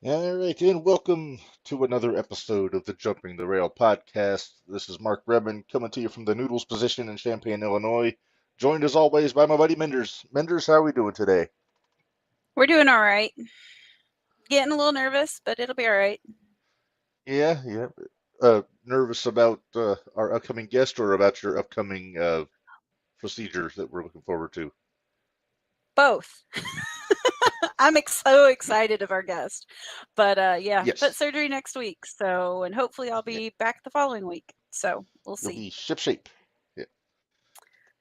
All right, and welcome to another episode of the Jumping the Rail podcast. This is Mark Redmond coming to you from the Noodles position in Champaign, Illinois. Joined as always by my buddy Minderz. Minderz, how are we doing today? We're doing all right. Getting a little nervous, but it'll be all right. Yeah. Nervous about our upcoming guest or about your upcoming procedures that we're looking forward to? Both. So excited of our guest. But yeah, foot Yes, surgery next week. So, and hopefully I'll yeah, be back the following week. So we'll you'll see. be ship shape. Yeah.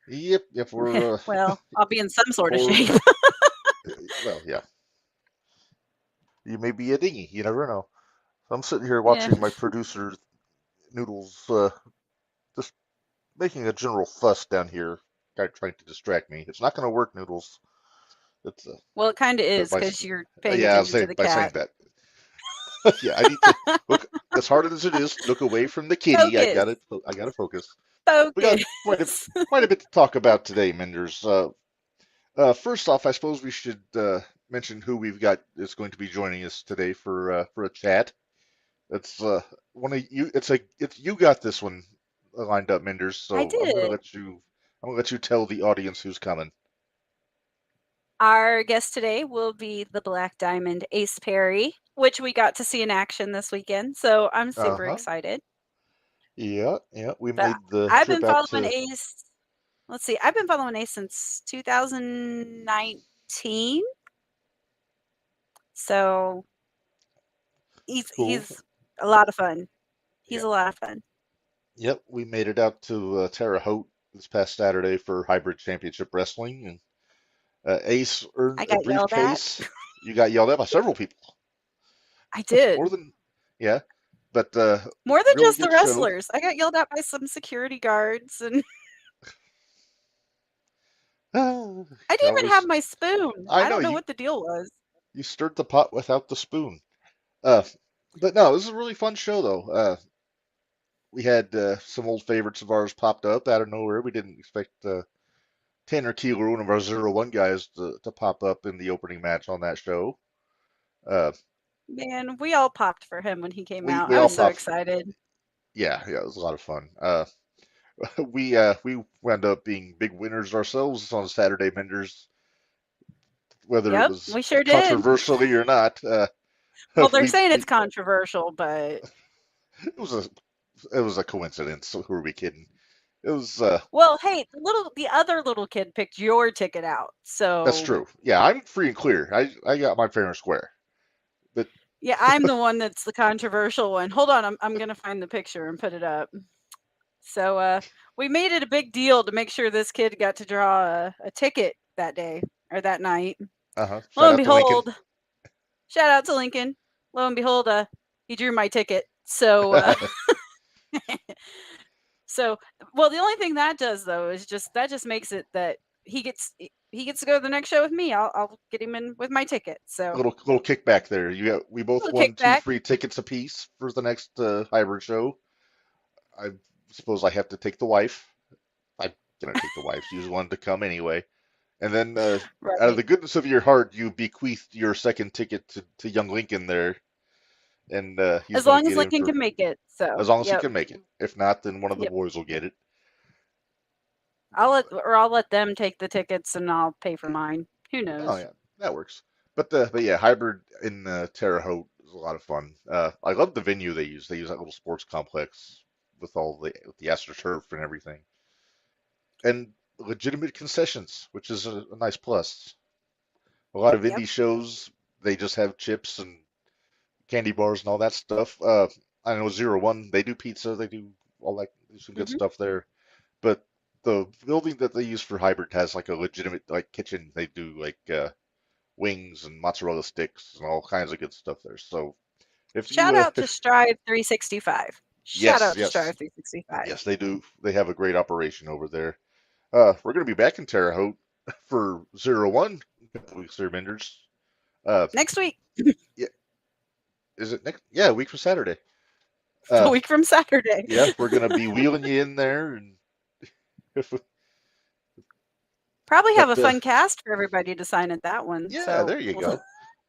Yep. We're Well, I'll be in some sort of for shape. well, yeah. You may be a dinghy. You never know. I'm sitting here Yeah. watching my producer Noodles just making a general fuss down here, guy trying to distract me. It's not going to work, Noodles. It's Well, it kind of but is by because you're paying yeah, attention to the by saying cat. that, yeah, I need to look as hard as it is. Look away from the kitty. Focus. I gotta focus. We got Focus. quite a bit to talk about today, Menders. First off, I suppose we should mention who we've got is going to be joining us today for a chat. It's one of you. It's you got this one lined up, Menders. I So did. I'm gonna let you tell the audience who's coming. Our guest today will be the Black Diamond Ace Perry, which we got to see in action this weekend. So I'm super Uh-huh. excited. Yeah. We But made the I've trip been out following to. Ace. Let's see. I've been following Ace since 2019. So Cool. he's a lot of fun. He's Yeah. a lot of fun. Yep. We made it out to Terre Haute this past Saturday for Hybrid Championship Wrestling, and Ace earned I a got yelled at. briefcase. You got yelled at by several people. I More did. than yeah, but More than really just the good show. wrestlers. I got yelled at by some security guards, and Ah, I you didn't even have always. my spoon. I I know don't know you. what the deal was. You stirred the pot without the spoon. Uh, but no, this is a really fun show though. We had some old favorites of ours popped up out of nowhere. We didn't expect Tanner Keeler, one of our 0-1 guys, to pop up in the opening match on that show. Uh, Man, we all popped for him when he came out. we I all was so popped. excited. Yeah, it was a lot of fun. We wound up being big winners ourselves on Saturday Menders, whether it Yep, was we sure did. controversially or not. Well, they're We saying it's we controversial, but it was a coincidence. So who are we kidding? It was well, hey, the other little kid picked your ticket out. That's So, true. Yeah, I'm free and clear. I got my fair and square. But yeah, I'm the one that's the controversial one. Hold on, I'm going to find the picture and put it up. So, we made it a big deal to make sure this kid got to draw a ticket that day or that night. Lo shout and out to Lincoln. behold, shout out to Lincoln. Lo and behold, he drew my ticket. So, so, well, the only thing that does though is just makes it that he gets to go to the next show with me. I'll get him in with my ticket. So Little kickback there. We a both little won two kickback. free tickets apiece for the next hybrid show. I suppose I have to take the wife. I'm gonna take the wife. She's wanted to come anyway. And then out of Right. the goodness of your heart, you bequeathed your second ticket to young Lincoln there, and he's As gonna long as get in Lincoln for can make it. So as long as he yep. can make it. If not, then one of the Yep. boys will get it. I'll let them take the tickets and I'll pay for mine. Who Oh knows? yeah, that works. But yeah, hybrid in Terre Haute is a lot of fun. I love the venue they use. They use that little sports complex with the astroturf and everything, and legitimate concessions, which is a nice plus. A lot of Yep. indie shows they just have chips and candy bars and all that stuff. I know 0-1 they do pizza, they do all that, do some good Hmm. stuff there. But the building that they use for hybrid has like a legitimate like kitchen. They do like wings and mozzarella sticks and all kinds of good stuff there. So Shout out to if Strive 365. Shout yes, out to yes, Strive 365. yes, they do. They have a great operation over there. We're gonna be back in Terre Haute for 0-1 in a couple weeks there, Minderz. Uh, Next week, yeah, is it next? Yeah, a week from Saturday. a Uh, week from Saturday. yeah, we're gonna be wheeling you in there, and Probably have a but fun cast for everybody to sign at that one. yeah, So there you go.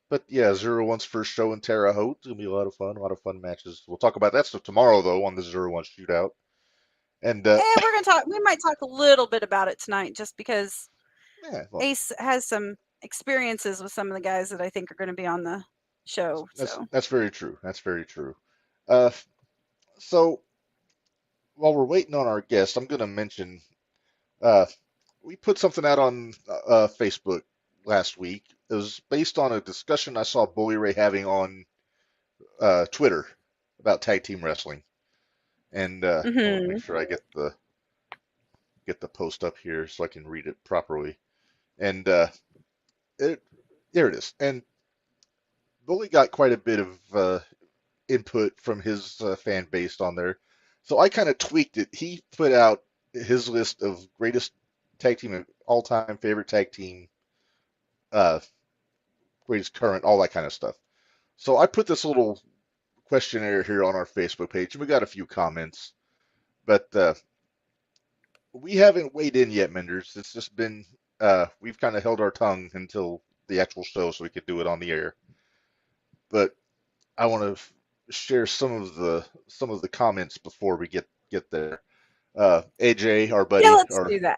But yeah, Zero One's first show in Terre Haute. It's gonna be a lot of fun matches. We'll talk about that stuff tomorrow though on the Zero One shootout. And And we're gonna talk. We might talk a little bit about it tonight, just because yeah, well, Ace has some experiences with some of the guys that I think are going to be on the show. So, that's very true. That's very true. Uh, so while we're waiting on our guest, I'm gonna mention uh, we put something out on Facebook last week. It was based on a discussion I saw Bully Ray having on Twitter about tag team wrestling. And hold on, make hmm sure I get the post up here so I can read it properly. And it there it is. And Bully got quite a bit of input from his fan base on there. So I kind of tweaked it. He put out his list of greatest tag team, all time favorite tag team, uh, greatest current, all that kind of stuff. So I put this little questionnaire here on our Facebook page, and we got a few comments, but we haven't weighed in yet, Minderz. It's just been we've kind of held our tongue until the actual show so we could do it on the air. But I want to share some of the comments before we get there. AJ, our yeah, buddy, let's do that.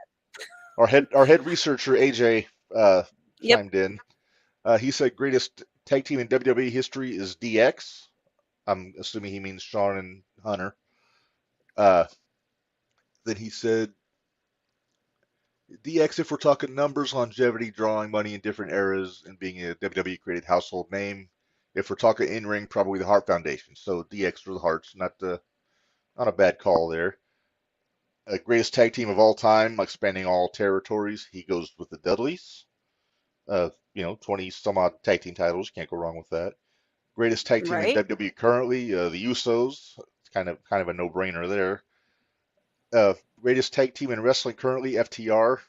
our head researcher, AJ, Yep, chimed in. He said greatest tag team in WWE history is DX. I'm assuming he means Shawn and Hunter. Uh, then he said DX if we're talking numbers, longevity, drawing money in different eras, and being a WWE created household name. If we're talking in ring, probably the Hart Foundation. So DX for the Hearts, not a bad call there. Greatest tag team of all time, like spanning all territories. He goes with the Dudleys. 20 some odd tag team titles. Can't go wrong with that. Greatest tag team in right, WWE currently, the Usos. It's kind of a no-brainer there. Greatest tag team in wrestling currently, FTR,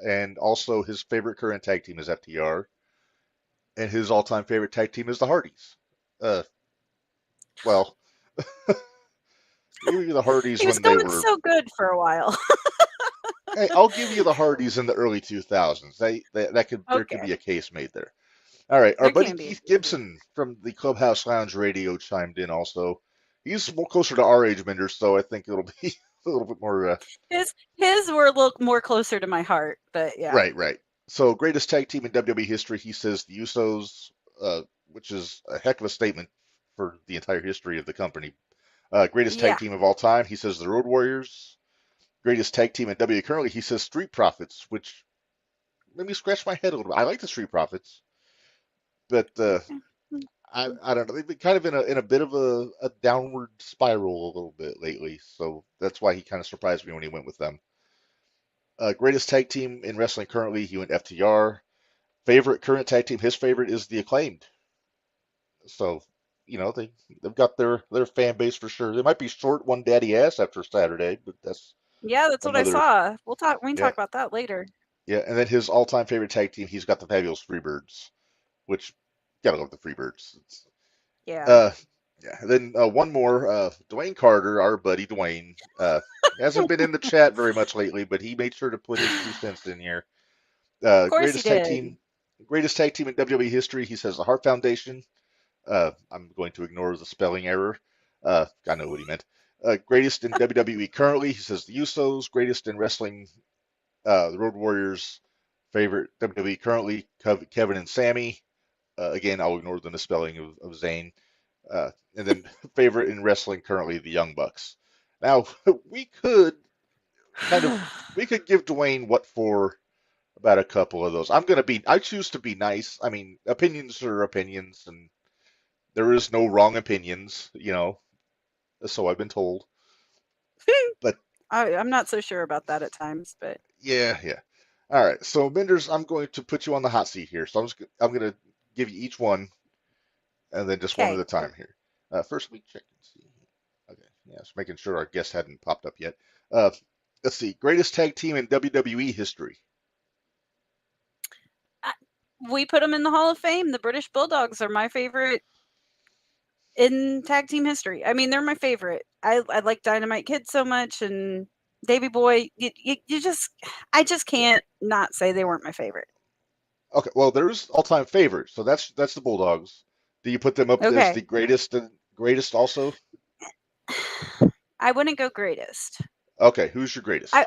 and also his favorite current tag team is FTR, and his all-time favorite tag team is the Hardys. Uh, well, give you the Hardys he was when they going were. so good for a while. Hey, I'll give you the Hardys in the early 2000s. There could Okay, be a case made there. All right, our there buddy can be. Keith Gibson from the Clubhouse Lounge Radio chimed in also. He's more closer to our age, Mender, so I think it'll be a little bit more. His were a little more closer to my heart, but yeah, Right, right. So greatest tag team in WWE history, he says the Usos, which is a heck of a statement for the entire history of the company. Greatest tag yeah, team of all time, he says the Road Warriors. Greatest tag team in WWE currently, he says Street Profits, which made me scratch my head a little bit. I like the Street Profits, but I don't know. They've been kind of in a bit of a downward spiral a little bit lately, so that's why he kind of surprised me when he went with them. Greatest tag team in wrestling currently, he went FTR. Favorite current tag team, his favorite is the Acclaimed. So, they've got their fan base for sure. They might be short one daddy ass after Saturday, but that's yeah. That's what I another. saw. We'll talk. We can Yeah, talk about that later. yeah. And then his all-time favorite tag team, he's got the Fabulous Freebirds, which gotta love the Freebirds. Yeah. Uh, yeah. Then one more, Dwayne Carter, our buddy Dwayne, hasn't been in the chat very much lately, but he made sure to put his 2 cents in here. Of course he did. Greatest tag team in WWE history. He says the Hart Foundation. I'm going to ignore the spelling error. I know what he meant. Greatest in WWE currently. He says the Usos. Greatest in wrestling. The Road Warriors. Favorite WWE currently. Kevin and Sammy. Again, I'll ignore the misspelling of Zayn. And then favorite in wrestling currently, the Young Bucks. Now we could kind of we could give Dwayne what for about a couple of those. I choose to be nice. I mean, opinions are opinions, and there is no wrong opinions, so I've been told. But I'm not so sure about that at times, but yeah, yeah. All right. So Menders, I'm going to put you on the hot seat here. So I'm going to give you each one and then just one at okay. a time here. First, we check and see. Okay. Yeah, just making sure our guest hadn't popped up yet. Uh, let's see. Greatest tag team in WWE history. We put them in the Hall of Fame. The British Bulldogs are my favorite in tag team history. I mean, they're my favorite. I like Dynamite Kid so much, and Davy Boy. You just I just can't not say they weren't my favorite. Okay, well, there's all-time favorite, so that's the Bulldogs. Do you put them up as Okay. the greatest and greatest also? I wouldn't go greatest. Okay, who's your greatest?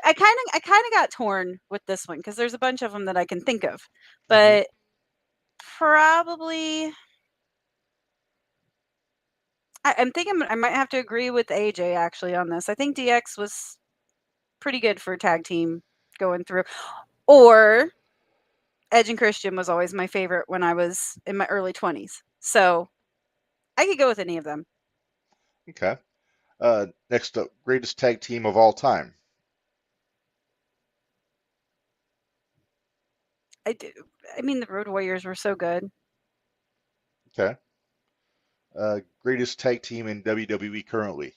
I kind of got torn with this one because there's a bunch of them that I can think of, Hmm. but probably I'm thinking I might have to agree with AJ actually on this. I think DX was pretty good for a tag team going through, or Edge and Christian was always my favorite when I was in my early 20s. So I could go with any of them. Okay. Next up, greatest tag team of all time. I do. I mean, the Road Warriors were so good. Okay. Greatest tag team in WWE currently.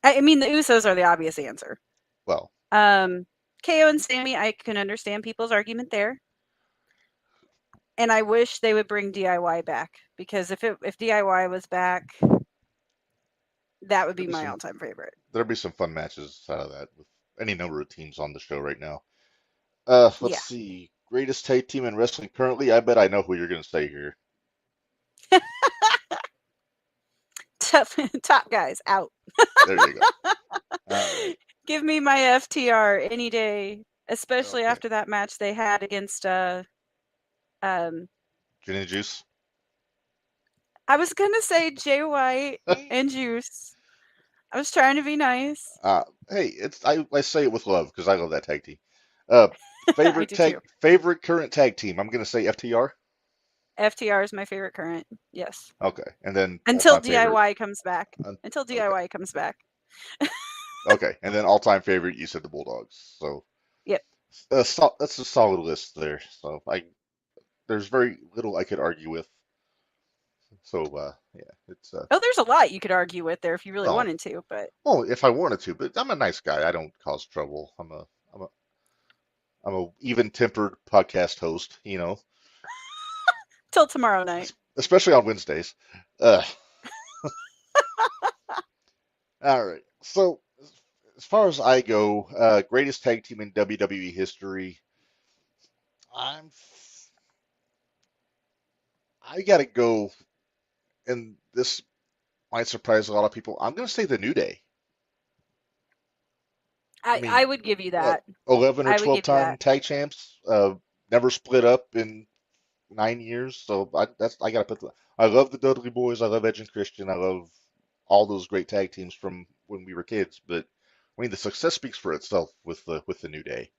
I mean, the Usos are the obvious answer. Well, Um, KO and Sammy, I can understand people's argument there, and I wish they would bring DIY back because if DIY was back, that would there'll be be my some all-time favorite. there'll be some fun matches out of that with any number of teams on the show right now. Let's Yeah, see. Greatest tag team in wrestling currently. I bet I know who you're going to say here. tough top guys out. There you go. All right. Give me my FTR any day, especially Okay. after that match they had against um Gin and Juice. I was gonna say Jay White and Juice. I was trying to be nice. Hey, I say it with love because I love that tag team. Uh, I do too. favorite current tag team. I'm going to say FTR. FTR is my favorite current. Yes. Okay, and then all Until time favorite. DIY comes back. Uh, Until okay, DIY comes back. okay, and then all time favorite. You said the Bulldogs. So Yep. that's a solid list there. So there's very little I could argue with. So yeah, it's Oh, there's a lot you could argue with there if you really well, wanted to, but well, if I wanted to, but I'm a nice guy. I don't cause trouble. I'm a I'm a even-tempered podcast host. till tomorrow night. Especially on Wednesdays. Uh, all right. So as far as I go, greatest tag team in WWE history. I'm I gotta go, and this might surprise a lot of people. I'm gonna say the New Day. I I mean, would give you what, that. 11 or I would 12 give you time that. tag champs, never split up in 9 years. So I gotta put I love the Dudley Boys. I love Edge and Christian. I love all those great tag teams from when we were kids. But I mean, the success speaks for itself with the New Day.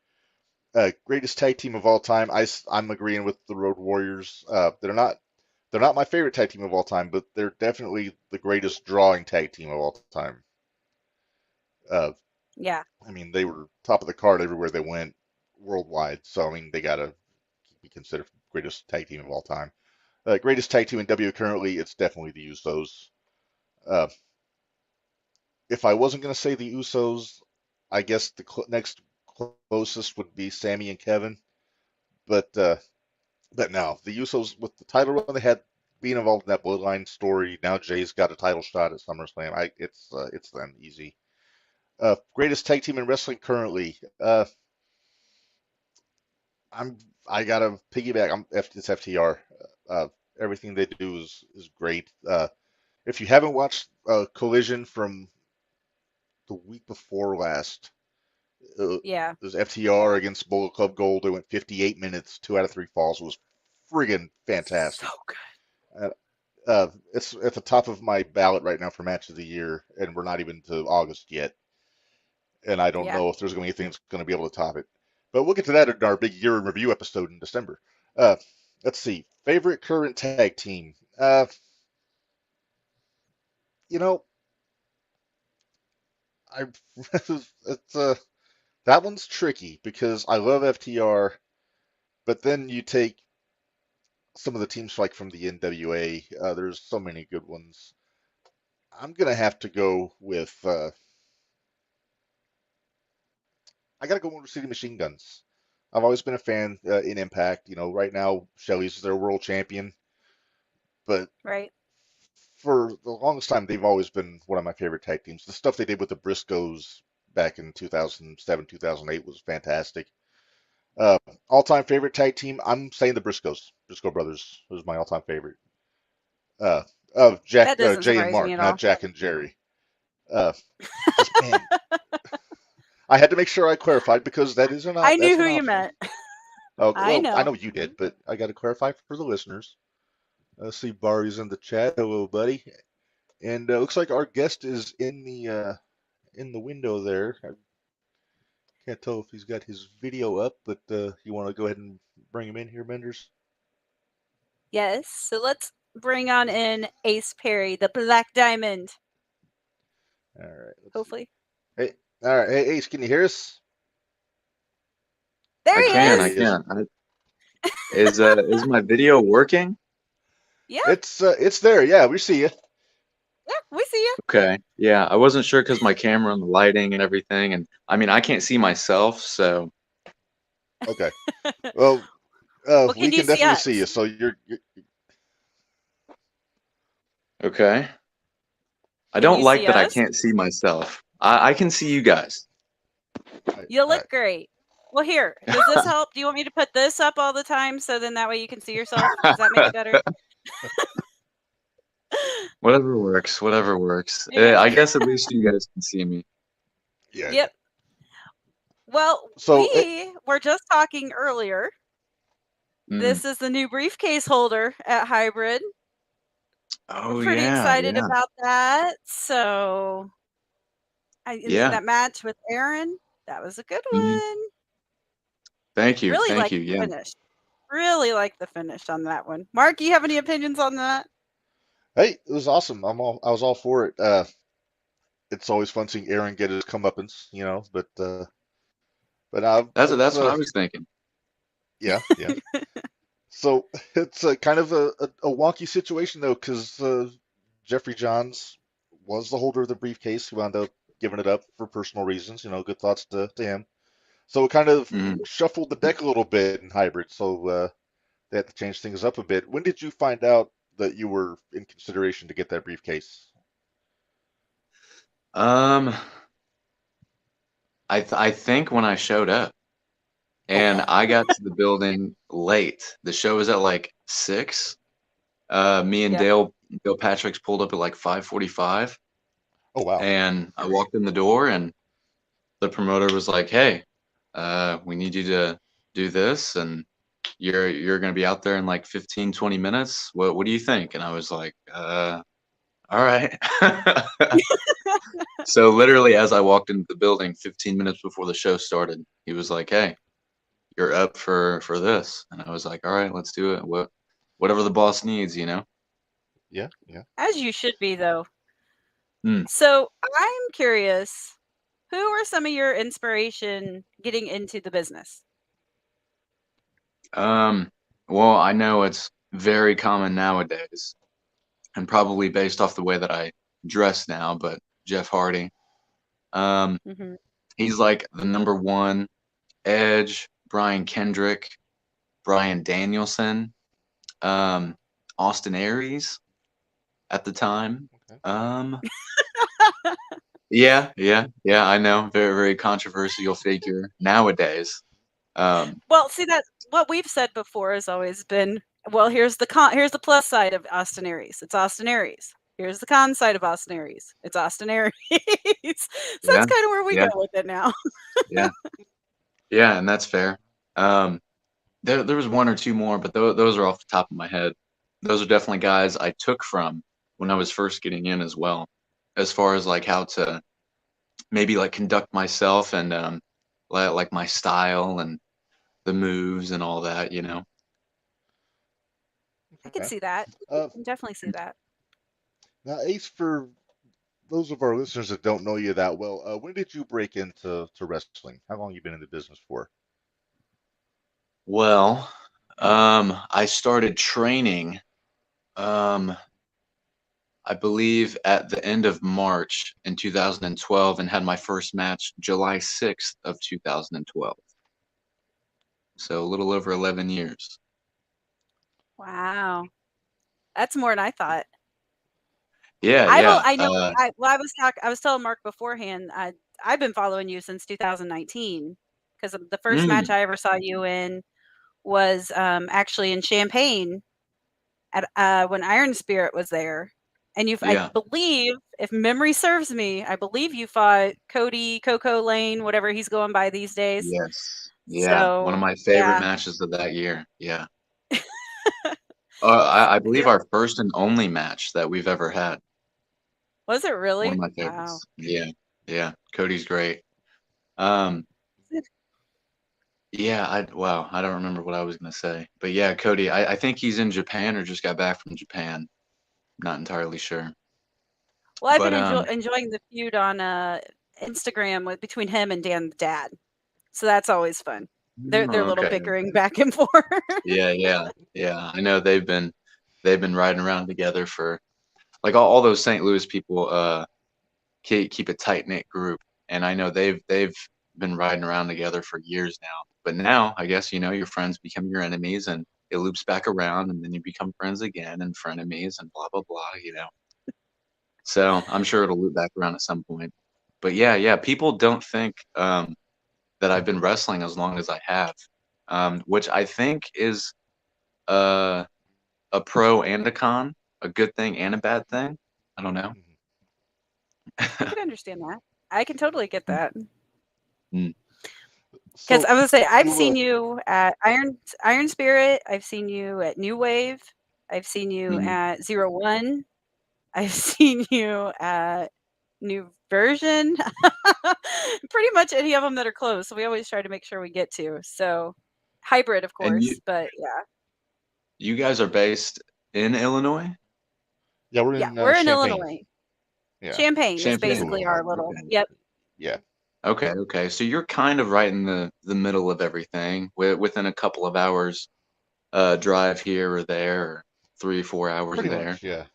Greatest tag team of all time. I'm agreeing with the Road Warriors. They're not my favorite tag team of all time, but they're definitely the greatest drawing tag team of all time. Uh, Yeah. I mean, they were top of the card everywhere they went worldwide. So I mean, they gotta be considered greatest tag team of all time. Greatest tag team in W currently, it's definitely the Usos. Uh, if I wasn't gonna say the Usos, I guess the next closest would be Sammy and Kevin. But no, the Usos with the title run they had, being involved in that Bloodline story. Now Jay's got a title shot at SummerSlam. It's them easy. Greatest tag team in wrestling currently. I'm I gotta piggyback. It's FTR. Uh, Everything they do is great. If you haven't watched Collision from the week before last, it Yeah. was FTR against Bullet Club Gold. They went 58 minutes, 2 out of 3 falls. It was friggin' So fantastic. good. Uh, it's at the top of my ballot right now for match of the year, and we're not even to August yet, and I don't Yeah. know if there's going to be anything that's going to be able to top it. But we'll get to that in our big year in review episode in December. Uh, let's see. Favorite current tag team. You know, I it's that one's tricky because I love FTR, but then you take some of the teams like from the NWA. There's so many good ones. I'm gonna have to go with. I gotta go Motor City Machine Guns. I've always been a fan in Impact. Right now Shelley's their world champion, but Right. for the longest time they've always been one of my favorite tag teams. The stuff they did with the Briscoes back in 2007, 2008 was fantastic. Uh, All-time favorite tag team, I'm saying the Briscoes. Briscoe Brothers was my all-time favorite. Uh, of That Jack, doesn't Jay and surprise me Mark, at not all. Jack and Jerry. Uh, just man, I had to make sure I clarified because I knew that's who an you option. meant. I Well, I know. know you did, but I got to clarify for the listeners. See, Barry's in the chat. Hello, buddy. And looks like our guest is in the window there. I can't tell if he's got his video up, but you want to go ahead and bring him in here, Minderz? Yes. So let's bring on in Ace Perry, the Black Diamond. All right, let's see. Hopefully. Hey, all right, hey Ace, can you hear us? There I he There can, is. I he is. can. Is my video working? Yeah. It's there. Yeah, we see you. Yeah. We see you. Okay. Yeah, I wasn't sure because my camera and the lighting and everything, and I mean I can't see myself, so Okay. Well, Well, we can you can see definitely see you. us? So you're okay. I Can don't you like see that I us? can't see myself. I can see you guys. You all look right. great. Well, here, does this help? Do you want me to put this up all the time so then that way you can see yourself? Does that make it better? Whatever works, whatever works. Yeah. I guess at least you guys can see me. Yeah, yeah. Yep. Well, So we were just talking earlier. Mm. This is the new briefcase holder at Hybrid. We're Oh pretty yeah, excited yeah. about that. So, and then Yeah. that match with Aaron, that was a good Mhm. one. Thank you. Really Thank like you. the Yeah. finish. Really like the finish on that one. Mark, you have any opinions on that? hey, it was awesome. I was all for it. It's always fun seeing Aaron get his comeuppance, but That's what I was thinking. yeah, yeah. So it's a kind of a wonky situation though, because Jeffrey Johns was the holder of the briefcase. He wound up giving it up for personal reasons. Good thoughts to him. So it kind of Mhm. shuffled the deck a little bit in hybrid. So they had to change things up a bit. When did you find out that you were in consideration to get that briefcase? Um, I think when I showed up. Oh And wow. I got to the building late. The show was at like 6. Me and Yeah. Dale Patrick's pulled up at like 5:45, Oh wow. and I walked in the door, and the promoter was like, "Hey, we need you to do this, and you're gonna be out there in like 15, 20 minutes. What do you think?" And I was like, all right." So literally, as I walked into the building, 15 minutes before the show started, he was like, "Hey, you're up for this," and I was like, all right, let's do it. Whatever the boss needs. Yeah, yeah. As you should be, though. Hmm. So I'm curious, who are some of your inspiration getting into the business? Well, I know it's very common nowadays, and probably based off the way that I dress now, but Jeff Hardy, um, Mm-hmm. he's like the number one. Edge, Brian Kendrick, Brian Danielson, um, Austin Aries at the time. Okay. Um, yeah, I know. Very, very controversial figure nowadays. Um, Well, see, that's what we've said before has always been, well, here's the plus side of Austin Aries. It's Austin Aries. Here's the con side of Austin Aries. It's Austin Aries. So yeah, that's kind of where we go yeah, with it now. yeah, yeah, and that's fair. Um, there was one or two more, but those are off the top of my head. Those are definitely guys I took from when I was first getting in as well, as far as like how to maybe like conduct myself and like my style and the moves and all that. I can Okay. see that. Uh, I can definitely see that. Now, Ace, for those of our listeners that don't know you that well, when did you break into wrestling? How long you been in the business for? Well, I started training, um, I believe at the end of March in 2012 and had my first match July 6th of 2012. So a little over 11 years. Wow. That's more than I thought. Yeah, I will. yeah. I know. I was telling Mark beforehand. I've been following you since 2019 because the first match Mm, I ever saw you in was actually in Champaign at when Iron Spirit was there, and I yeah. believe, if memory serves me, I believe you fought Cody Coco Lane, whatever he's going by these days. Yes. Yeah. One of So my favorite yeah, matches of that year. Yeah. I believe yeah. our first and only match that we've ever had. Was it One of really? my Wow. favorites. Yeah. Yeah. Cody's great. Um, yeah, wow, I don't remember what I was gonna say. But yeah, Cody, I think he's in Japan or just got back from Japan. Not entirely sure. Well, I've But been enjoying the feud on Instagram between him and Dan's dad. So that's always fun. Their little okay. bickering back and forth. Yeah, yeah, yeah. I know they've been riding around together for like all those St. Louis people keep a tight knit group, and I know they've been riding around together for years now. But now I guess your friends become your enemies, and it loops back around, and then you become friends again and frenemies, and blah blah blah. So I'm sure it'll loop back around at some point. But yeah, yeah, people don't think that I've been wrestling as long as I have, which I think is uh, a pro and a con, a good thing and a bad thing. I don't know. Mhm. I can understand that. I can totally get that. Mm, Because So I was gonna say, I've you seen you at Iron Spirit. I've seen you at New Wave. I've seen you mhm. at 01. I've seen you at New Version. Pretty much any of them that are close. So we always try to make sure we get to. So hybrid, of And you course, but yeah. you guys are based in Illinois? yeah, we're Yeah, in we're in Champaign. Illinois. Yeah, Champaign is Champaign. basically Illinois. our little. Okay. Yep. Yeah, Okay, okay. So you're kind of right in the middle of everything, within a couple of hours drive here or there, or 3 4 hours pretty there. much. Yeah,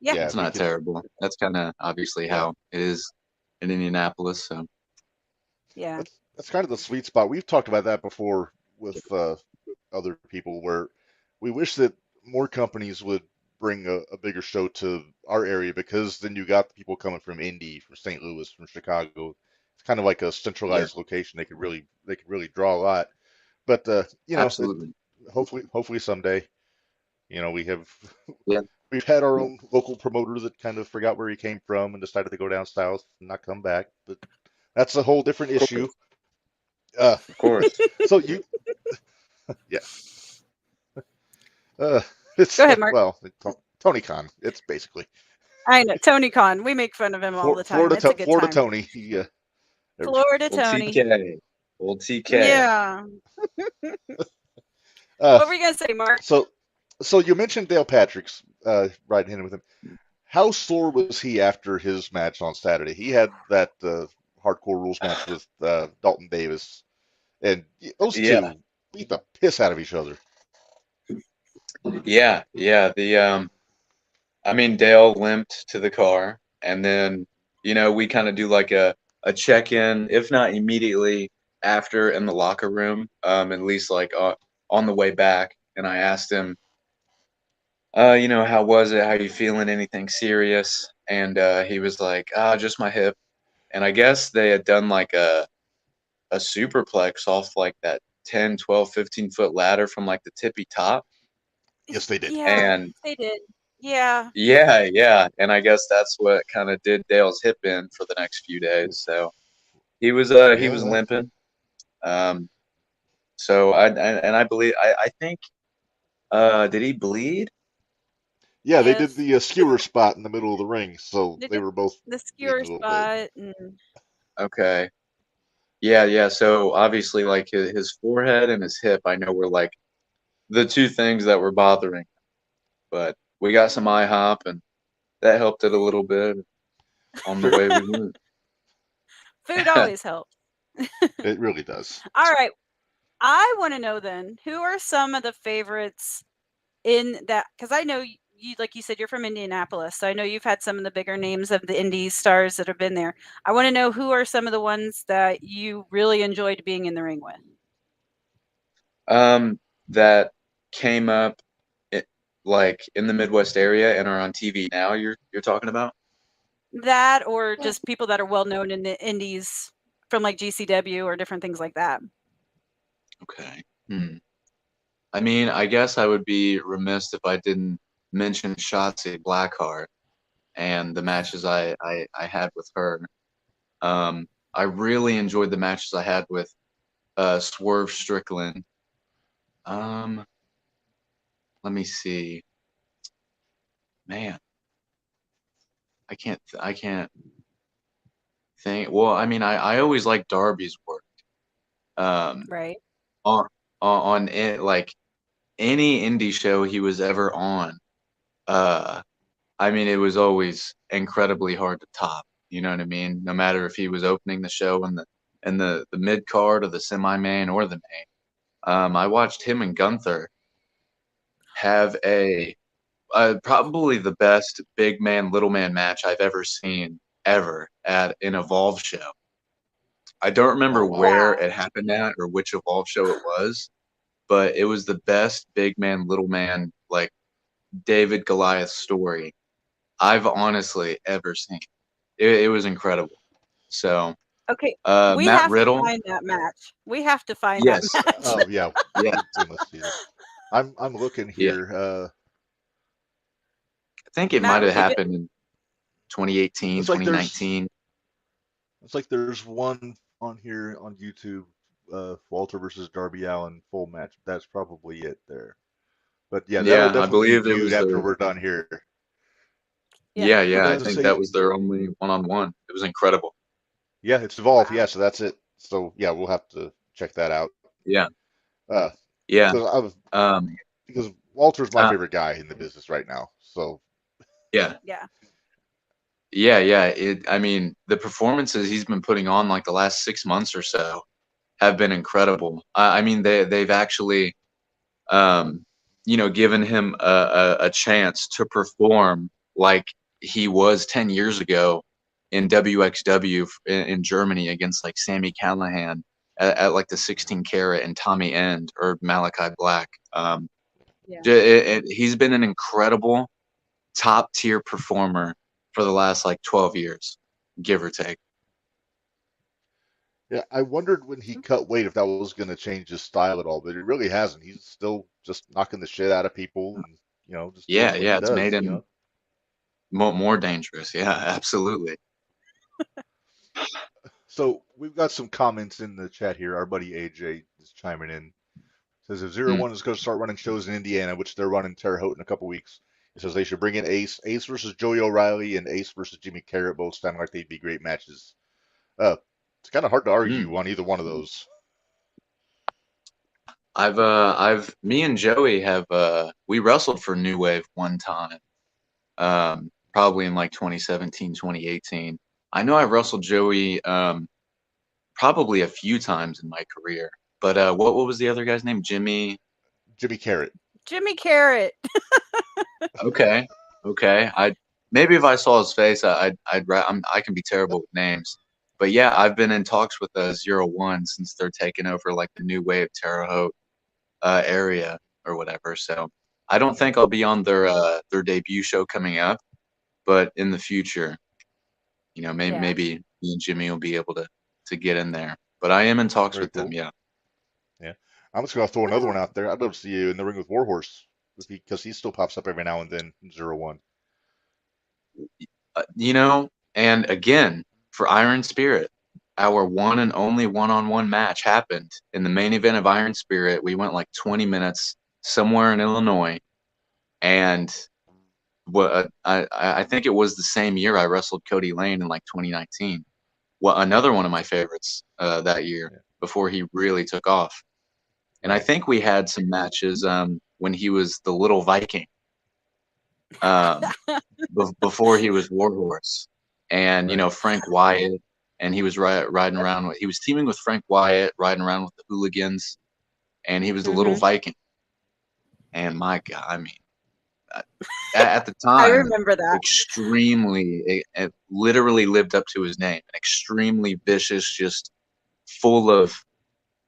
Yeah. yeah. It's We not could. terrible. That's kind of obviously Yeah, how it is in Indianapolis. So Yeah. that's kind of the sweet spot. We've talked about that before with other people, where we wish that more companies would bring a bigger show to our area because then you got people coming from Indy, from St. Louis, from Chicago. It's kind of like a yeah, centralized location. They could really draw a lot. But absolutely. hopefully someday, we have Yeah, we've had our own local promoter that kind of forgot where he came from and decided to go down south and not come back. But that's a whole different of issue. course, Uh, of course. so you, yeah, uh, it's Go ahead, Mark. well, Tony Khan. It's basically I know Tony Khan. We make fun of him all the time. It's a good Florida time. Tony. He, Florida Old Tony. TK, old TK. Yeah. uh, What were you gonna say, Mark? so so you mentioned Dale Patrick's riding in with him. How sore was he after his match on Saturday? He had that hardcore rules match with Dalton Davis, and those Yeah, two beat the piss out of each other. yeah, yeah. I mean, Dale limped to the car, and then we kind of do like a check in, if not immediately after in the locker room, at least like on the way back. And I asked him, how was it? How you feeling? Anything serious? And he was like, just my hip. And I guess they had done like a superplex off like that 10, 12, 15 foot ladder from like the tippy top. Yes, they did. Yeah, And they did. Yeah. yeah, yeah. And I guess that's what kind of did Dale's hip in for the next few days. So he was Yeah, limping. Um, so I believe I think did he bleed? yeah, they did Yes. the skewer spot in the middle of the ring, so They they did were both the bleeding skewer a little bit. spot and Okay. Yeah, yeah. So obviously like his forehead and his hip I know were like the two things that were bothering. But we got some IHOP and that helped it a little bit on the way we went. food always helps. It really does. All right. I want to know then, who are some of the favorites in that? Because I know you, like you said, you're from Indianapolis, so I know you've had some of the bigger names of the indie stars that have been there. I want to know who are some of the ones that you really enjoyed being in the ring with. That came up like in the Midwest area and are on TV now, you're talking about? That or just people that are well known in the indies from like GCW or different things like that. Okay. I mean, I guess I would be remiss if I didn't mention Shotzi Blackheart and the matches I had with her. I really enjoyed the matches I had with Swerve Strickland. Um, Let me see. Man, I can't think. Well, I mean, I always liked Darby's work. Um, Right. on it, like any indie show he was ever on. Uh, I mean, it was always incredibly hard to top. You know what I mean? No matter if he was opening the show in the mid card or the semi main or the main. I watched him and Gunther have a probably the best big man little man match I've ever seen ever at an Evolve show. I don't remember Oh wow. where Wow. it happened at or which Evolve show it was, but it was the best big man little man like David Goliath story I've honestly ever seen. It was incredible. So Okay. We Matt have to Riddle, find that match. We have to find that yes, match. Oh yeah, yeah, we must see it. I'm looking yeah. here. I think it might Matt, have if it, happened in 2018, Looks like there's 2019. looks like there's one on here on YouTube. Walter versus Darby Allin full match. That's probably it there. But yeah, that'll Yeah, I definitely be believe it viewed was after their. we're done here. yeah. Yeah, But I as I think say, that was their only one-on-one. It was incredible. yeah, it's Evolve. Wow. Yeah, so that's it. So yeah, we'll have to check that out. Yeah, Uh, yeah, because I um, because Walter's my uh, favorite guy in the business right now. So yeah, Yeah. yeah. I mean, the performances he's been putting on like the last 6 months or so have been incredible. I mean, they've actually, um, given him a chance to perform like he was 10 years ago in WXW in Germany against like Sammy Callahan at like the 16 carat and Tommy End or Malachi Black. Yeah. He's been an incredible top tier performer for the last like 12 years, give or take. yeah, I wondered when he cut weight if that was going to change his style at all, but it really hasn't. He's still just knocking the shit out of people and just Yeah, doing what he yeah, it's made does. him more dangerous. Yeah, absolutely. So we've got some comments in the chat here. Our buddy AJ is chiming in. Says if Zero Hmm. One is going to start running shows in Indiana, which they're running Terre Haute in a couple weeks, he says they should bring in Ace versus Joey O'Reilly, and Ace versus Jimmy Carrot. Both sound like they'd be great matches. Uh, it's kind of hard to Hmm. argue on either one of those. Me and Joey have, we wrestled for New Wave one time, probably in like 2017, 2018. I know I've wrestled Joey, probably a few times in my career, but, what was the other guy's name? Jimmy? Jimmy Carrot. Jimmy Carrot. Okay. Okay. Maybe if I saw his face, I can be terrible with names. But yeah, I've been in talks with Zero One since they're taking over like the New Wave Terre Haute area or whatever. So I don't think I'll be on their debut show coming up, but in the future, Yeah. maybe me and Jimmy will be able to get in there. But I am in talks Very with them. cool. Yeah. Yeah. I'm just going to throw another one out there. I'd love to see you in the ring with Warhorse because he still pops up every now and then in 01. And again, for Iron Spirit, our one and only one-on-one match happened in the main event of Iron Spirit. We went like 20 minutes somewhere in Illinois, and I think it was the same year I wrestled Cody Lane in like 2019. Well, another one of my favorites that year Yeah. before he really took off. And I Right. think we had some matches when he was the Little Viking, um, before he was Warhorse, and Right. Frank Wyatt, and he was riding around with, he was teaming with Frank Wyatt, riding around with the Hooligans, and he was the Little Mm-hmm. Viking. And my God, I mean, at the I time, remember that. extremely, it literally lived up to his name. Extremely vicious, just full of,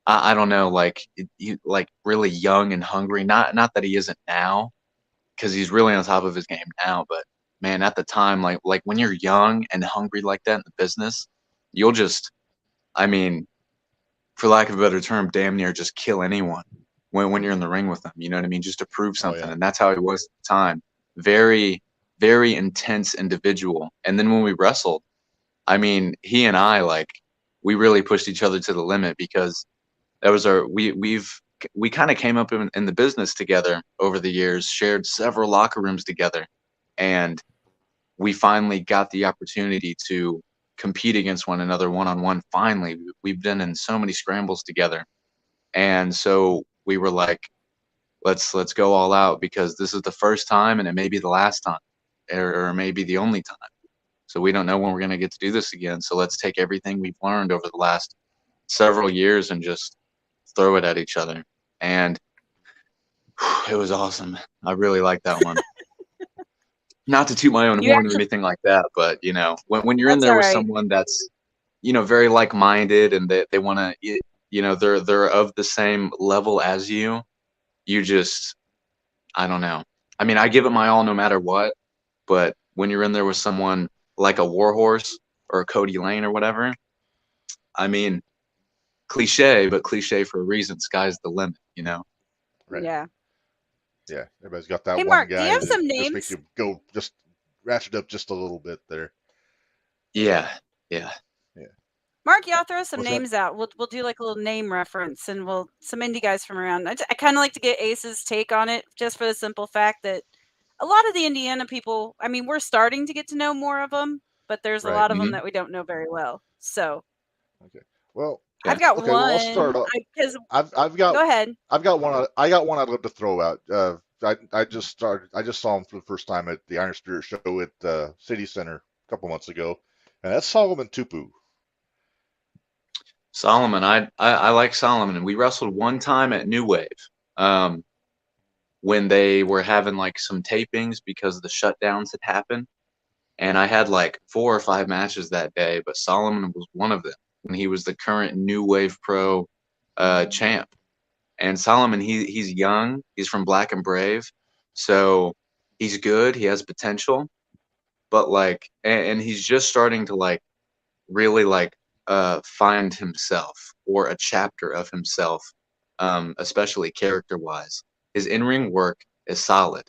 I don't know, like like really young and hungry. Not that he isn't now, because he's really on top of his game now. But man, at the time, like when you're young and hungry like that in the business, you'll just, I mean, for lack of a better term, damn near just kill anyone when you're in the ring with them. You know what I mean? Just to prove Oh something, yeah. and that's how he was at the time. Very, very intense individual. And then when we wrestled, I mean, he and I like we really pushed each other to the limit because that was our we kind of came up in the business together over the years, shared several locker rooms together, and we finally got the opportunity to compete against one another one on one. Finally, we've been in so many scrambles together, and so we were like, let's go all out because this is the first time, and it may be the last time, or maybe the only time. So we don't know when we're gonna get to do this again. So let's take everything we've learned over the last several years and just throw it at each other. And it was awesome. I really liked that one. Not to toot my own You horn or actually, anything like that, but when you're in that's there all with right. someone that's very like-minded and they want to, they're of the same level as you, you just, I don't know. I mean, I give it my all no matter what, but when you're in there with someone like a Warhorse or a Cody Lane or whatever, I mean, cliche, but cliche for a reason. Sky's the limit. Right. Yeah. Yeah. Everybody's got that Hey, one Mark, do you guy have that some just makes names? you go just ratchet up just a little bit there. Yeah, yeah. Yeah. Mark, y'all throw some What's that? names out. We'll do like a little name reference, and we'll some indie guys from around. I kind of like to get Ace's take on it, just for the simple fact that a lot of the Indiana people. I mean, we're starting to get to know more of them, but there's a Right. lot of them Hmm. that we don't know very well. So Okay. Well, Yeah. I've got okay. Well, I'll one. start off. Because I've got go ahead. I got one I'd love to throw out. I just saw him for the first time at the Iron Spirit show at City Center a couple months ago, and that's Solomon Tupu. Solomon, I like Solomon, and we wrestled one time at New Wave, um, when they were having like some tapings because the shutdowns had happened, and I had like 4 or 5 matches that day, but Solomon was one of them, and he was the current New Wave Pro champ. And Solomon, he's young, he's from Black and Brave, so he's good, he has potential, but like, and he's just starting to like really like find himself or a chapter of himself, especially character wise. His in-ring work is solid,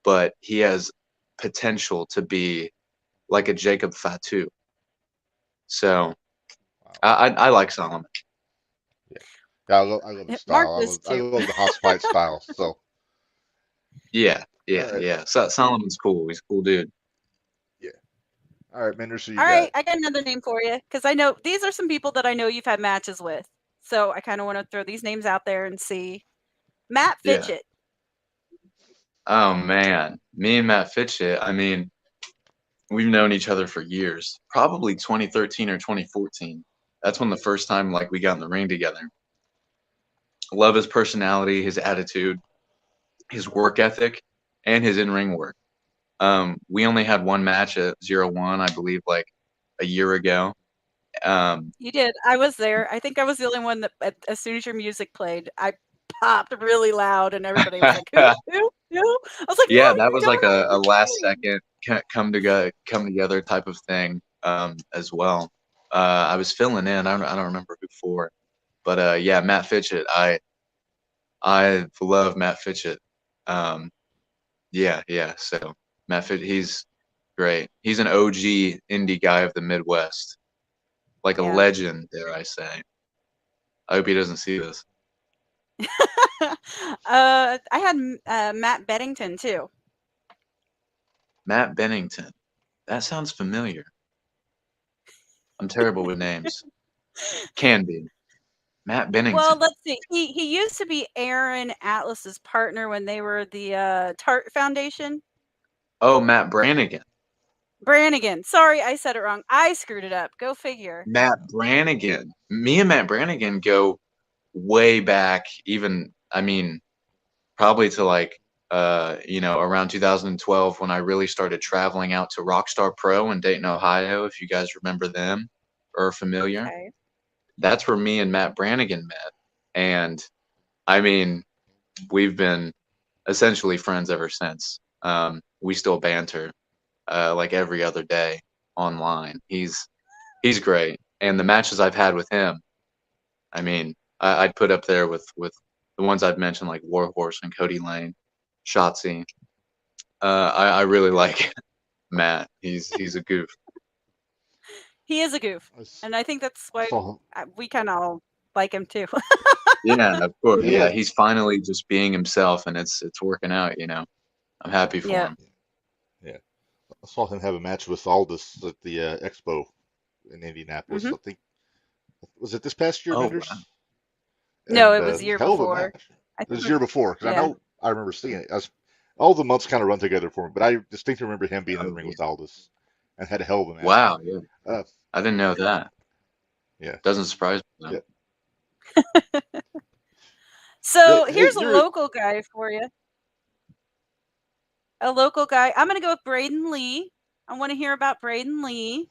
but he has potential to be like a Jacob Fatu. So Wow. I like Solomon. Yeah. Yeah. I love his Mark style. this I too. love the house fight style. So, Yeah, all yeah, right. yeah. So Solomon's cool. He's a cool dude. Yeah. All right, Minderz, who you All got? right, I got another name for you because I know these are some people that I know you've had matches with. So I kind of want to throw these names out there and see. Matt Yeah. Fitchett. Oh man, me and Matt Fitchett. I mean, we've known each other for years. Probably 2013 or 2014. That's when the first time like we got in the ring together. Love his personality, his attitude, his work ethic, and his in-ring work. We only had one match at 0-1, I believe, like a year ago. Um, You did. I was there. I think I was the only one that, as soon as your music played, I popped really loud, and everybody was like, "Who? Who? Who?" I was like, "No, yeah, that you was like don't. a You're last kidding." second come together type of thing, as well. I was filling in. I don't remember who for, but yeah, Matt Fitchett. I love Matt Fitchett. Um, yeah, yeah. So Matt Fitchett, he's great. He's an OG indie guy of the Midwest, like a Yeah. legend, dare I say. I hope he doesn't see this. I had Matt Beddington too. Matt Bennington. That sounds familiar. I'm terrible with names. Can be. Matt Well, Bennington. let's see. He used to be Aaron Atlas's partner when they were the Tart Foundation. Oh, Matt Brannigan. Brannigan. Sorry, I said it wrong. I screwed it up. Go figure. Matt Brannigan. Me and Matt Brannigan go way back, even, I mean, probably to like, around 2012 when I really started traveling out to Rockstar Pro in Dayton, Ohio, if you guys remember them or are familiar. Okay. That's where me and Matt Brannigan met. And I mean, we've been essentially friends ever since. We still banter like every other day online. He's great, and the matches I've had with him, I mean, I'd put up there with the ones I've mentioned, like Warhorse and Cody Lane, Shotzi. I really like Matt. He's a goof. He is a goof, and I think that's I why saw we kind of all like him too. Yeah, of course. Yeah, yeah, he's finally just being himself, and it's working out. I'm happy for Yeah. him. yeah. I saw him have a match with Aldis at the Expo in Indianapolis. hmm I think was it this past year, Oh wow. Minders? No, And it was it the was a year hell of a before. match. I It think was it the was, year before because I yeah. know I remember seeing it. All the months kind of run together for me, but I distinctly remember him being in Oh the ring yeah. with Aldis and had a hell of a match. Wow. Yeah. Uh, I didn't know that. yeah, Doesn't surprise me though. yeah. So Hey, here's a you're local guy for you. A local guy. I'm gonna go with Braden Lee. I want to hear about Braden Lee.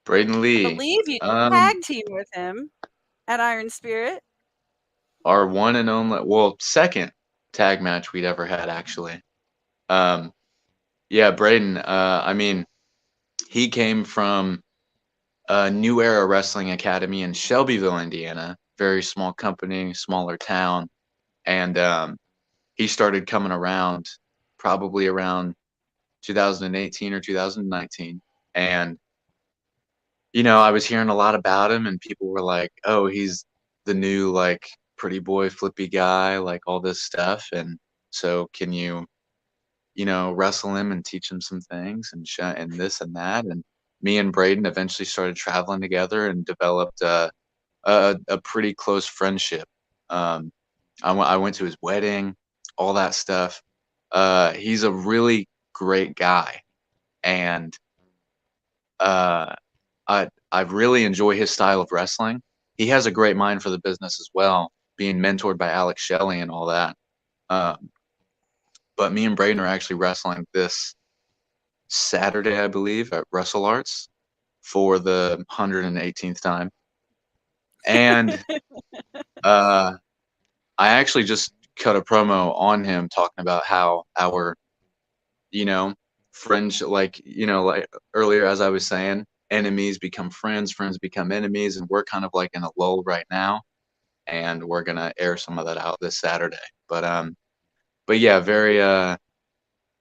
Braden I Lee, believe you um, tag team with him at Iron Spirit. our one and only, well, second tag match we'd ever had actually. Um, yeah, Braden. I mean, he came from New Era Wrestling Academy in Shelbyville, Indiana. Very small company, smaller town, and he started coming around probably around 2018 or 2019, and I was hearing a lot about him, and people were like, "Oh, he's the new like pretty boy, flippy guy, like all this stuff." And so, can you wrestle him and teach him some things and and this and that? And me and Braden eventually started traveling together and developed a pretty close friendship. Um, I went to his wedding, all that stuff. He's a really great guy, and uh, I really enjoy his style of wrestling. He has a great mind for the business as well, being mentored by Alex Shelley and all that. Um, but me and Braden are actually wrestling this Saturday, I believe, at Wrestle Arts for the 118th time. And uh, I actually just cut a promo on him talking about how our, you know, friends, like earlier, as I was saying, enemies become friends, friends become enemies, and we're kind of like in a lull right now, and we're gonna air some of that out this Saturday. But yeah, very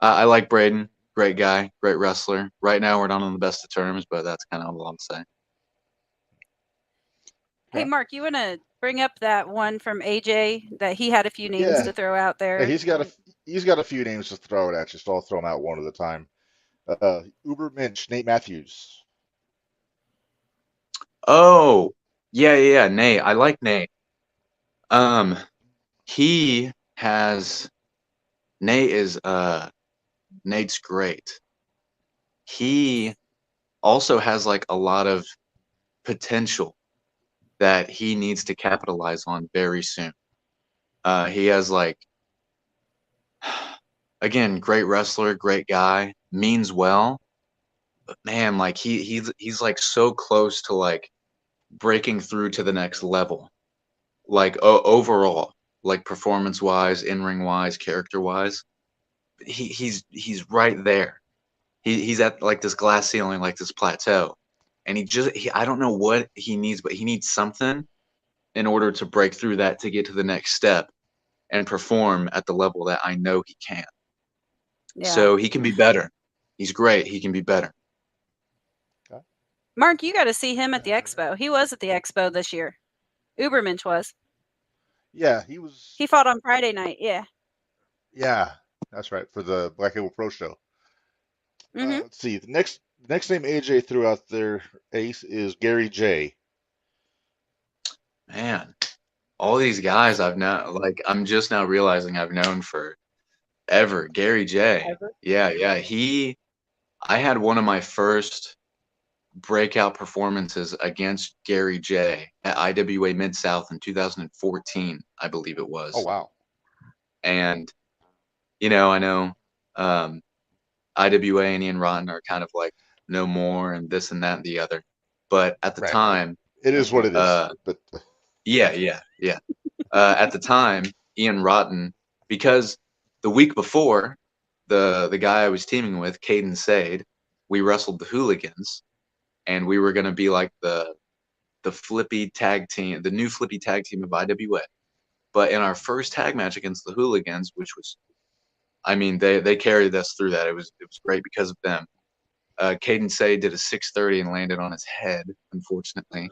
I like Braden, great guy, great wrestler. Right now, we're not on the best of terms, but that's kind of all I'll say. Hey, okay. Mark, you want to bring up that one from AJ that he had a few names Yeah, to throw out yeah. there? He's got a few names to throw it at you, so I'll throw them out one at a time. Uber Minch, Nate Matthews. Oh, yeah, Nate. I like Nate. Um, he has Nate is Nate's great. He also has like a lot of potential that he needs to capitalize on very soon. He has like again, great wrestler, great guy, means well, but man, like he's like so close to like breaking through to the next level. Like overall, like performance wise, in ring wise, character wise, he's right there. He's at like this glass ceiling, like this plateau, and I don't know what he needs, but he needs something in order to break through that to get to the next step and perform at the level that I know he can. Yeah. So he can be better. He's great. He can be better. Okay. Mark, you got to see him at the expo. He was at the expo this year. Ubermensch was. Yeah, he was. He fought on Friday night. Yeah. Yeah, that's right for the Black Label Pro Show. hmm Let's see. The next name AJ threw out there, Ace, is Gary J. Man, all these guys I've known, like I'm just now realizing I've known forever. Gary J. Ever. Yeah. I had one of my first breakout performances against Gary J at IWA Mid South in 2014, I believe it Oh was. wow. And I know um, IWA and Ian Rotten are kind of like no more and this and that and the other. But at the Right. time, It is what it is. uh, But yeah. At the time, Ian Rotten because the week before, the guy I was teaming with, Caden Sade, we wrestled the Hooligans, and we were going to be like the flippy tag team, the new flippy tag team of IWA. But in our first tag match against the Hooligans, which was, I mean, they carried us through that. It was great because of them. Caden Sade did a 630 and landed on his head, unfortunately,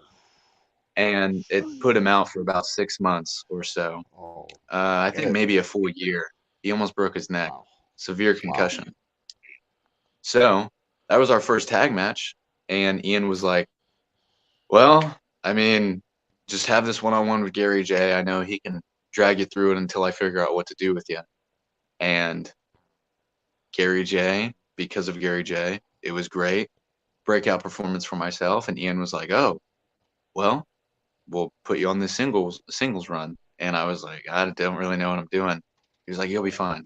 and it put him out for about 6 months or so. Oh, I think yeah. maybe a full year. He almost broke his neck. Wow. Severe concussion. So that was our first tag match, and Ian was like, well, I mean, just have this one-on-one with Gary J. I know he can drag you through it until I figure out what to do with you. And Gary J, because of Gary J, it was great. Breakout performance for myself. And Ian was like, oh, well, we'll put you on this singles run. And I was like, I don't really know what I'm doing. He was like, you'll be fine.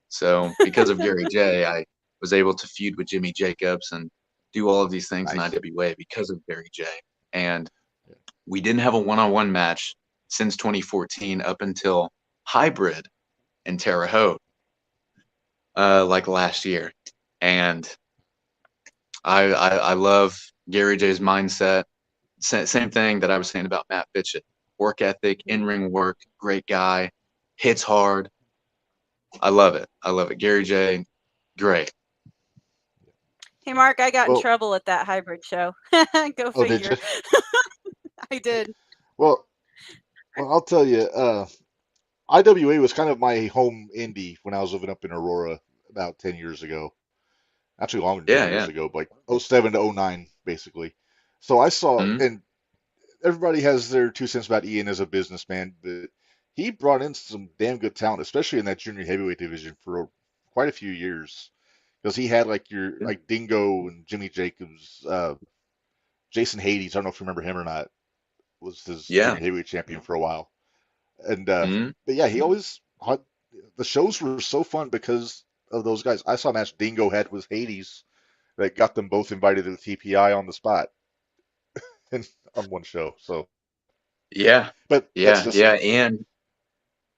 So because of Gary J, I was able to feud with Jimmy Jacobs and do all of these things Nice. in IWA because of Gary J. And we didn't have a one-on-one match since 2014 up until Hybrid in Terre Haute, like last year. And I love Gary J's mindset. Same thing that I was saying about Matt Fitchett. Work ethic, in-ring work, great guy, hits hard. I love it. I love it. Gary J, great. Hey, Mark, I got in Well- trouble at that hybrid show. Go Oh, did figure. you? I did. Well, I'll tell you, IWA was kind of my home indie when I was living up in Aurora about 10 years ago. Actually, longer than 10 years ago, like 07 to 09, basically. So I saw, Mhm. and everybody has their 2 cents about Ian as a businessman, but he brought in some damn good talent, especially in that junior heavyweight division for quite a few years. Because he had like like Dingo and Jimmy Jacobs, Jason Hades. I don't know if you remember him or not. Was his Yeah. junior heavyweight champion for a while. And Mhm. but yeah, he always had, the shows were so fun because of those guys. I saw a match Dingo had with Hades that got them both invited to the TPI on the spot and on one show. So Yeah. but that's just And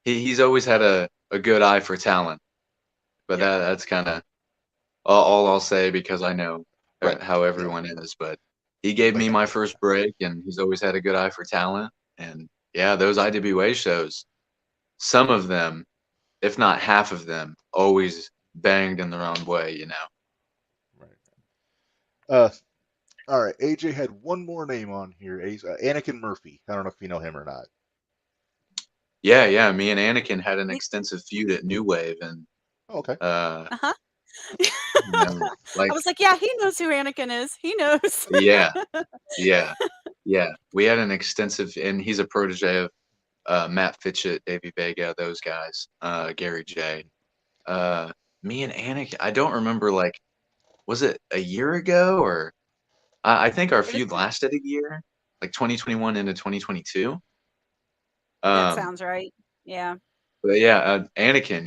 he's always had a good eye for talent. But Yeah. that's kind of all I'll say because I know Right. how everyone is. But he gave me my first break, and he's always had a good eye for talent. And yeah, those IWA shows, some of them, if not half of them, always banged in their own way, you know. Right. All right. AJ had one more name on here. Anakin Murphy. I don't know if you know him or not. Yeah. Me and Anakin had an extensive feud at New Wave, and Oh, okay. Uh-huh. you know, like I was like, yeah, he knows who Anakin is. He knows. yeah. We had an extensive, and he's a protege of Matt Fitchett, Davey Vega, those guys, Gary J. Me and Anakin, I don't remember, like, was it a year ago or I think our feud lasted a year, like 2021 into 2022. That sounds right. Yeah. But yeah, Anakin,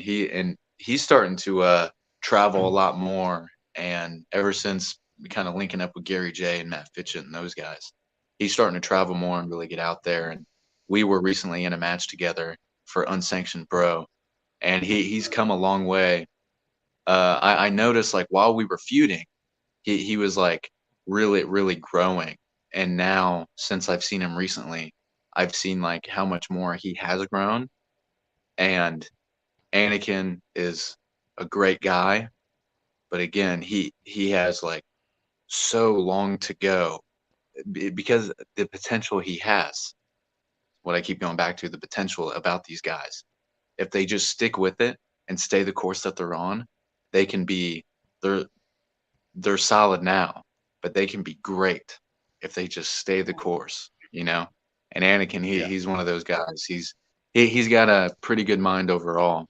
he's starting to travel a lot more, and ever since kind of linking up with Gary J and Matt Fitchett and those guys, he's starting to travel more and really get out there. And we were recently in a match together for Unsanctioned Bro, and he's come a long way. I noticed, like, while we were feuding, he was like really growing, and now since I've seen him recently, I've seen like how much more he has grown. And Anakin is a great guy, but again, he has like so long to go because the potential he has. What I keep going back to, the potential about these guys. If they just stick with it and stay the course that they're on, they can be they're solid now, but they can be great if they just stay the course, you know. And Anakin, he's one of those guys. He's got a pretty good mind overall.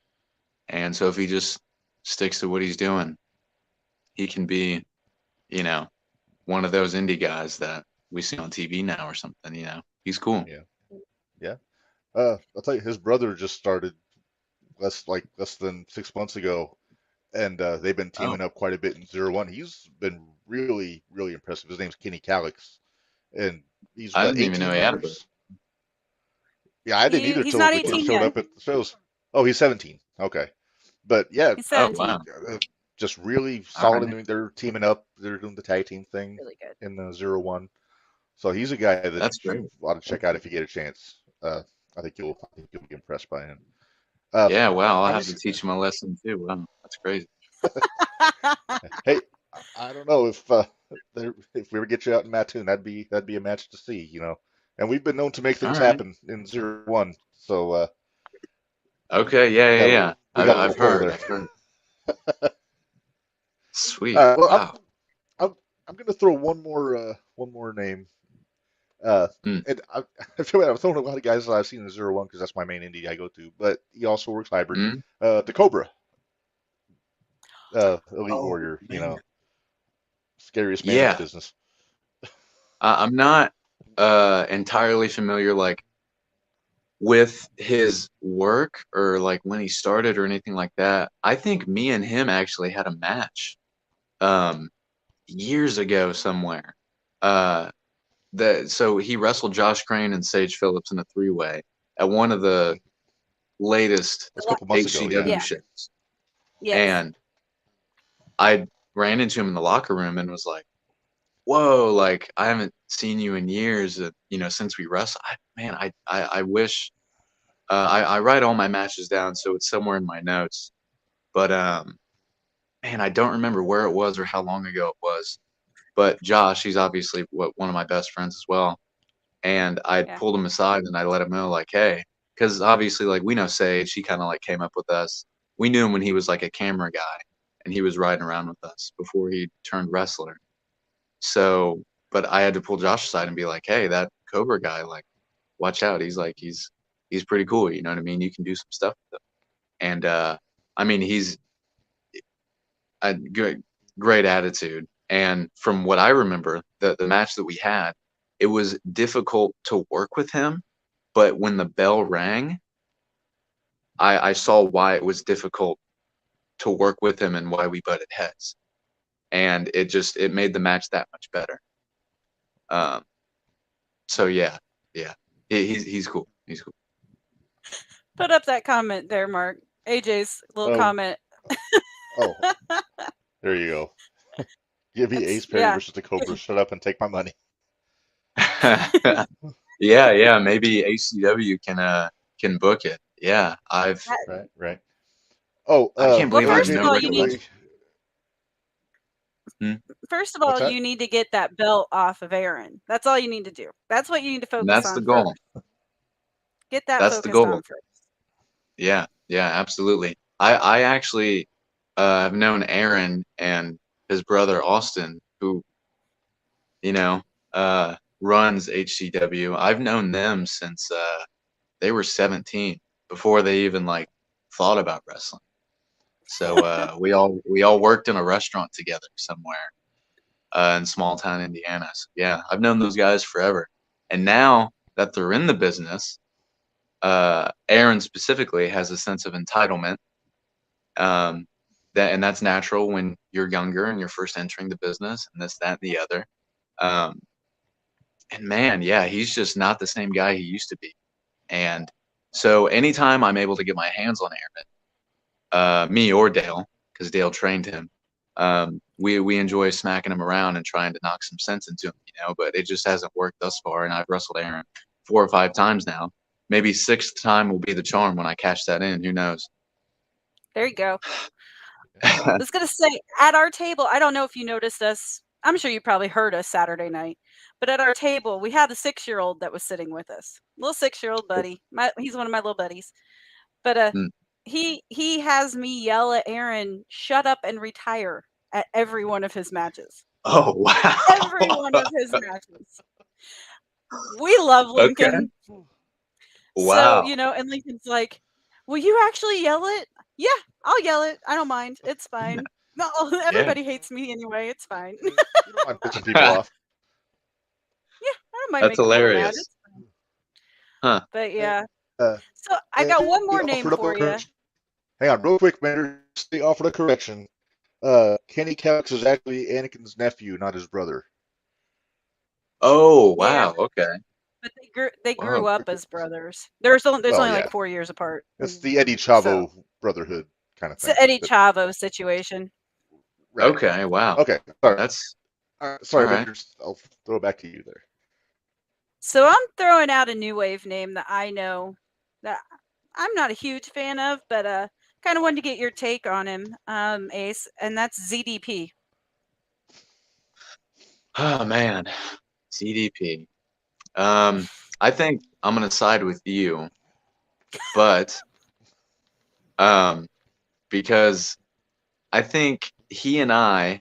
And so if he just sticks to what he's doing, he can be, you know, one of those indie guys that we see on TV now or something, you know. He's cool. Yeah. I'll tell you, his brother just started less than 6 months ago, and they've been teaming up quite a bit in 01. He's been really impressive. His name's Kenny Calix, and he's I what, didn't even 18 know he had a members? Yeah, I didn't either He's till not the kid 18 showed yet. up at the shows. Oh, he's 17. Okay, but yeah, He's Oh 17. wow. just really All solid. right. They're teaming up. They're doing the tag team thing Really good. in the 0-1. So he's a guy that That's great. you ought to check out if you get a chance. I think you'll be impressed by him. Yeah, wow. I'll have to Obviously, teach him a lesson too. Wow, that's crazy. hey, I don't know if we ever get you out in Mattoon, that'd be a match to see, And we've been known to make All things right. happen in 0-1, so Okay. Yeah, we yeah, got a yeah. little we got a little I've pull heard. there. I've heard. Sweet. Well, Wow. I'm gonna throw one more name. Uh, Mm, and I feel like I'm throwing a lot of guys that I've seen in 0-1 because that's my main indie I go to, but he also works hybrid. mm. The Cobra, Elite Oh Warrior, man. scariest man in the Yeah. business. I'm not entirely familiar like with his work or like when he started or anything like that. I think me and him actually had a match um years ago somewhere. Uh so he wrestled Josh Crane and Sage Phillips in a three-way at one of the latest That's a couple months ago, yeah. HCW Yeah. shows. Yes. And I ran into him in the locker room and was like, "Whoa, like I haven't seen you in years, since we wrestled. Man, I wish I write all my matches down so it's somewhere in my notes. But man, I don't remember where it was or how long ago it was. But Josh, he's obviously one of my best friends as well. And I Yeah. pulled him aside and I let him know, like, hey, because obviously, like, we know Sage, he kind of like came up with us. We knew him when he was like a camera guy and he was riding around with us before he turned wrestler. So, but I had to pull Josh aside and be like, hey, that Cobra guy, like, watch out. He's pretty cool. You know what I mean? You can do some stuff with him. And I mean, he's a great attitude. And from what I remember, the match that we had, it was difficult to work with him. But when the bell rang, I saw why it was difficult to work with him and why we butted heads. And it made the match that much better. Um, so yeah, yeah, he's cool. He's cool. Put up that comment there, Mark. AJ's little Oh, comment. oh, there you go. Give me Ace Perry Yeah. versus the Cobra. Shut up and take my money. Yeah, yeah. Maybe ACW can book it. Yeah, Right, right. Oh, I can't Well, believe I have first of no AJ, all, you need recollection. really? Hmm? first of What's all, that? you need to get that belt off of Aaron. That's all you need to do. That's what you need to And focus that's the on goal. first. Get that That's the focused on goal. first. Yeah, yeah, absolutely. I actually have known Aaron and his brother Austin, who you know runs HCW. I've known them since they were 17, before they even like thought about wrestling. So we all worked in a restaurant together somewhere in small town Indiana. So yeah, I've known those guys forever. And now that they're in the business, Aaron specifically has a sense of entitlement. Um, that's natural when you're younger and you're first entering the business, and this, that, and the other. Um, and man, yeah, he's just not the same guy he used to be. And so anytime I'm able to get my hands on Aaron, me or Dale, because Dale trained him, we enjoy smacking him around and trying to knock some sense into him, but it just hasn't worked thus far. And I've wrestled Aaron 4 or 5 times now. Maybe sixth time will be the charm when I cash that in. Who knows? There you go. I was gonna say, at our table, I don't know if you noticed us. I'm sure you probably heard us Saturday night, but at our table, we had a 6-year-old that was sitting with us. Little 6-year-old buddy. He's one of my little buddies. But Mm. he has me yell at Aaron, "Shut up and retire," at every one of his matches. Oh wow! Every one of his matches. We love Okay. Lincoln. So, Wow. and Lincoln's like, "Will you actually yell it?" "Yeah, I'll yell it. I don't mind. It's fine." No, Yeah. everybody hates me anyway. It's fine. You don't mind pissing people off. Yeah, I don't mind That's making people mad. hilarious. It's fine. Huh. But Hey, yeah. uh, So I got one he more name offered up a for you. correction. Hang on, real quick, Minderz. He offered a correction. Kenny Calix is actually Anakin's nephew, not his brother. Oh Yeah, wow. Okay. but they grew Whoa. up as brothers. There's only Well, like yeah, 4 years apart. it's the Eddie So Chavo brotherhood kind of it's the thing. Eddie But Chavo situation. right. Okay, wow. Okay. Sorry. That's all Sorry, right. Minderz. I'll throw it back to you there. So I'm throwing out a new wave name that I know that I'm not a huge fan of, but kind of wanted to get your take on him, Ace, and that's ZDP. Oh man, CDP. I think I'm gonna side with you, but because I think he and I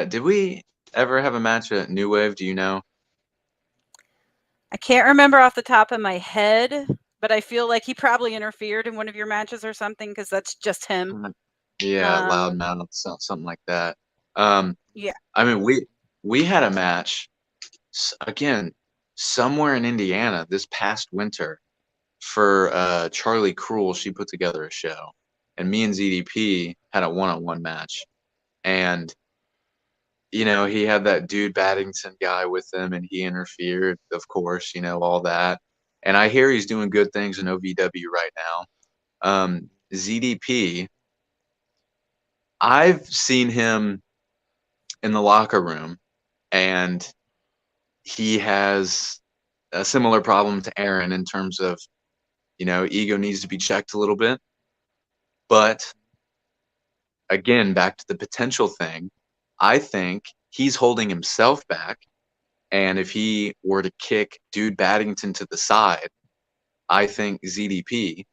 did we ever have a match at New Wave? Do you know? I can't remember off the top of my head, but I feel like he probably interfered in one of your matches or something because that's just him. Yeah, Um, loudmouth, something like that. Um, yeah. I mean, we had a match again somewhere in Indiana this past winter for Charlie Cruel. She put together a show, and me and ZDP had a one-on-one match, and he had that dude Baddington guy with him, and he interfered, of course, all that. And I hear he's doing good things in OVW right now. ZDP, I've seen him in the locker room, and he has a similar problem to Aaron in terms of, ego needs to be checked a little bit. But again, back to the potential thing, I think he's holding himself back. And if he were to kick Dude Baddington to the side, I think ZDP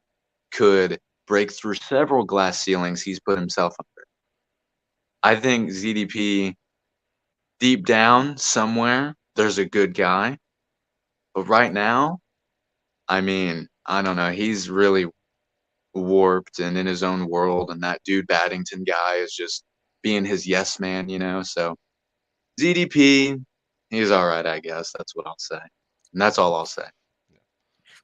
could break through several glass ceilings he's put himself under. I think ZDP, deep down somewhere, there's a good guy. But right now, I mean, I don't know. He's really warped and in his own world. And that Dude Baddington guy is just being his yes man, So ZDP, he's all right, I guess. That's what I'll say. And that's all I'll say.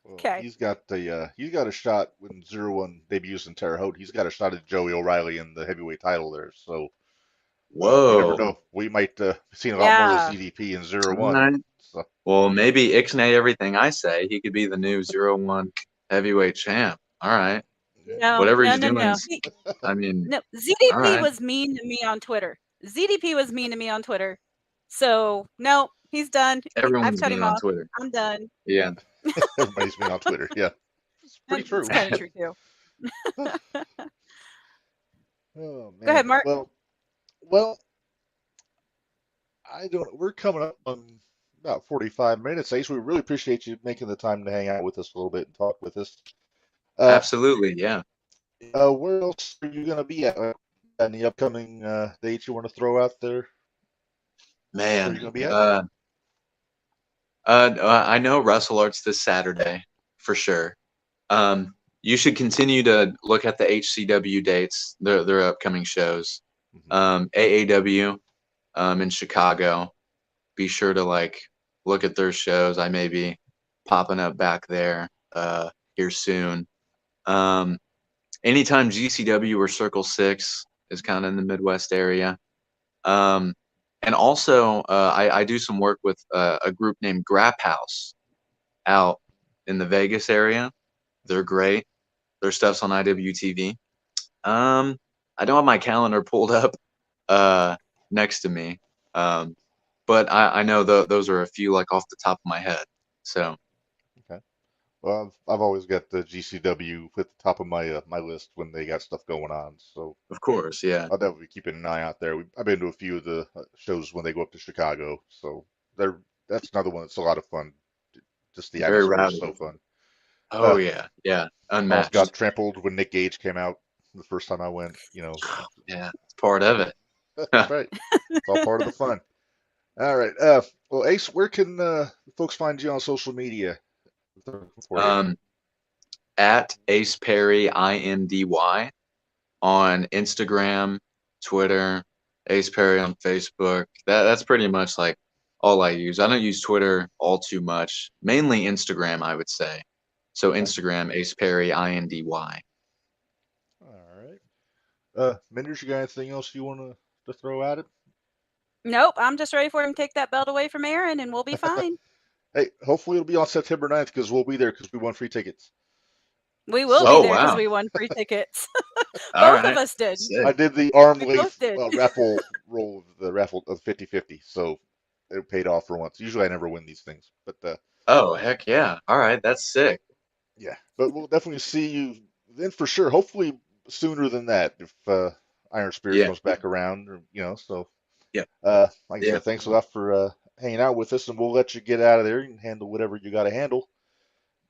Well, Okay. he's got a shot when 0-1 debuts in Terre Haute. He's got a shot at Joey O'Reilly in the heavyweight title there. So you never Whoa. know. We might see a lot more of Yeah. ZDP in All 0-1. right. So Well, maybe ixnay everything I say. He could be the new 0-1 heavyweight champ. All right. No, Whatever no, he's no, doing no. is, I mean, No, all ZDP right. was mean to me on Twitter. ZDP was mean to me on Twitter. So no, he's done. I've Everyone's cut mean him on off. Twitter. I'm done. Yeah. everybody's been on Twitter. Yeah, it's pretty And it's true. kind of true too. Oh Go ahead, man. Mark. Well, I don't. We're coming up on about 45 minutes, Ace. We really appreciate you making the time to hang out with us a little bit and talk with us. Uh, Absolutely. Yeah. where else are you gonna be at? Any upcoming dates you want to throw out there? Where are Man. you gonna be at? I know Wrestle Arts this Saturday for sure. You should continue to look at the HCW dates, their upcoming shows. AAW in Chicago. Be sure to look at their shows. I may be popping up back there here soon. Anytime GCW or Circle 6 is kind of in the Midwest area. And also, I do some work with a group named Grap House out in the Vegas area. They're great. Their stuff's on IWTV. I don't have my calendar pulled up next to me, but I know those are a few off the top of my head. So Okay. Well, I've always got the GCW at the top of my list when they got stuff going on. So of course, yeah, I'll definitely be keeping an eye out there. I've been to a few of the shows when they go up to Chicago. So that's another one that's a lot of fun. Just the very atmosphere is rowdy. so fun. Oh Uh, yeah, almost got unmatched. trampled when Nick Gage came out the first time I went. Yeah, it's part of it. That's right. It's all part of the fun. All right. Well, Ace, where can folks find you on social media if they're looking for you? um, at Ace Perry INDY on Instagram, Twitter, Ace Perry on Facebook. That's pretty much all I use. I don't use Twitter all too much. Mainly Instagram, I would say. So Okay. Instagram, Ace Perry INDY. All right. Minderz, you got anything else you want to throw at it? Nope, I'm just ready for him to take that belt away from Aaron, and we'll be fine. Hey, hopefully it'll be on September 9th because we'll be there because we won free tickets. We will be Oh, So there because wow. we won free tickets. All Both of right. us did. I Sick. did the arm We both length did. raffle roll of the raffle of 50-50, so it paid off for once. Usually I never win these things, but Oh, heck yeah. All right. That's sick. yeah. But we'll definitely see you then for sure. Hopefully sooner than that if Iron Spears Yeah. comes back around, or, So Yeah. like I Yeah. said, thanks a lot for hanging out with us, and we'll let you get out of there and handle whatever you got to handle.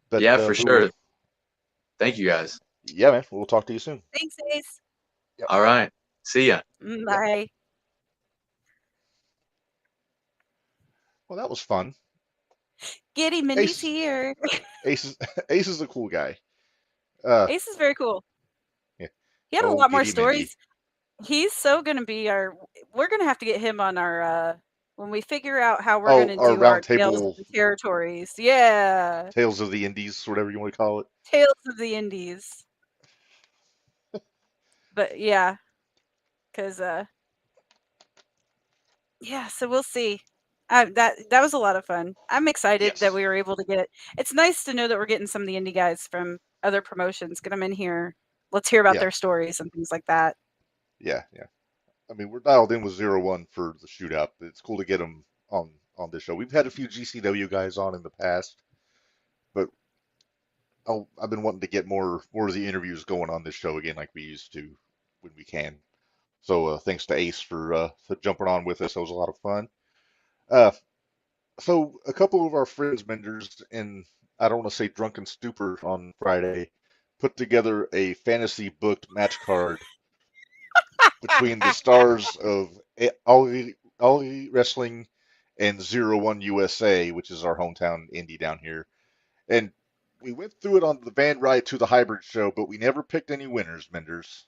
But Yeah, for we will, sure. Thank you guys. yeah, man. We'll talk to you soon. Thanks, Ace. Yep. All right. See ya. Yep. Bye. Well, that was fun. Giddy Mindy's Ace, here. Ace is Ace is a cool guy. Uh, Ace is very cool. yeah. He had a Oh, lot more Giddy Mindy. stories. He's so gonna be our. We're gonna have to get him on our. When we figure out how we're Oh, gonna our do our round Tales of table the Territories. Yeah, Tales of the Indies, whatever you want to call it. Tales of the Indies. But yeah, because yeah. So we'll see. That was a lot of fun. I'm excited that Yes. we were able to get. It's nice to know that we're getting some of the indie guys from other promotions. Get them in here. Let's hear about Yeah. their stories and things like that. Yeah. Yeah. I mean, we're dialed in with 0-1 for the shootout. It's cool to get them on this show. We've had a few GCW guys on in the past, but I've been wanting to get more of the interviews going on this show again, like we used to when we can. So thanks to Ace for jumping on with us. That was a lot of fun. Uh, so a couple of our friends, Menders, and I don't want to say drunken stupor on Friday, put together a fantasy booked match card between the stars of All Elite Wrestling and 0-1 USA, which is our hometown indie down here. And we went through it on the van ride to the hybrid show, but we never picked any winners, Menders,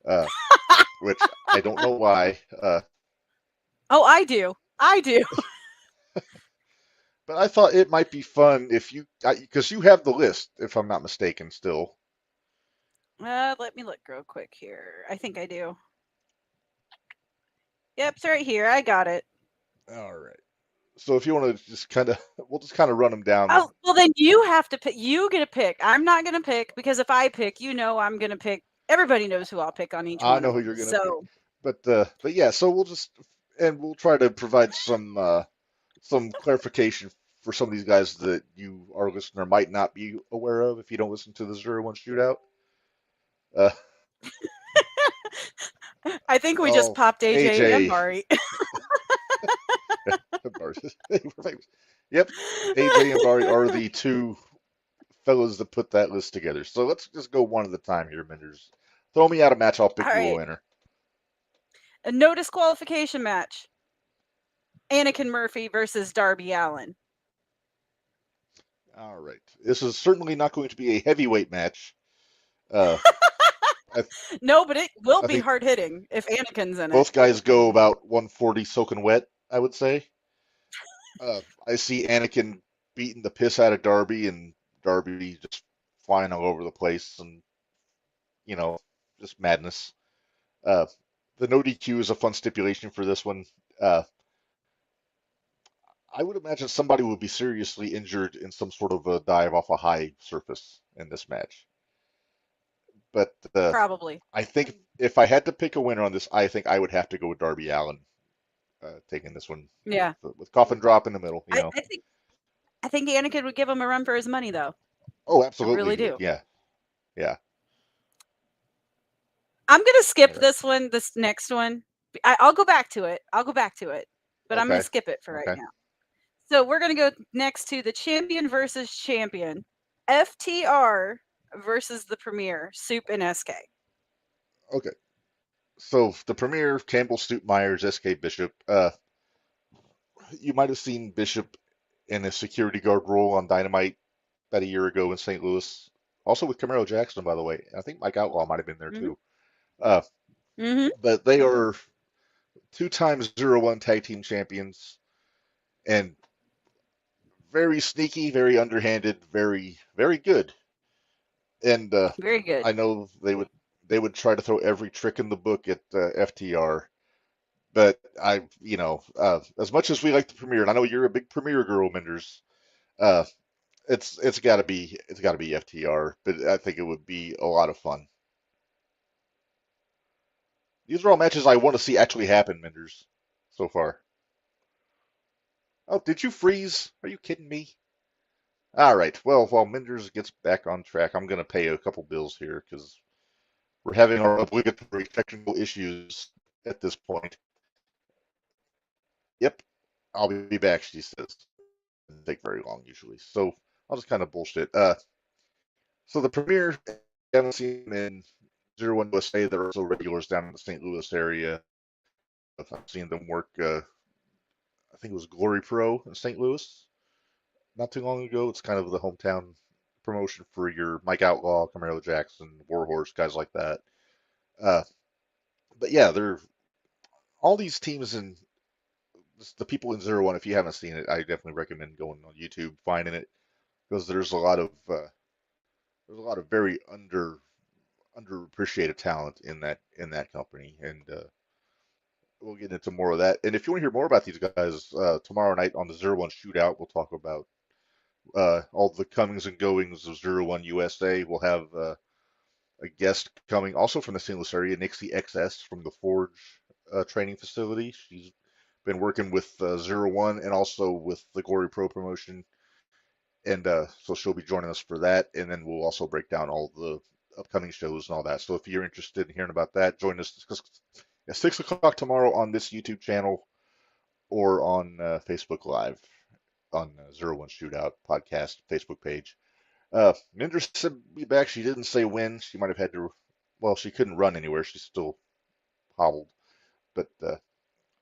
uh, which I don't know why. Oh, I do. I do. But I thought it might be fun if because you have the list, if I'm not mistaken, still. Let me look real quick here. I think I do. Yep, it's right here. I got it. All right. So if you want to just kind of, we'll just kind of run them down. Oh, well, then you have to pick. You get a pick. I'm not going to pick because if I pick, I'm going to pick. Everybody knows who I'll pick on each I one know of who them. you're gonna pick, So, but yeah. So we'll try to provide some clarification for some of these guys that you, our listener, might not be aware of if you don't listen to the 0-1 shootout. Uh, I think we just oh, popped AJ and AJ. Bari. Yep, AJ and Bari are the two fellas that put that list together. So let's just go one at a time here, Menders. Throw me out a match, I'll All pick you a right. winner. A no disqualification match. Anakin Murphy versus Darby Allen. All right. This is certainly not going to be a heavyweight match. Uh, I, No, but it will I be think hard hitting if Anakin's in it. both guys go about 140 soaking wet, I would say. I see Anakin beating the piss out of Darby and Darby just flying all over the place and, you know, just madness. Uh, the no DQ is a fun stipulation for this one. Uh, I would imagine somebody would be seriously injured in some sort of a dive off a high surface in this match. But Probably. I think if I had to pick a winner on this, I think I would have to go with Darby Allen taking this one Yeah. with coffin drop in the middle. I think Anakin would give him a run for his money, though. Oh, I absolutely, really he would. do. Yeah, yeah. I'm gonna skip All right. this one. This next one, I'll go back to it. But I'm gonna Okay. skip it for right Okay. now. So we're gonna go next to the champion versus champion, FTR versus the Premier, Soup and SK. Okay. So the premier, Campbell, Stoop, Myers, SK Bishop. You might have seen Bishop in a security guard role on Dynamite about a year ago in St. Louis. Also with Camaro Jackson, by the way. I think Mike Outlaw might have been there Mm-hmm. too. Uh, Mm-hmm. but they are two times 0-1 tag team champions and very sneaky, very underhanded, very, very good. And Very good. I know they would try to throw every trick in the book at FTR. But as much as we like the premiere, and I know you're a big premiere girl, Menders, Uh, it's got to be FTR, but I think it would be a lot of fun. These are all matches I want to see actually happen, Minderz, so far. Oh, did you freeze? Are you kidding me? All right. Well, while Minderz gets back on track, I'm going to pay a couple bills here because we're having our obligatory technical issues at this point. Yep, I'll be back, she says. Doesn't take very long usually, so I'll just kind of bullshit. So the premiere, I haven't seen in 01 USA. They're also regulars down in the St. Louis area. I've seen them work. I think it was Glory Pro in St. Louis not too long ago. It's kind of the hometown promotion for your Mike Outlaw, Camaro Jackson, Warhorse, guys like that. Uh, but yeah, they're all these teams and the people in 01. If you haven't seen it, I definitely recommend going on YouTube, finding it because there's a lot of very underappreciated talent in that company, and we'll get into more of that. And if you want to hear more about these guys, tomorrow night on the 01 Shootout, we'll talk about all the comings and goings of 01 USA. We'll have a guest coming also from the St. Louis area, Nixie XS from the Forge training facility. She's been working with 01 and also with the Glory Pro promotion. And so she'll be joining us for that. And then we'll also break down all the upcoming shows and all that. So if you're interested in hearing about that, join us at 6 o'clock tomorrow on this YouTube channel or on Facebook Live on 01 Shootout podcast Facebook page. Minderz said be back. She didn't say when. She might have had to. Well, she couldn't run anywhere. She's still hobbled. But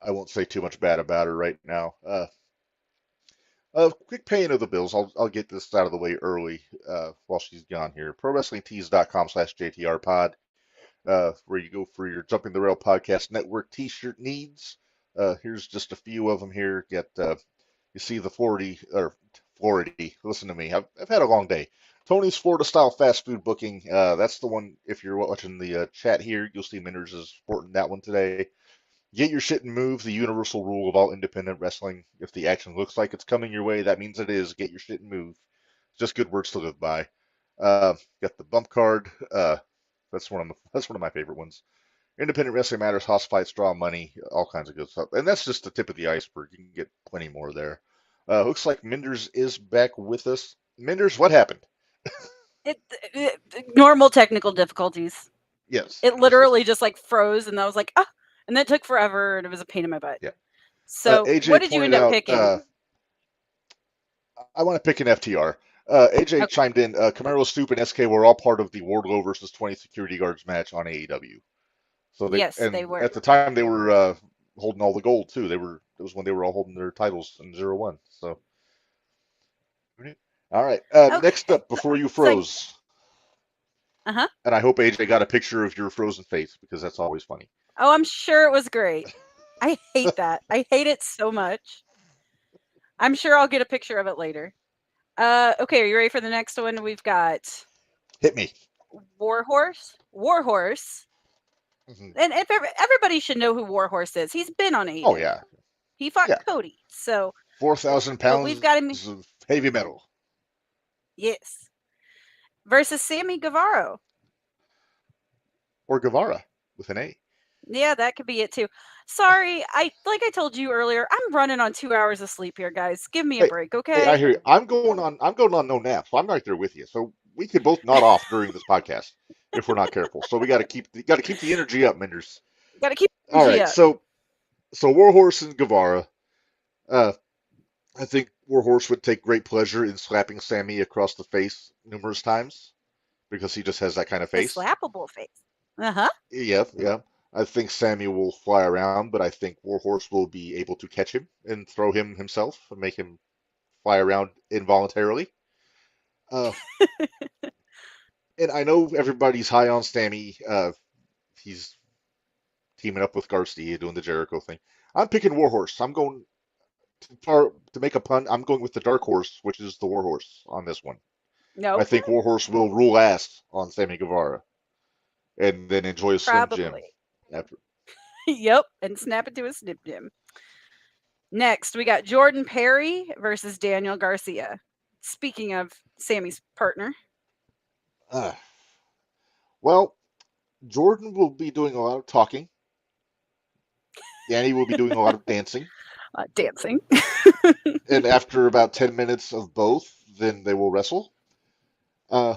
I won't say too much bad about her right now. Quick paying of the bills. I'll get this out of the way early while she's gone here. ProWrestlingTees.com/JTRPod, where you go for your Jumping the Rail Podcast Network T-shirt needs. Here's just a few of them here. Get you see the Florida. Listen to me. I've had a long day. Tony's Florida style fast food booking. That's the one. If you're watching the chat here, you'll see Minderz is sporting that one today. Get your shit and move, the universal rule of all independent wrestling. If the action looks like it's coming your way, that means it is. Get your shit and move. Just good words to live by. Got the bump card. That's one of my favorite ones. Independent Wrestling Matters, house fights, draw money, all kinds of good stuff. And that's just the tip of the iceberg. You can get plenty more there. Looks like Minderz is back with us. Minderz, what happened? Normal technical difficulties. Yes. It literally just like froze, and I was like, ah, and that took forever, and it was a pain in my butt. Yeah. So, AJ what did you end up picking? I want to pick an FTR. AJ chimed in. Camaro, Stoop, and SK were all part of the Wardlow versus 20 security guards match on AEW. So they were. At the time, they were holding all the gold too. It was when they were all holding their titles in 01. So, all right. Next up, before you froze. Uh-huh. And I hope AJ got a picture of your frozen face because that's always funny. Oh, I'm sure it was great. I hate that. I hate it so much. I'm sure I'll get a picture of it later. Okay, are you ready for the next one? We've got Hit me. Warhorse. Mm-hmm. And if everybody should know who Warhorse is. He's been on AEW. Oh yeah. He fought Cody. So 4,000 pounds we've got him of heavy metal. Yes. Versus Sammy Guevara. Or Guevara with an A. Yeah, that could be it too. Sorry, like I told you earlier, I'm running on 2 hours of sleep here, guys. Give me a break, okay? Hey, I hear you. I'm going on no nap, so I'm right there with you. So we could both nod off during this podcast if we're not careful. So we got to keep the energy up, Minderz. Got to keep the energy up. So Warhorse and Guevara. I think Warhorse would take great pleasure in slapping Sammy across the face numerous times because he just has that kind of face. A slappable face. Uh-huh. Yeah. I think Sammy will fly around, but I think Warhorse will be able to catch him and throw him himself and make him fly around involuntarily. And I know everybody's high on Sammy. He's teaming up with Garcia, doing the Jericho thing. I'm picking Warhorse. I'm going to make a pun. I'm going with the dark horse, which is the Warhorse on this one. No. I think Warhorse will rule ass on Sammy Guevara and then enjoy a Slim Jim after. Yep, and snap it to a Snip Jim. Next, we got Jordan Perry versus Daniel Garcia. Speaking of Sammy's partner. Uh, well, Jordan will be doing a lot of talking. Danny will be doing a lot of dancing. Dancing. And after about 10 minutes of both, then they will wrestle. Uh,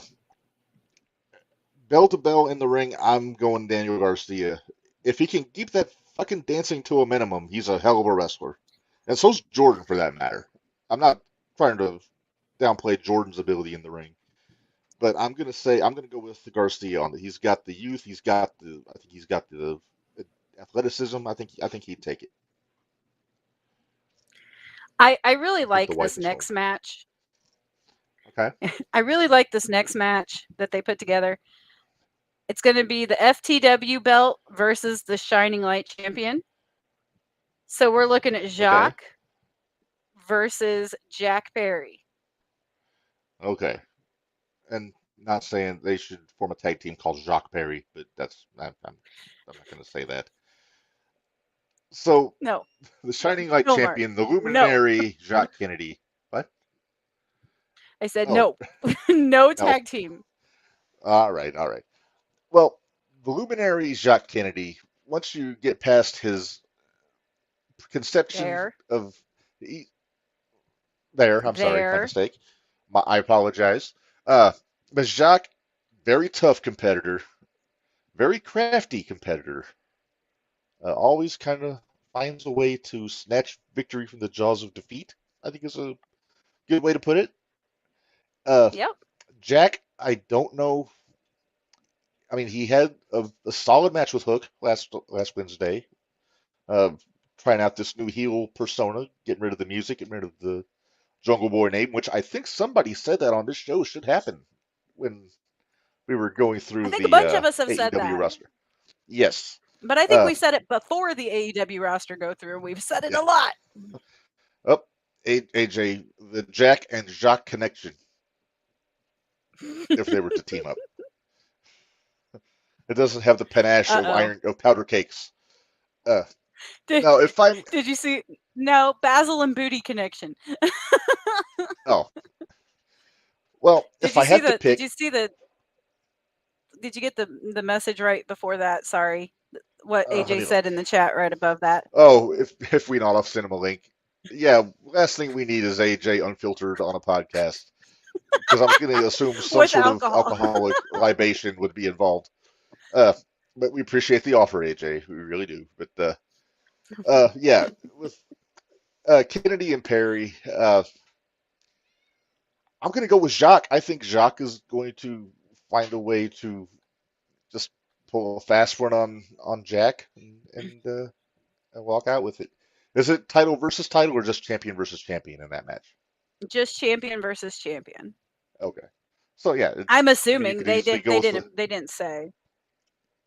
Bell to bell in the ring, I'm going Daniel Garcia. If he can keep that fucking dancing to a minimum, he's a hell of a wrestler. And so's Jordan, for that matter. I'm not trying to downplay Jordan's ability in the ring, but I'm gonna go with Garcia on it. He's got the youth. I think he's got the athleticism. I think he'd take it. I really I think like the wife this is home. next match. Okay. I really like this next match that they put together. It's going to be the FTW belt versus the Shining Light champion. So we're looking at Okay. Jacques versus Jack Perry. Okay. And not saying they should form a tag team called Jacques Perry, but I'm not going to say that. So No, the Shining Light no, Mark. champion, the No. luminary Jacques Kennedy. What? I said Oh, no. No no. tag team. All right, all right. Well, the luminary Jacques Kennedy, once you get past his conception There. of there, I'm sorry, my There. mistake. I apologize. Uh, but Jacques, very tough competitor, very crafty competitor. Always kind of finds a way to snatch victory from the jaws of defeat. I think is a good way to put it. Uh, Yep. Jack, I don't know. I mean, he had a solid match with Hook last Wednesday. Uh, Trying out this new heel persona, getting rid of the music, getting rid of the Jungle Boy name, which I think somebody said that on this show should happen when we were going I through think a the bunch of us have said AEW that. roster. Yes. But I think Uh, we said it before the AEW roster go through. We've said it yeah. a lot. Up, AJ, the Jack and Jacques connection, if they were to team up. It doesn't have the panache of Uh-oh. powder cakes. Uh, Did, Now, if I'm did you see? No, Basil and Booty connection. oh well, Did if you I see had to the? Did pick, you see the? Did you get the message right before that? Sorry, what let AJ me look. said in the chat right above that. Oh, if we not off Cinema Link, yeah. Last thing we need is AJ unfiltered on a podcast because I'm going to assume some With sort of alcohol. alcoholic libation would be involved. Uh, but we appreciate the offer, AJ. We really do. But yeah, with Kennedy and Perry, I'm going to go with Jacques. I think Jacques is going to find a way to just pull a fast one on Jack and walk out with it. Is it title versus title or just champion versus champion in that match? Just champion versus champion. Okay. So yeah, I'm I mean you assuming could they easily did. go They with the. didn't. They didn't say.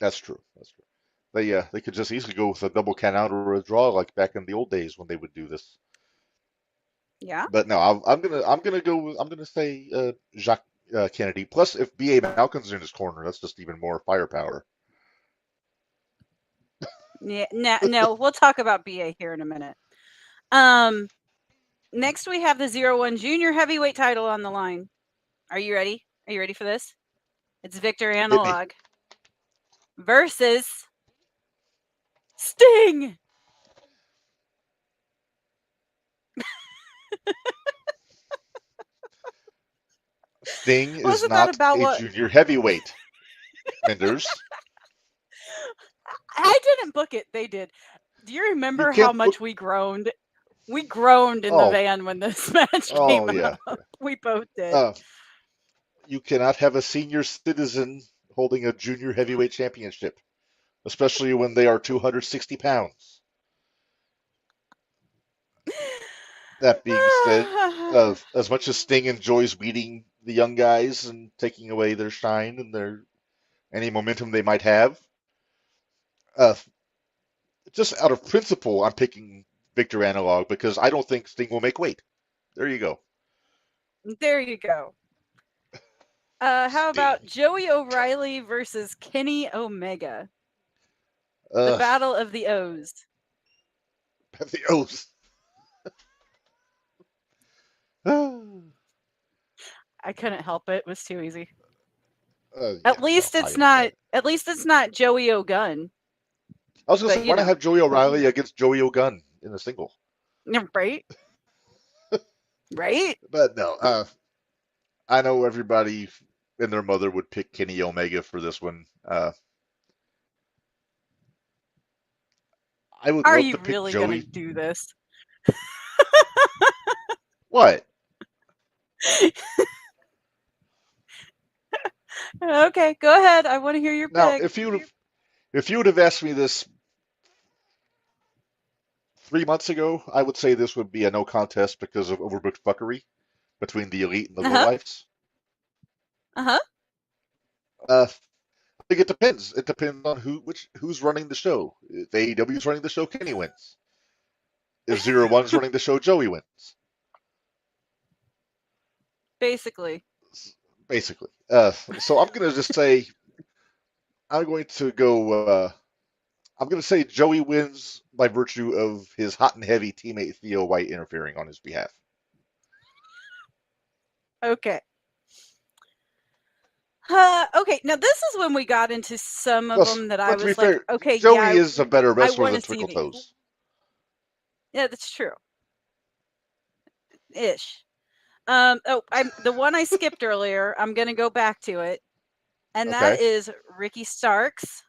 That's true. That's true. They could just easily go with a double count out or a draw like back in the old days when they would do this. Yeah. But no, I'm gonna say Jacques Kennedy. Plus, if B.A. Malcolm's in his corner, that's just even more firepower. Yeah. No. We'll talk about BA here in a minute. Next we have the 01 Junior Heavyweight title on the line. Are you ready? Are you ready for this? It's Victor Hit me. Analog versus Sting. Sting is Wasn't that not about a what? junior heavyweight. Minderz. I didn't book it. They did. Do you You remember how can't book. much we groaned? We groaned in the Oh, van when this match oh came yeah. up. We both did. Uh, you cannot have a senior citizen holding a junior heavyweight championship, especially when they are 260 pounds. That being said, as much as Sting enjoys beating the young guys and taking away their shine and their any momentum they might have, uh, just out of principle, I'm picking Victor Analog because I don't think Sting will make weight. There you go. There you go. How Sting. about Joey O'Reilly versus Kenny Omega? The Uh, Battle of the O's. the O's. I couldn't help it. It was too easy. Yeah, no, I understand. At least it's not Joey O'Gunn. I was gonna say, But why not have Joey O'Reilly against Joey O'Gunn in a single? right? Right? But no, I know everybody and their mother would pick Kenny Omega for this one. I would Are love you to pick really gonna Joey. do this? What? Okay, go ahead. I want to hear your Now, pick. if you would have asked me this 3 months ago, I would say this would be a no contest because of overbooked fuckery between the elite and the Uh huh. lowlifes. Uh huh. I think it depends. It depends on who's running the show. If AEW is running the show, Kenny wins. If 01's running the show, Joey wins. Basically. Basically. So I'm gonna just say I'm going to go. I'm going to say Joey wins by virtue of his hot and heavy teammate Theo White interfering on his behalf. Okay. Okay. Now this is when we got into some of them that I But to be was like, fair, okay, Joey yeah, is a better I wrestler want than to see Twinkle these. Toes. Yeah, that's true. Ish. I'm the one I skipped earlier. I'm gonna go back to it, and that Okay. is Ricky Starks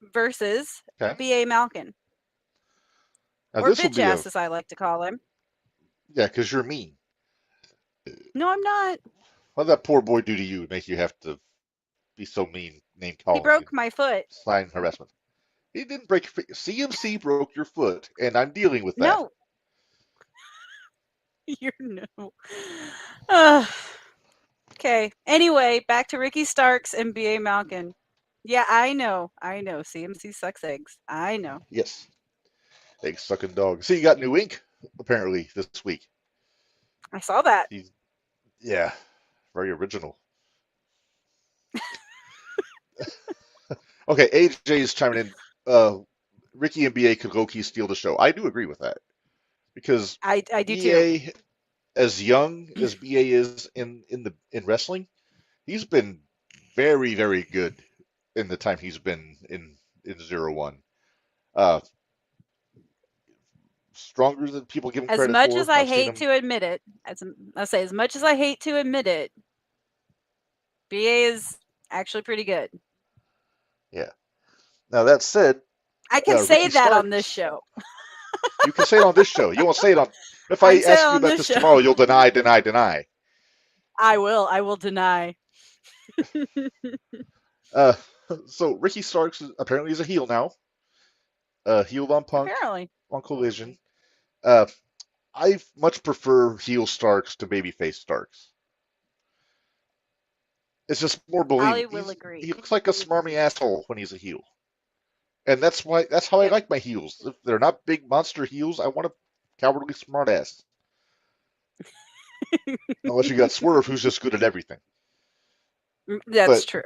versus Okay. B.A. Malkin, Now or this will bitch be a ass, as I like to call him. yeah, because you're mean. No, I'm not. What did that poor boy do to you to make you have to be so mean, name He calling and broke my foot. sign harassment? He didn't break your foot. CMC broke your foot, and I'm dealing with that. No, you're no. Uh, okay. Anyway, back to Ricky Starks and B.A. Malkin. Yeah, I know. I know. CMC sucks eggs. I know. Yes. Egg sucking dog. See, you got new ink apparently this week. I saw that. He's, yeah, very original. Okay, AJ is chiming in. Ricky and BA could low key steal the show. I do agree with that because I do too. BA, as young as BA is in wrestling, he's been very good in the time he's been in 01. Uh, Stronger than people give him As credit much as for. I I've seen hate him. to admit it, as much as I hate to admit it, BA is actually pretty good. Yeah. Now that said, I can say Ricky that on this Starks. show. You can say it on this show. You won't say it on. If I I can say it ask you on about this this show. tomorrow, you'll deny. I will deny. Uh, so Ricky Starks apparently is a heel now. Healed on Punk, Apparently. on Collision. Uh, I much prefer heel Starks to babyface Starks. It's just more I believable. will agree. He looks like a smarmy asshole when he's a heel, and that's how I Yep. like my heels. If they're not big monster heels, I want a cowardly smartass. Unless you got Swerve, who's just good at everything. That's But true.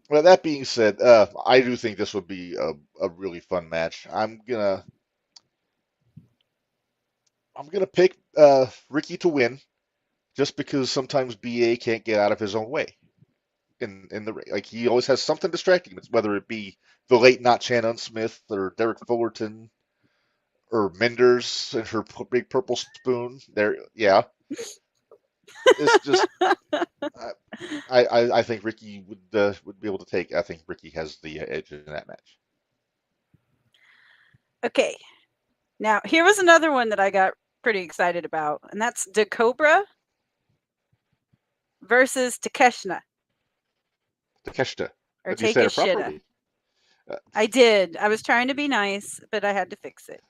well, that being said, I do think this would be a really fun match. I'm gonna pick Ricky to win, just because sometimes BA can't get out of his own way in the ring. Like he always has something distracting him, whether it be the late not Shannon Smith or Derek Fullerton or Minderz and her big purple spoon. There, yeah, it's just I think Ricky would be able to take. I think Ricky has the edge in that match. Okay. Now, here was another one that I got pretty excited about, and that's Cobra versus Takeshita. Takeshita. Or Have you said it Takeshita. properly? I did. I was trying to be nice, but I had to fix it.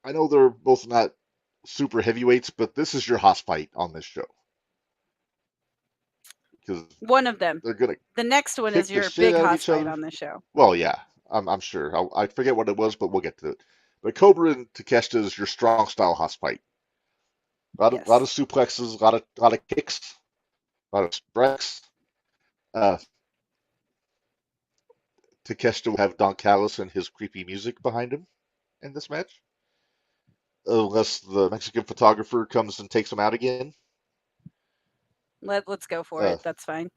I know they're both not super heavyweights, but this is your hoss fight on this show because One of them. they're gonna The next one kick is the your shit big out of hoss each fight other. on this show. Well, yeah, I'm sure. I forget what it was, but we'll get to it. But Cobra and Takeshita is your strong style hoss fight. Yes. Lot of suplexes, lot of kicks, a lot of strikes. Takeshita will have Don Callis and his creepy music behind him in this match. unless the Mexican photographer comes and takes him out again. Let's go for Uh, it. That's fine.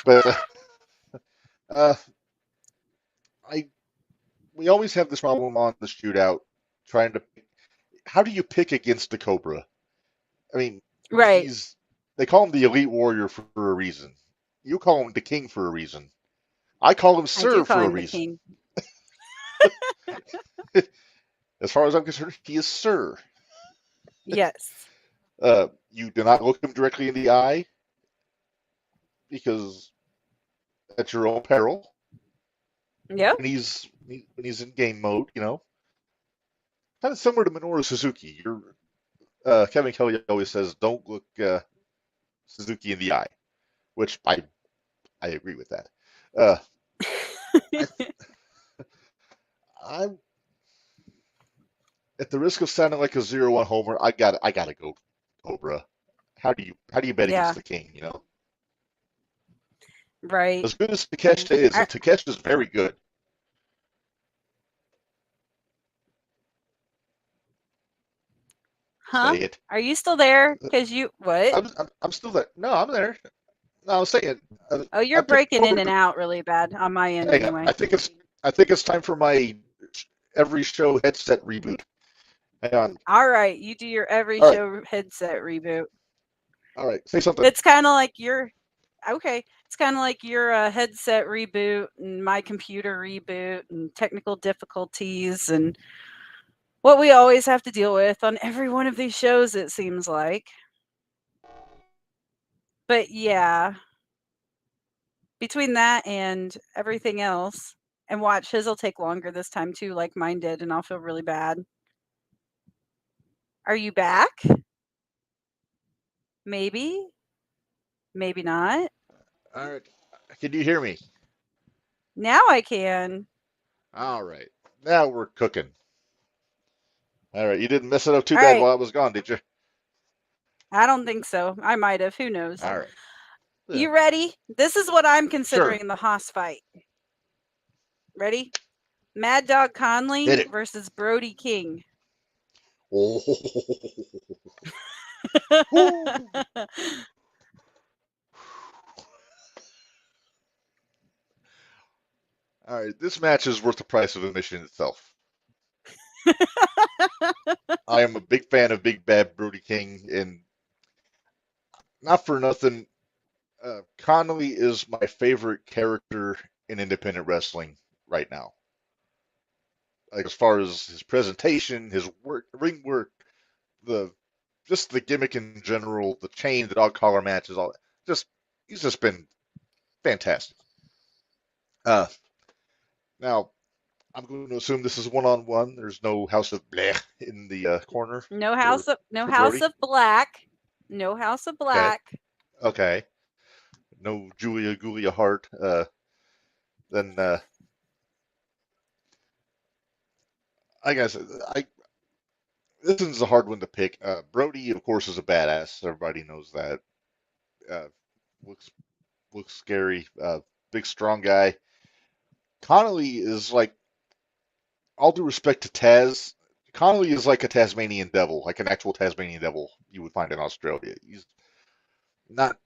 but uh, I we always have this problem on the shootout trying to. How do you pick against the Cobra? I mean, Right. he's they call him the elite warrior for a reason. You call him the king for a reason. I call him I do sir call for a him the reason. king. As far as I'm concerned, he is sir. Yes. You do not look him directly in the eye because at your own peril. Yep. When he's in game mode, kind of similar to Minoru Suzuki. Kevin Kelly always says, "Don't look Suzuki in the eye," which I agree with that. Uh, I, I'm at the risk of sounding like a 0-1 homer. I gotta go Cobra. How do you bet against Yeah. the king? Right. As good as Takeshita is, I, and Takeshita is very good. huh? Say it. Are you still there? Cause you what? I'm still there. No, I'm there. No, I was saying. Oh, I you're picked breaking in Cobra. and out really bad on my end Hang on. anyway. I think it's time for my every show headset reboot. Hang on. All right, you do your every All right. show headset reboot. All right. Say something. It's kind of like your okay. It's kind of like your headset reboot and my computer reboot and technical difficulties and what we always have to deal with on every one of these shows. It seems like, but yeah, between that and everything else, and watch his will take longer this time too, like mine did, and I'll feel really bad. Are you back? Maybe, maybe not. All right. Can you hear me? Now I can. All right. Now we're cooking. All right. You didn't mess it up too All bad right. while I was gone, did you? I don't think so. I might have. Who knows? All right. Yeah. You ready? This is what I'm Sure. considering the Haas fight. Ready? Mad Dog Hit Conley it. versus Brody King. Oh. All right. This match is worth the price of admission itself. I am a big fan of Big Bad Brody King, and not for nothing, Connolly is my favorite character in independent wrestling right now. Like as far as his presentation, his work, ring work, the just the gimmick in general, the chain, the dog collar matches, all just he's just been fantastic. Uh, Now I'm going to assume this is one-on-one. There's no House of Blech in the corner No for House Brody. of Black. No House of Okay, Black. okay. No Julia Hart. Then I guess this is a hard one to pick. Brody, of course, is a badass. Everybody knows that. Uh, looks looks scary. Big strong guy. Connolly is like, all due respect to Taz, Connolly is like a Tasmanian devil, like an actual Tasmanian devil you would find in Australia. Not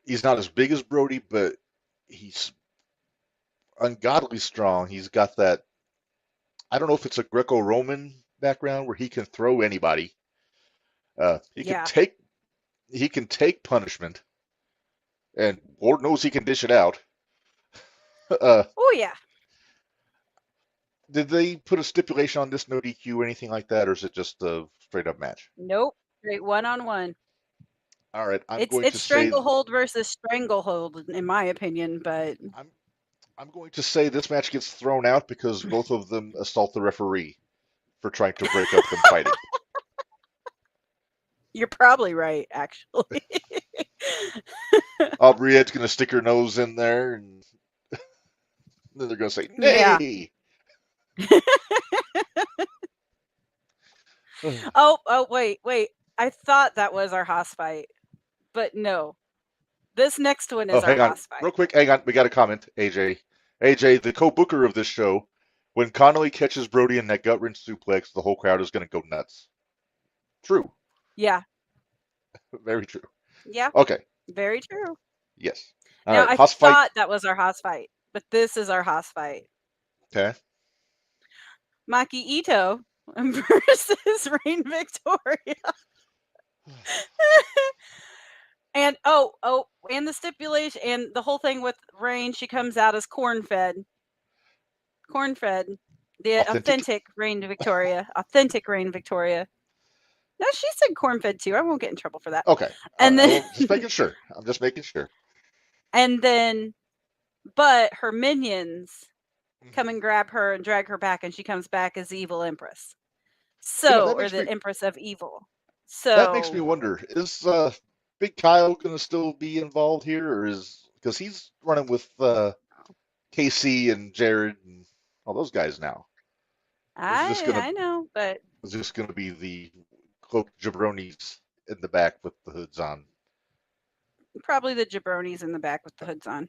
he's not as big as Brody, but he's ungodly strong. He's got that, I don't know if it's a Greco-Roman background where he can throw anybody. He can Yeah. take punishment, and Lord knows he can dish it out. Uh, Oh yeah. did they put a stipulation on this, no DQ or anything like that, or is it just a straight up match? Nope. Straight 1-on-1. All right, It's stranglehold versus stranglehold in my opinion, but I'm I'm going to say this match gets thrown out because both of them assault the referee for trying to break up them fighting. you're probably right, actually. Aubrey's going to stick her nose in there, and then they're going to say, Yeah. "Nay." Oh, wait. I thought that was our Haas fight, but no. This next one Oh, is our hang on, Haas fight. real quick. Hang on, we got a comment. AJ, the co-booker of this show, when Connolly catches Brody in that gut wrench suplex, the whole crowd is going to go nuts. True. Yeah. Very true. Yeah. Okay. Very true. Yes. All Now, right. I Haas fight. thought that was our Haas fight, but this is our Haas fight. Okay. Maki Ito versus Reign Victoria. And and the stipulation and the whole thing with Reign, she comes out as corn-fed. Corn-fed. The authentic Reign Victoria. Authentic Reign Victoria. No, she said corn-fed too. I won't get in trouble for that. Okay. And then well, just making sure. I'm just making sure. And then, but her minions come and grab her and drag her back, and she comes back as the evil empress. So, or the empress of evil. So that makes me wonder: is Big Kyle going to still be involved here, or is because he's running with KC and Jared and all those guys now? I know, but is this going to be the cloaked jabronis in the back with the hoods on? Probably the jabronis in the back with the hoods on.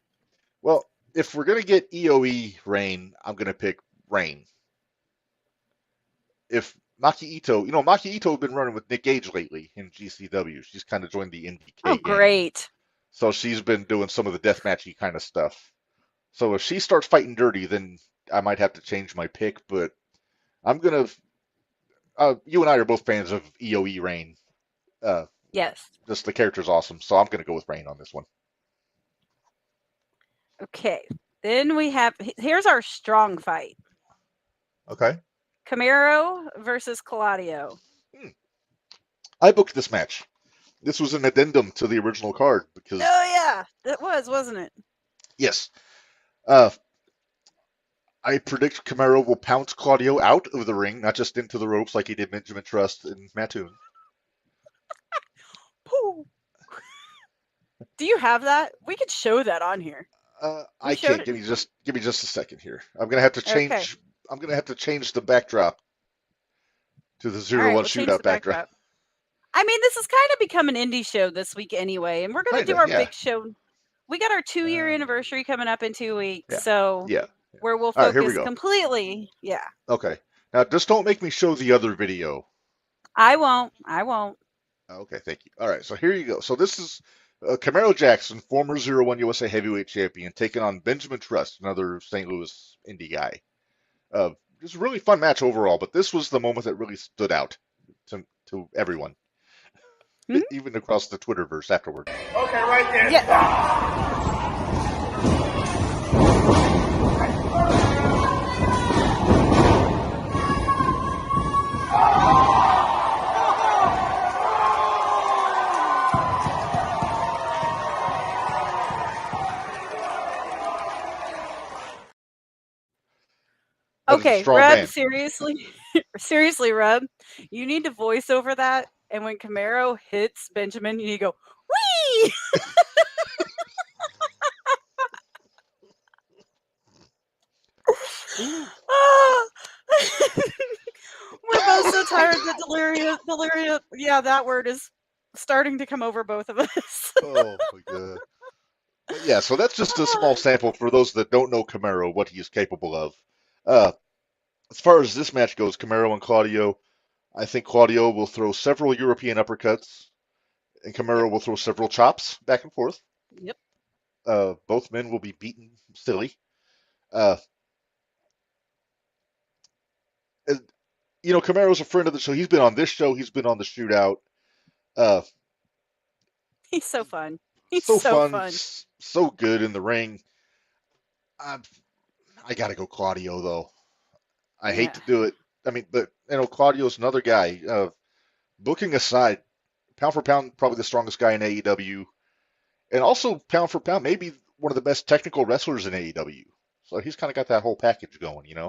Well, if we're going to get EOE Reign, I'm going to pick Reign. If Maki Ito, Maki Ito has been running with Nick Gage lately in GCW. She's kind of joined the NDK gang. Great. So she's been doing some of the deathmatchy kind of stuff. So if she starts fighting dirty, then I might have to change my pick. But I'm going to... you and I are both fans of EOE Reign. Yes. Just the character's awesome. So I'm going to go with Reign on this one. Okay. Then we have... Here's our strong fight. Okay. Camaro versus Claudio. I booked this match. This was an addendum to the original card because... Oh, yeah. That was, wasn't it? Yes. I predict Camaro will pounce Claudio out of the ring, not just into the ropes like he did Benjamin Trust and Mattoon. Do you have that? We could show that on here. I can't. Give me just a second here. I'm gonna have to change. Okay. I'm gonna have to change the backdrop to the 0-1 shootout backdrop. I mean, this is kind of become an indie show this week anyway, and we're gonna do our big show. We got our 2-year anniversary coming up in 2 weeks, so where we'll focus completely. Yeah. Okay. Now, just don't make me show the other video. I won't. Okay, thank you. All right, so here you go. So this is Camaro Jackson, former 0-1 USA Heavyweight Champion, taking on Benjamin Trust, another St. Louis indie guy. Just a really fun match overall, but this was the moment that really stood out to everyone, even across the Twitterverse afterward. Okay, right there. Yeah. Okay, Rub, seriously, Rub, you need to voice over that, and when Camaro hits Benjamin, you need to go, whee! We're both so tired that delirious, yeah, that word is starting to come over both of us. Oh, my God. But yeah, so that's just a small sample for those that don't know Camaro, what he is capable of. As far as this match goes, Camaro and Claudio, I think Claudio will throw several European uppercuts, and Camaro will throw several chops back and forth. Yep. Both men will be beaten silly. Camaro's a friend of the show. He's been on this show. He's been on the Shootout. He's so fun. He's so fun. So good in the ring. I got to go Claudio, though. I hate to do it. I mean, but, Claudio's another guy. Booking aside, pound for pound, probably the strongest guy in AEW. And also, pound for pound, maybe one of the best technical wrestlers in AEW. So he's kind of got that whole package going, Yeah.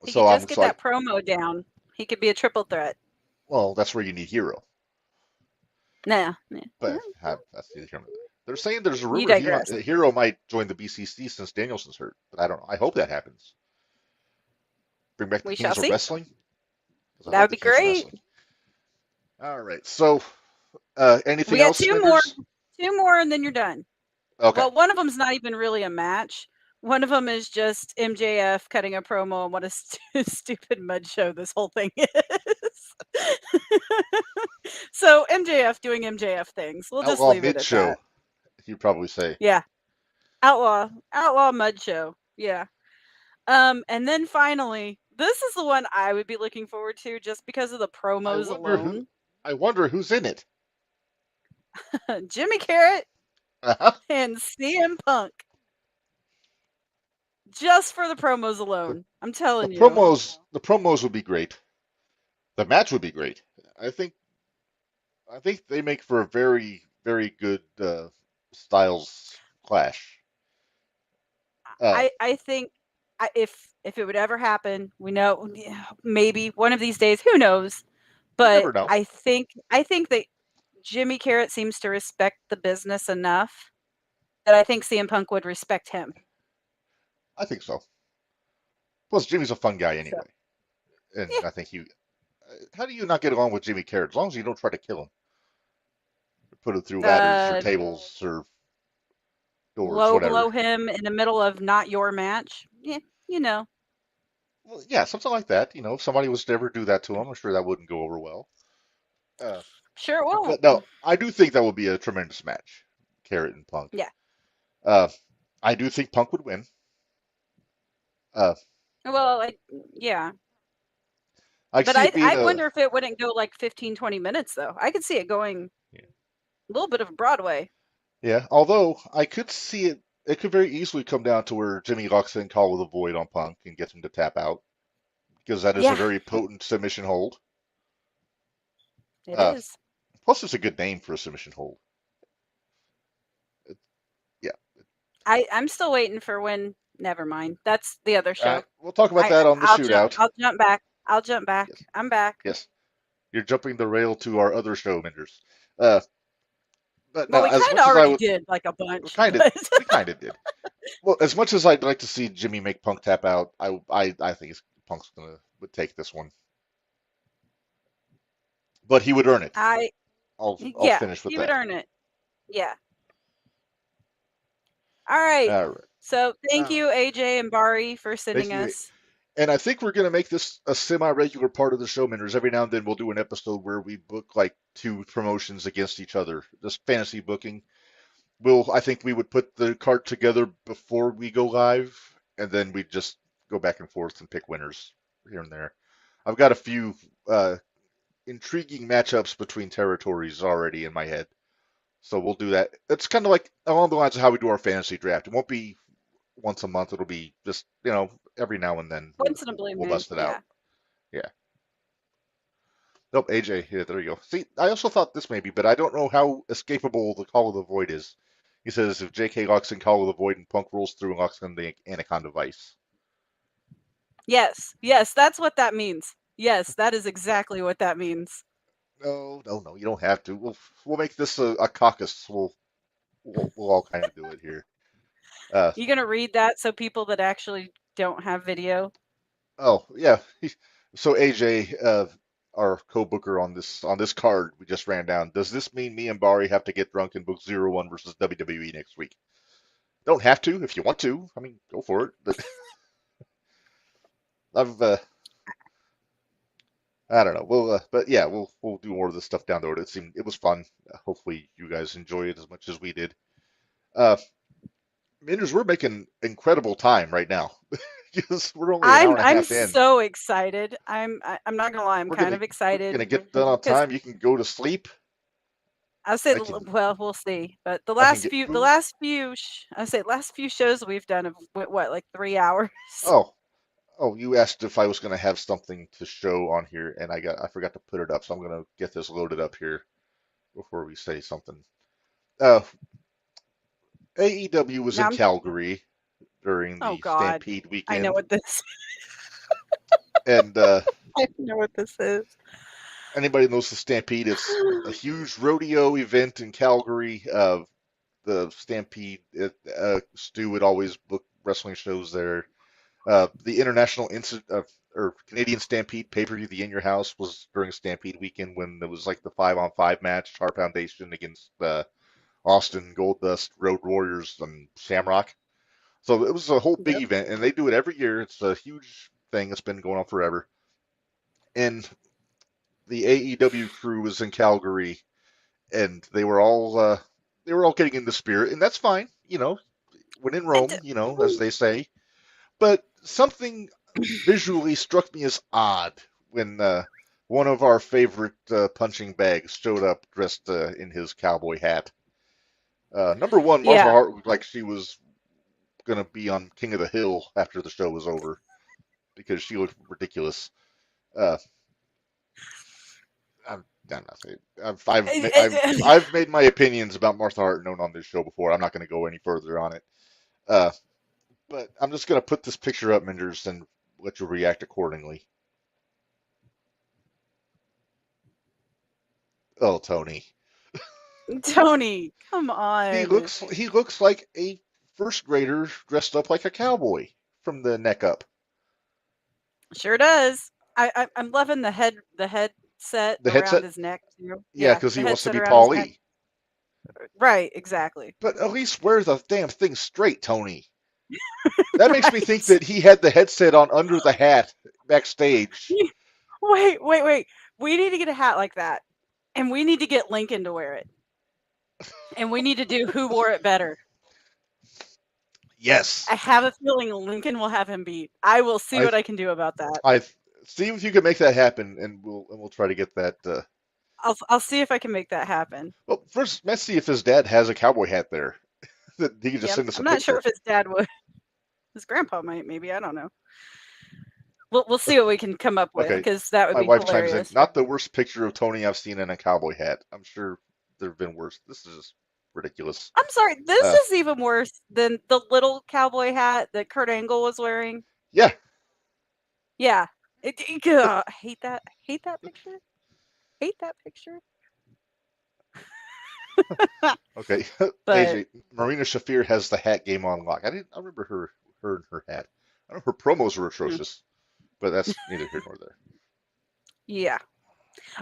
He so could just get that promo down. He could be a triple threat. Well, that's where you need Hero. Nah. But that's the term. They're saying there's a rumor that Hero might join the BCC since Danielson's hurt. But I don't know. I hope that happens. Bring back the Kings of Wrestling. That would be great. All right. So, anything else? We got two more, and then you're done. Okay. Well, one of them's not even really a match. One of them is just MJF cutting a promo on what a stupid mud show this whole thing is. So MJF doing MJF things. We'll just Outlaw leave it mid at that. show, you'd probably say. Yeah. Outlaw mud show. Yeah. And then finally, this is the one I would be looking forward to just because of the I promos wonder who. alone. I wonder who's in it. Jimmy Carrot Uh-huh. and CM Punk. Just for the promos The, alone. I'm the telling you. promos would be great. The match would be great. I think I think they make for a very good styles clash. Uh, I think if it would ever happen, we know maybe one of these days, who knows? you But never know. I think that Jimmy Carrot seems to respect the business enough that I think CM Punk would respect him. I think so. Plus, Jimmy's a fun guy So, anyway, and yeah, I think you. How do you not get along with Jimmy Carrot? As long as you don't try to kill him, or put him through ladders or uh, tables or doors, low whatever. blow him in the middle of not your match. Yeah, you know. Well, yeah, something like that. You know, if somebody was to ever do that to him, I'm sure that wouldn't go over well. Uh, Sure it won't. but no, I do think that would be a tremendous match, Carrot and Punk. Yeah. Uh, I do think Punk would win. Uh, Well, yeah. I But see it being I a. wonder if it wouldn't go like 15, 20 minutes though. I could see it going Yeah. a little bit of Broadway. Yeah, although I could see it. It could very easily come down to where Jimmy locks in Call of the Void on Punk and gets him to tap out because that is a Yeah, very potent submission hold. it Uh, is. plus, it's a good name for a submission hold. It, yeah, I'm still waiting for when. Never mind. That's the other show. we'll talk about that on the shootout. I'll jump back. I'll jump back. Yes, I'm back. yes. You're jumping the rail to our other show, Minderz. Uh, but Well, no, we as kind of much as I already would, did like a we bunch, kind of, but we kind of did. Well, as much as I'd like to see Jimmy make Punk tap out, I think Punk's would take this one, but he would earn it. I I'll yeah, finish with he would that. earn it. Yeah. All right. All right. So thank Uh, you, AJ and Bari, for thank sending you. us. And I think we're going to make this a semi-regular part of the show, Miners. Every now and then we'll do an episode where we book like two promotions against each other, just fantasy booking. I think we would put the card together before we go live, and then we just go back and forth and pick winners here and there. I've got a few intriguing matchups between territories already in my head, so we'll do that. It's kind of like along the lines of how we do our fantasy draft. It won't be once a month. It'll be just every now and then Once in a blue we'll moon. bust it Yeah. out. Yeah. Nope, AJ. Yeah, there you go. See, I also thought this maybe, but I don't know how escapable the Call of the Void is. He says if JK locks in Call of the Void and Punk rolls through and locks in the Anaconda Vice. Yes. Yes, that's what that means. Yes, that is exactly what that means. No, you don't have to. We'll make this a caucus. We'll all kind of do it here. You gonna read that so people that actually don't have video? Oh yeah. So AJ, our co-booker on this card we just ran down. Does this mean me and Bari have to get drunk and book 0-1 versus WWE next week? Don't have to if you want to. I mean, go for it. But I've I don't know. But yeah, we'll do more of this stuff down the road. It was fun. Hopefully you guys enjoy it as much as we did. Uh, Miners, we're making incredible time right now because we're only an hour and a I'm half in. so excited. I'm not gonna lie. I'm We're kind of we're excited gonna get done on because time. You can go to sleep. I say, I can well, we'll see. But I can get food. last few shows we've done have went, what, like 3 hours. Oh, you asked if I was gonna have something to show on here, and I forgot to put it up, so I'm gonna get this loaded up here before we say something. Uh, AEW was Now in Calgary during oh the God, Stampede I know weekend, what this. and I know what this is. anybody knows the Stampede, it's a huge rodeo event in Calgary. The Stampede, Stu would always book wrestling shows there. The International or Canadian Stampede pay-per-view, the In Your House, was during Stampede weekend when it was like the 5-on-5 match, Star Foundation against Austin Goldust, Road Warriors, and Shamrock. So it was a whole big Yep. event, and they do it every year. It's a huge thing that's been going on forever. And the AEW crew was in Calgary, and they were all getting in the spirit, and that's fine. When in And Rome, as they say. But something visually struck me as odd when one of our favorite punching bags showed up dressed in his cowboy hat. Number one, Martha yeah, Hart looked like she was going to be on King of the Hill after the show was over because she looked ridiculous. Uh, I'm not saying I've made my opinions about Martha Hart known on this show before. I'm not going to go any further on it. Uh, but I'm just going to put this picture up, Minderz, and let you react accordingly. Oh, Tony. Tony, come He on. looks like a first grader dressed up like a cowboy from the neck up. Sure does. I'm loving the headset The around headset, his neck too. yeah, Yeah, because the he wants to headset be around his neck. Paulie. Right, exactly. But at least wear the damn thing straight, Tony. That makes me think that he had the headset on under the hat backstage. Wait. We need to get a hat like that. And we need to get Lincoln to wear it. And we need to do who wore it better. Yes, I have a feeling Lincoln will have him beat. I will see I what I can do about that. I see if you can make that happen, and we'll try to get that. I'll see if I can make that happen. Well, first let's see if his dad has a cowboy hat there. That he can just Yeah, send us a I'm not sure picture. if his dad would. His grandpa might, maybe. I don't know. We'll see what we can come up with Okay, because that would my be wife chimes in. hilarious. Not the worst picture of Tony I've seen in a cowboy hat. I'm sure there have been worse. This is just ridiculous. I'm sorry, this Uh, is even worse than the little cowboy hat that Kurt Angle was wearing. yeah. Yeah. I hate that. I hate that picture. Hate that picture. Okay. But AJ, Marina Shafir has the hat game on lock. I remember her and her hat. I know her promos were atrocious, but that's neither here nor there. yeah.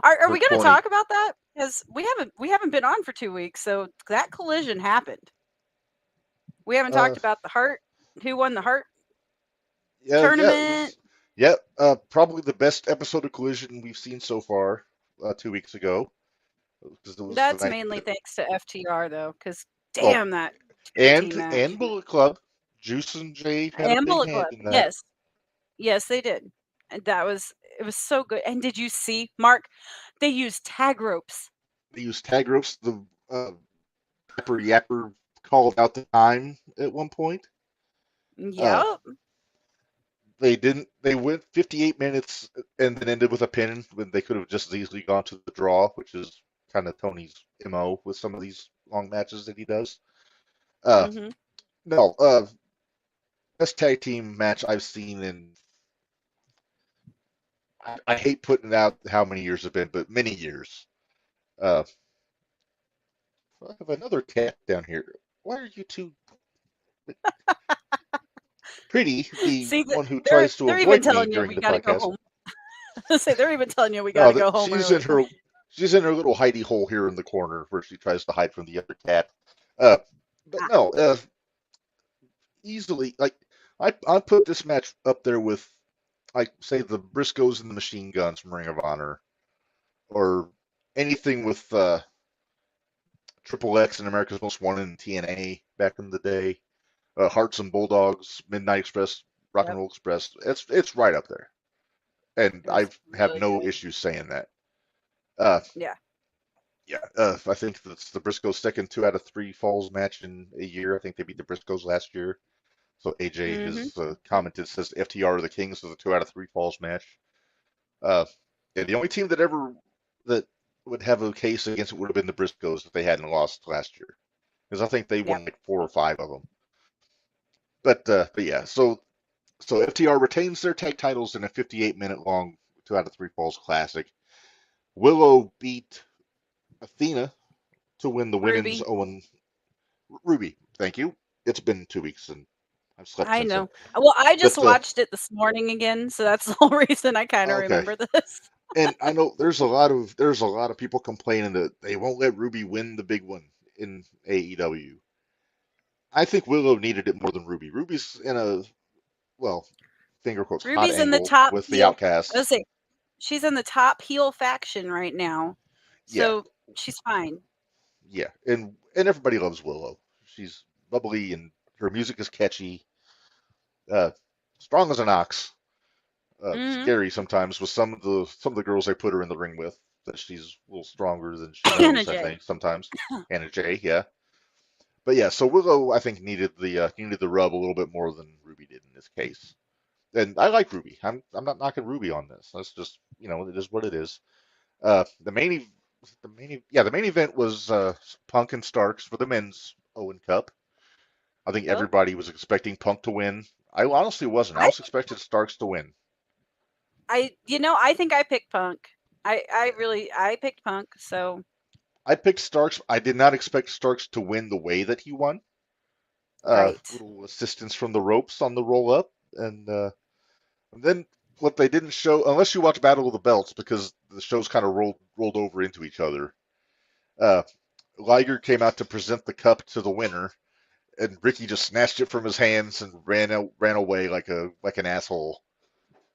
Are Her we going to corny. talk about that? Because we haven't been on for 2 weeks, so that collision happened. We haven't Uh, talked about the Heart. Who won the Heart yeah, yeah, it tournament? was. Yeah, probably the best episode of Collision we've seen so far. 2 weeks ago, because it was the That's night. mainly thanks to FTR though, because Well, damn that tag team and match Bullet Club. Juice and Jay had a and big Bullet hand Club. in that. Yes, yes, they did. And it was so good. And did you see, Mark? They used tag ropes. They used tag ropes. The Pepper Yapper called out the time at one point. Uh, Yep. they didn't. They went 58 minutes and then ended with a pin when they could have just as easily gone to the draw, which is kind of Tony's MO with some of these long matches that he does. Uh, Hmm. no, best tag team match I've seen in. I hate putting out how many years have been, but many years. Uh, I have another cat down here. Why are you two pretty? The See, one who they're tries to they're even avoid me telling you during we the got to go podcast. home. Say they're even telling you we got No, to go home early. she's in her little hidey hole here in the corner where she tries to hide from the other cat. Uh, but no, easily like I put this match up there with like say the Briscoes and the Machine Guns from Ring of Honor, or anything with Triple X and America's Most Wanted in TNA back in the day. Hearts and Bulldogs, Midnight Express, Rock and Yep, Roll Express. It's right up there, and it I was have really no good. issues saying that. Uh, Yeah. yeah, I think that's the Briscoes' second 2 out of 3 falls match in a year. I think they beat the Briscoes last year. So AJ Hmm. has commented, says FTR are the Kings is a 2 out of 3 falls match. Uh, yeah, the only team that would have a case against it would have been the Briscoes if they hadn't lost last year, because I think they Yep. won like 4 or 5 of them. But yeah, so FTR retains their tag titles in a 58-minute long 2 out of 3 falls classic. Willow beat Athena to win the women's Ruby. Owen Ruby. Thank you. It's been 2 weeks and I've slept I since then. know. Well, I just But watched it this morning again, so that's the whole reason I kind of okay. remember this. And I know there's a lot of people complaining that they won't let Ruby win the big one in AEW. I think Willow needed it more than Ruby. Ruby's in a, well, finger quotes, hot Ruby's in the angle top with the heel. I Outcasts. was say she's in the top heel faction right now, Yeah, so she's fine. yeah, and everybody loves Willow. She's bubbly and her music is catchy. Uh, strong as an ox. Hmm. Scary sometimes with some of the girls they put her in the ring with. That she's a little stronger than she Anna knows. I Jay. think sometimes. Anna Jay, yeah. But yeah, so Willow I think needed the rub a little bit more than Ruby did in this case. And I like Ruby. I'm not knocking Ruby on this. That's just it is what it is. The the main event was Punk and Starks for the men's Owen Cup. I think Yep. everybody was expecting Punk to win. I honestly wasn't. I I was expecting Starks to win. I think I picked Punk. I picked Punk. So I picked Starks. I did not expect Starks to win the way that he won. right. Little assistance from the ropes on the roll up, and then what they didn't show, unless you watch Battle of the Belts, because the shows kind of rolled over into each other. Uh, Liger came out to present the cup to the winner, and Ricky just snatched it from his hands and ran away like an asshole.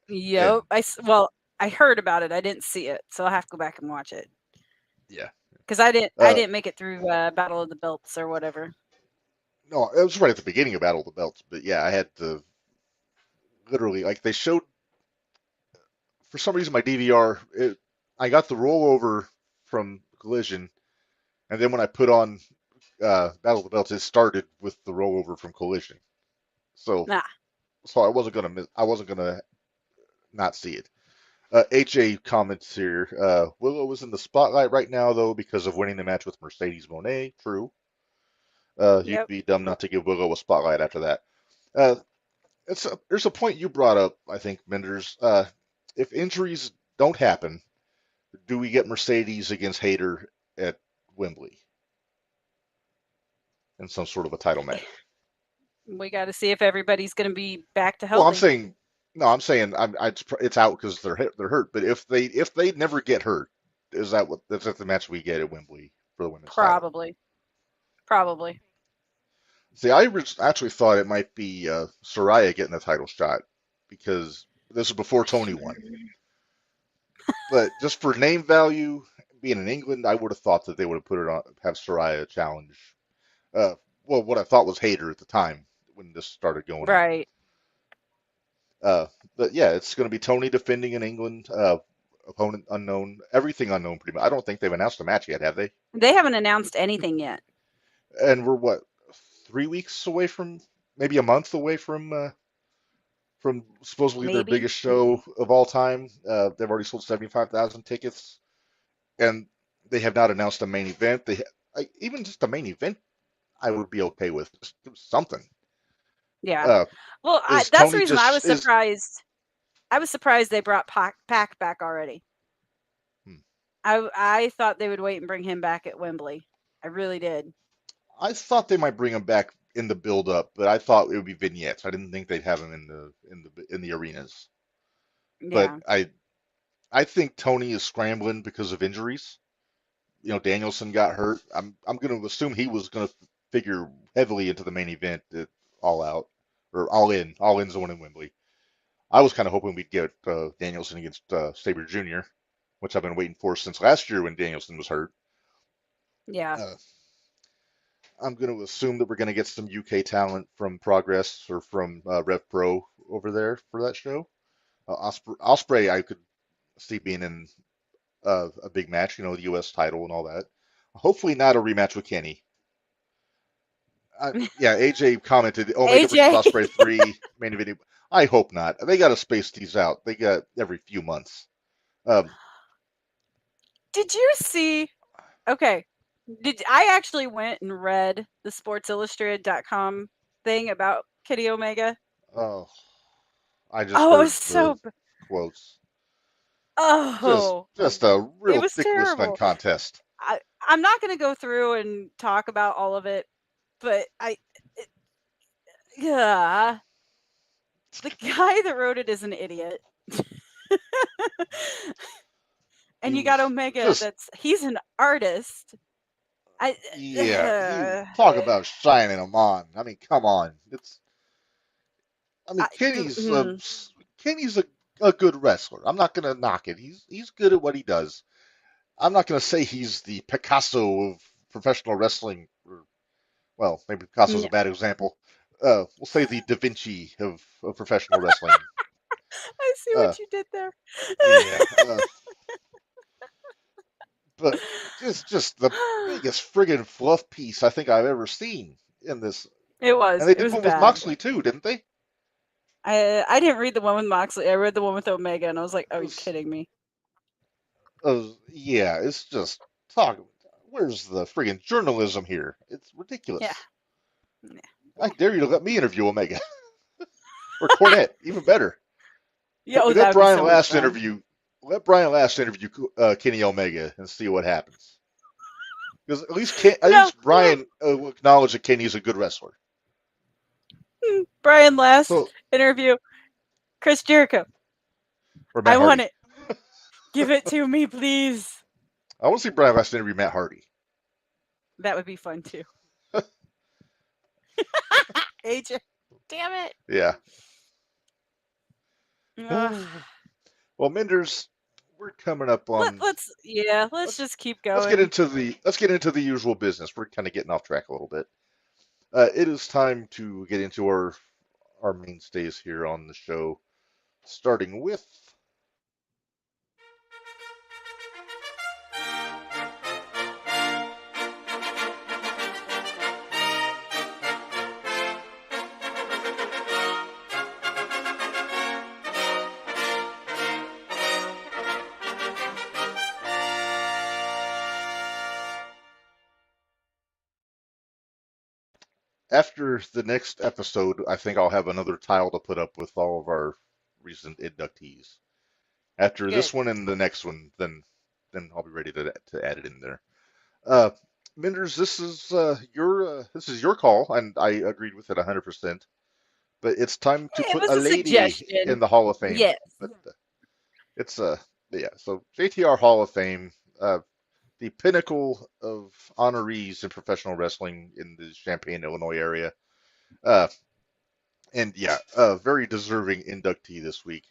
Yep. And Well, I heard about it. I didn't see it, so I'll have to go back and watch it yeah, because I uh, didn't make it through Battle of the Belts or whatever. no, it was right at the beginning of Battle of the Belts, but yeah, I had to literally like they showed for some reason my DVR I got the rollover from Collision, and then when I put on Battle of the Belts, it started with the rollover from Collision. So Nah. so I wasn't gonna not see it. HA comments here. Willow is in the spotlight right now though because of winning the match with Mercedes Moné. True. You'd Yep. be dumb not to give Willow a spotlight after that. Uh, there's a point you brought up, I think, Minderz. If injuries don't happen, do we get Mercedes against Hayter at Wembley in some sort of a title match? We got to see if everybody's going to be back to Well, I'm healthy. saying no. It's out because they're hurt. But if they never get hurt, is that the match we get at Wembley for the women's title? Probably. Probably. See, actually thought it might be Soraya getting the title shot because this is before Tony won. But just for name value, being in England, I would have thought that they would have put it on, have Soraya challenge. Uh, well, what I thought was Hayter at the time when this started going on. Right. Uh, but yeah, it's going to be Tony defending in England. Opponent unknown, everything unknown pretty much. I don't think they've announced a match yet, have they? They haven't announced anything yet. And we're what, 3 weeks away from, maybe a month away from supposedly their Maybe. biggest show of all time. They've already sold 75,000 tickets, and they have not announced a main event. Even just a main event, I would be okay with. Just something. Yeah. Uh, Well, is that's the Tony reason I just was is? surprised. I was surprised they brought Pac back already. Hmm. I thought they would wait and bring him back at Wembley. I really did. I thought they might bring him back in the build up, but I thought it would be vignettes. I didn't think they'd have him in the arenas. But Yeah. I think Tony is scrambling because of injuries. Danielson got hurt. I'm going to assume he was going to figure heavily into the main event at All Out or All In. All In's the one in Wembley. I was kind of hoping we'd get Danielson against Sabre Jr., which I've been waiting for since last year when Danielson was hurt. Yeah. Uh, I'm going to assume that we're going to get some UK talent from Progress or from Rev Pro over there for that show. Osprey, I could see being in a big match, the U.S. title and all that. Hopefully not a rematch with Kenny. Yeah, AJ commented Omega versus AJ, Osprey 3 main event. I hope not. They got to space these out. They got every few months. Um, did you see? Okay. I actually went and read the sportsillustrated.com thing about Kenny Omega? oh, I just Oh, it heard was the so quotes. Just oh, just a it real was thick list on terrible. contest. I'm not going to go through and talk about all of it, but yeah, the guy that wrote it is an idiot. He And you got was Omega just he's an artist. I Yeah, you talk about shining them on. I mean, come on. I mean, I, mm, Kenny's a good wrestler. I'm not gonna knock it. He's good at what he does. I'm not gonna say he's the Picasso of professional wrestling. Or, well, maybe Picasso's no. a bad example. We'll say the Da Vinci of professional wrestling. I see Uh, what you did there. yeah, but just the biggest friggin' fluff piece I think I've ever seen in this. It And was. they It did was one with bad. Moxley too, didn't they? I didn't read the one with Moxley. I read the one with Omega, and I was like, "Oh, It you was, kidding me?" yeah, it's just talk. Where's the friggin' journalism here? It's Yeah. ridiculous. Yeah. I dare you to let me interview Omega or Cornette, even better. Yeah. Oh, that Let would be Brian so much Last fun. interview. Let Brian Last interview Kenny Omega and see what happens. Because at No, least Brian will acknowledge that Kenny's a good wrestler. Brian Last So interview. Chris Jericho. or I Matt want Hardy. it. Give it to me, please. I want to see Brian Last interview Matt Hardy. That would be fun too. AJ. Damn it. Yeah. Ugh. Well, Minderz, we're coming up on. Let's Let's just keep let's get going. into the usual business. We're kind of getting off track a little bit. It is time to get into our mainstays here on the show, starting with. After the next episode, I think I'll have another tile to put up with all of our recent inductees. After Good. this one and the next one, then I'll be ready to add it in there. Uh, Minders, this is your call, and I agreed with it 100%. But it's time to It put was a a lady suggestion. in the Hall of Fame. Yes. But it's yeah. So JTR Hall of Fame, the pinnacle of honorees in professional wrestling in the Champaign, Illinois area. Uh, and yeah, a very deserving inductee this week.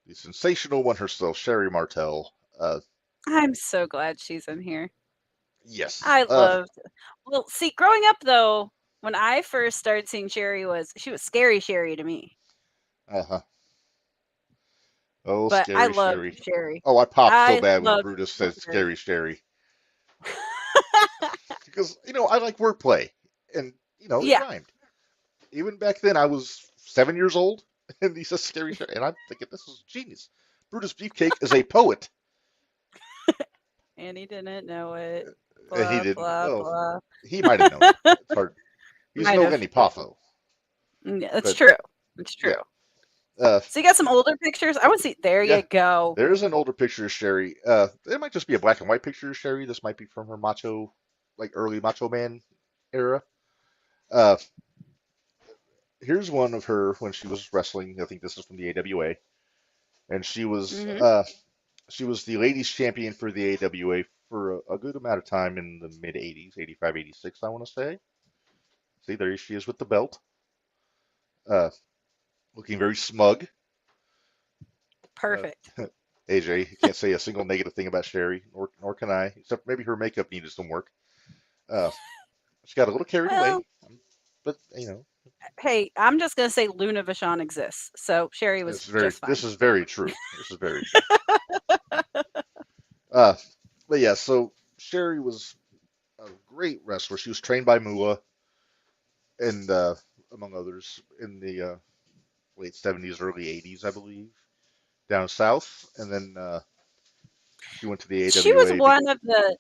The sensational one herself, Sherry Martel. I'm so glad she's in here. Yes. I loved. Well, see, growing up though, when I first started seeing Sherry, she was scary Sherry to me. Uh-huh. Oh, But I scary loved Sherry. Sherry. Oh, I popped so I bad when loved Brutus said Sherry. scary Sherry. Because, I like wordplay. And, it Yeah. rhymed. Even back then, I was 7 years old, and he says scary Sherry. And I'm thinking, this is genius. Brutus Beefcake is a poet. And he didn't know it. And he Blah didn't. blah Well, blah. he might have known it. It's hard. He's Might no have. Lenny Poffo. Yeah, that's But, true. It's yeah. true. Uh, So you got some older pictures? I want to see. There yeah. you go. There's an older picture of Sherry. It might just be a black and white picture of Sherry. This might be from her early Macho Man era. Uh, Here's one of her when she was wrestling. I think this is from the AWA, and Hmm. she was the ladies champion for the AWA for a good amount of time in the mid 80s, 85, 86, I want to say. See, there she is with the belt, uh, looking very smug. Uh, Perfect. AJ, you can't say a single negative thing about Sherry, nor can I, except maybe her makeup needed some work. Uh, she got a little carried away, Well, but hey, I'm just gonna say Luna Vachon exists, so Sherry was just this fine. is very true. This is very true. Uh, but yeah, so Sherry was a great wrestler. She was trained by Moolah and among others in the late 70s, early 80s, I believe, down south, and then she went to the She was AWA. one of the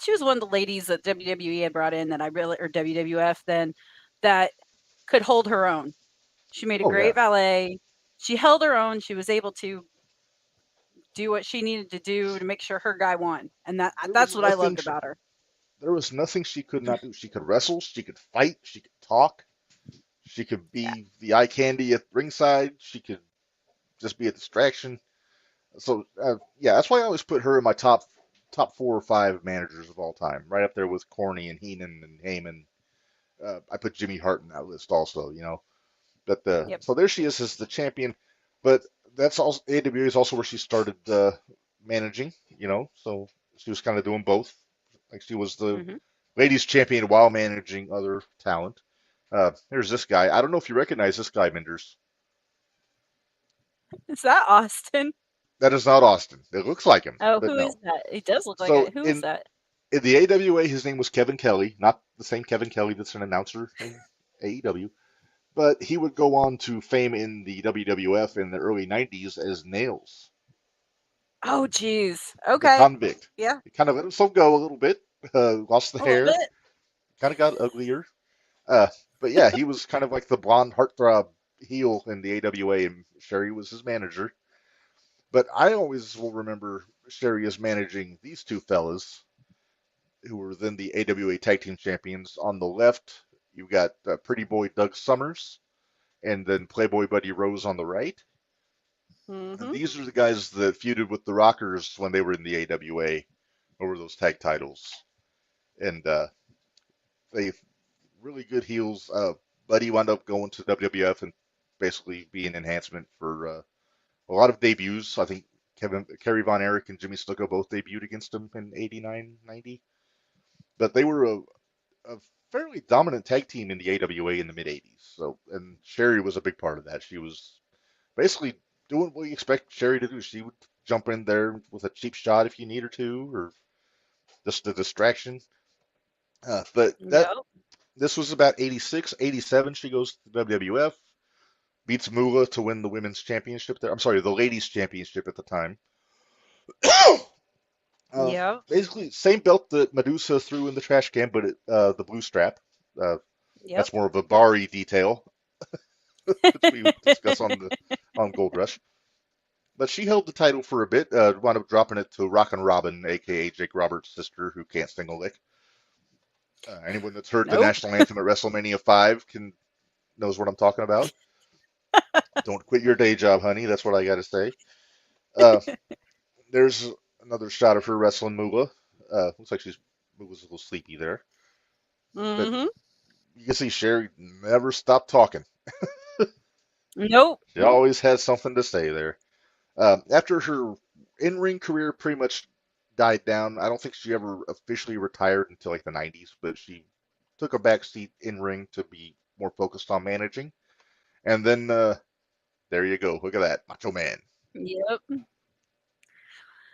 she was one of the ladies that WWE had brought in that I really or WWF then that could hold her own. She made a Oh yeah, great valet. She held her own. She was able to do what she needed to do to make sure her guy won, and there was that's what I nothing loved about her. there was nothing she could not do. She could wrestle, she could fight, she could talk, she could Yeah. be the eye candy at ringside, she could just be a distraction. So yeah, that's why I always put her in my top top 4 or 5 managers of all time, right up there with Corny and Heenan and Heyman. I put Jimmy Hart in that list also, you know. But Yep. so there she is as the champion. But that's also AWA is also where she started managing, you know. So she was kind of doing both. Like she was the Hmm. ladies champion while managing other talent. Here's this guy. I don't know if you recognize this guy, Minderz. Is that Austin? That is not Austin. It looks like him, Oh, but who is no. that? He does look like So it. Who is that? in the AWA, his name was Kevin Kelly, not the same Kevin Kelly that's an announcer in AEW. But he would go on to fame in the WWF in the early 90s as Nails, Oh, geez. the Okay. convict. Yeah, He kind of let himself go a little bit, lost the a little hair, bit. kind of got uglier. Uh, but yeah, he was kind of like the blonde heartthrob heel in the AWA, and Sherry was his manager. But I always will remember Sherry as managing these two fellas, who were then the AWA Tag Team Champions. On the left, you got Pretty Boy Doug Summers, and then Playboy Buddy Rose on the right. And Hmm. these are the guys that feuded with the Rockers when they were in the AWA over those tag titles. And they really good heels. Buddy wound up going to WWF and basically be an enhancement for a lot of debuts. I think Kerry Von Erich and Jimmy Snuka both debuted against him in 89, 90. But they were a fairly dominant tag team in the AWA in the mid 80s. So, and Sherry was a big part of that. She was basically doing what you expect Sherry to do. She would jump in there with a cheap shot if you need her to, or just a distraction. But that Yep. this was about 86, 87. She goes to the WWF, beats Moolah to win the women's championship there. I'm sorry, the ladies championship at the time. uh, Yep. Basically, same belt that Medusa threw in the trash can, but the blue strap. Uh, Yep. that's more of a Bari detail, which we would discuss on Gold Rush. But she held the title for a bit, wound up dropping it to Rockin' Robin, aka Jake Roberts' sister, who can't sing a lick. Anyone that's heard the Nope. national anthem at WrestleMania 5 can knows what I'm talking about. Don't quit your day job, honey. That's what I got to say. Uh, there's another shot of her wrestling Moolah. Looks like Moolah's a little sleepy there, but Hmm. you can see Sherry never stopped talking. Nope. She always had something to say there. After her in-ring career pretty much died down, I don't think she ever officially retired until like the 90s, but she took a back seat in-ring to be more focused on managing. And then there you go. Look at that, Macho Man. Yep.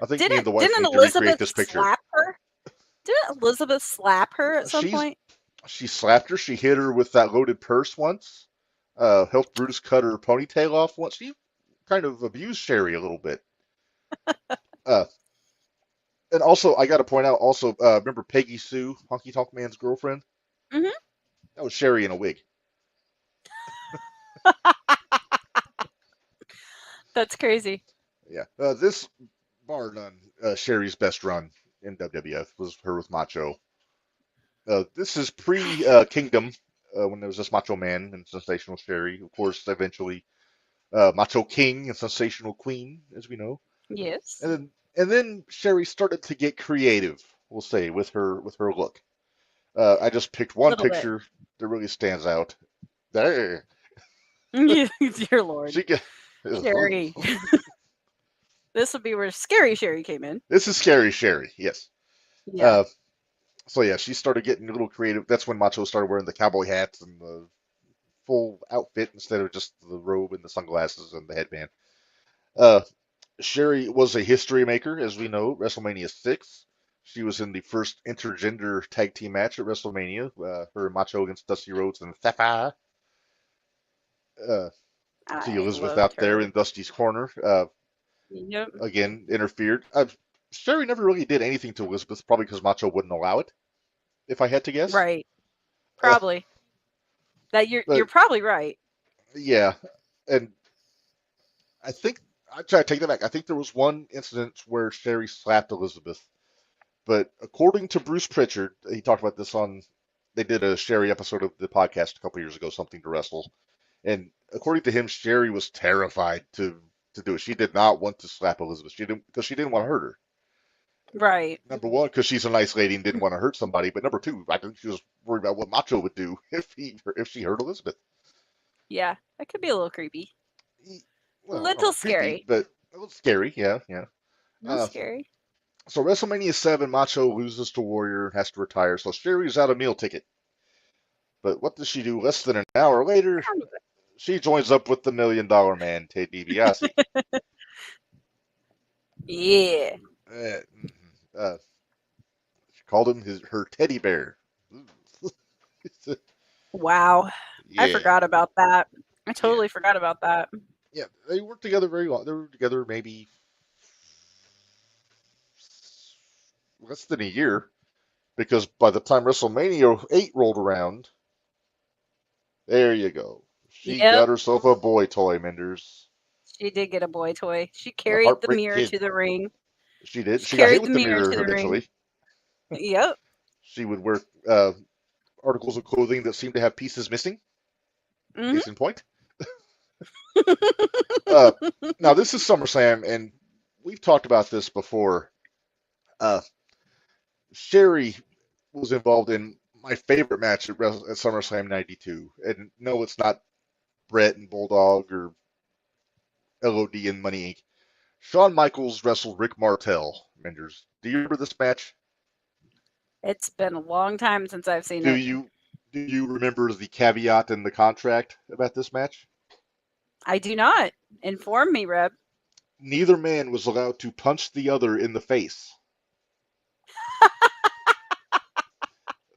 I think me and the Didn't wife didn't need to recreate Elizabeth this picture. slap her? Didn't Elizabeth slap her at some She's point? she slapped her. She hit her with that loaded purse once. Helped Brutus cut her ponytail off once. She kind of abused Sherry a little bit. Uh, and also, I got to point out also, remember Peggy Sue, Honky Tonk Man's girlfriend? Hmm. That was Sherry in a wig. That's crazy. Yeah. This, bar none, Sherry's best run in WWF was her with Macho. This is pre Kingdom, when there was this Macho Man and Sensational Sherry. Of course, eventually Macho King and Sensational Queen, as we know. Yes. And then Sherry started to get creative, we'll say, with her look. I just picked A one little bit. picture that really stands out. There, Dear Lord. she get. Sherry. This would be where Scary Sherry came in. This is scary, Sherry. Yes. Yeah. Uh, so yeah, she started getting a little creative. That's when Macho started wearing the cowboy hats and the full outfit instead of just the robe and the sunglasses and the headband. Uh, Sherry was a history maker, as we know, WrestleMania 6. She was in the first intergender tag team match at WrestleMania, her Macho against Dusty Rhodes and Thapa. Uh, see I Elizabeth loved out there her. in Dusty's corner. Yep. Again, interfered. Sherry never really did anything to Elizabeth, probably because Macho wouldn't allow it, if I had to guess. Right. Uh, Probably. That you're but probably right. yeah, and I think I try to take that back. I think there was one incident where Sherry slapped Elizabeth. But according to Bruce Pritchard, he talked about this on. They did a Sherry episode of the podcast a couple years ago, something to wrestle, and according to him, Sherry was terrified to do it. She did not want to slap Elizabeth. She didn't because she didn't want to hurt her. Right. Number one, because she's a nice lady and didn't want to hurt somebody, but number two, I think she was worried about what Macho would do if she hurt Elizabeth. Yeah, that could be a little creepy. Well, I don't know, Little creepy, scary. but a little scary. Yeah, yeah. Not Uh, scary. so WrestleMania 7, Macho loses to Warrior, has to retire. So Sherry's out a meal ticket. But what does she do less than an hour later? She joins up with the $1 Million Man, Ted DiBiase. Yeah. Uh, she called him her teddy bear. Wow. I Yeah, forgot about that. I yeah, totally forgot about that. yeah. They worked together very long. They were together maybe less than a year because by the time WrestleMania 8 rolled around, there you go. She Yep. got herself a boy toy, Minderz. She did get a boy toy. She The carried the Heartbreak mirror Kid. to the ring. She did. She She got hit carried with the the mirror to mirror the ring. eventually. Yep. She would wear articles of clothing that seemed to have pieces missing. Hmm. Case in point. Uh, now this is SummerSlam, and we've talked about this before. Uh, Sherry was involved in my favorite match at SummerSlam '92, and no, it's not Brett and Bulldog or LOD and Money Inc. Shawn Michaels wrestled Rick Martel. Minderz, do you remember this match? It's been a long time since I've seen Do it. you do you remember the caveat in the contract about this match? I do not. Inform me, Reb. Neither man was allowed to punch the other in the face.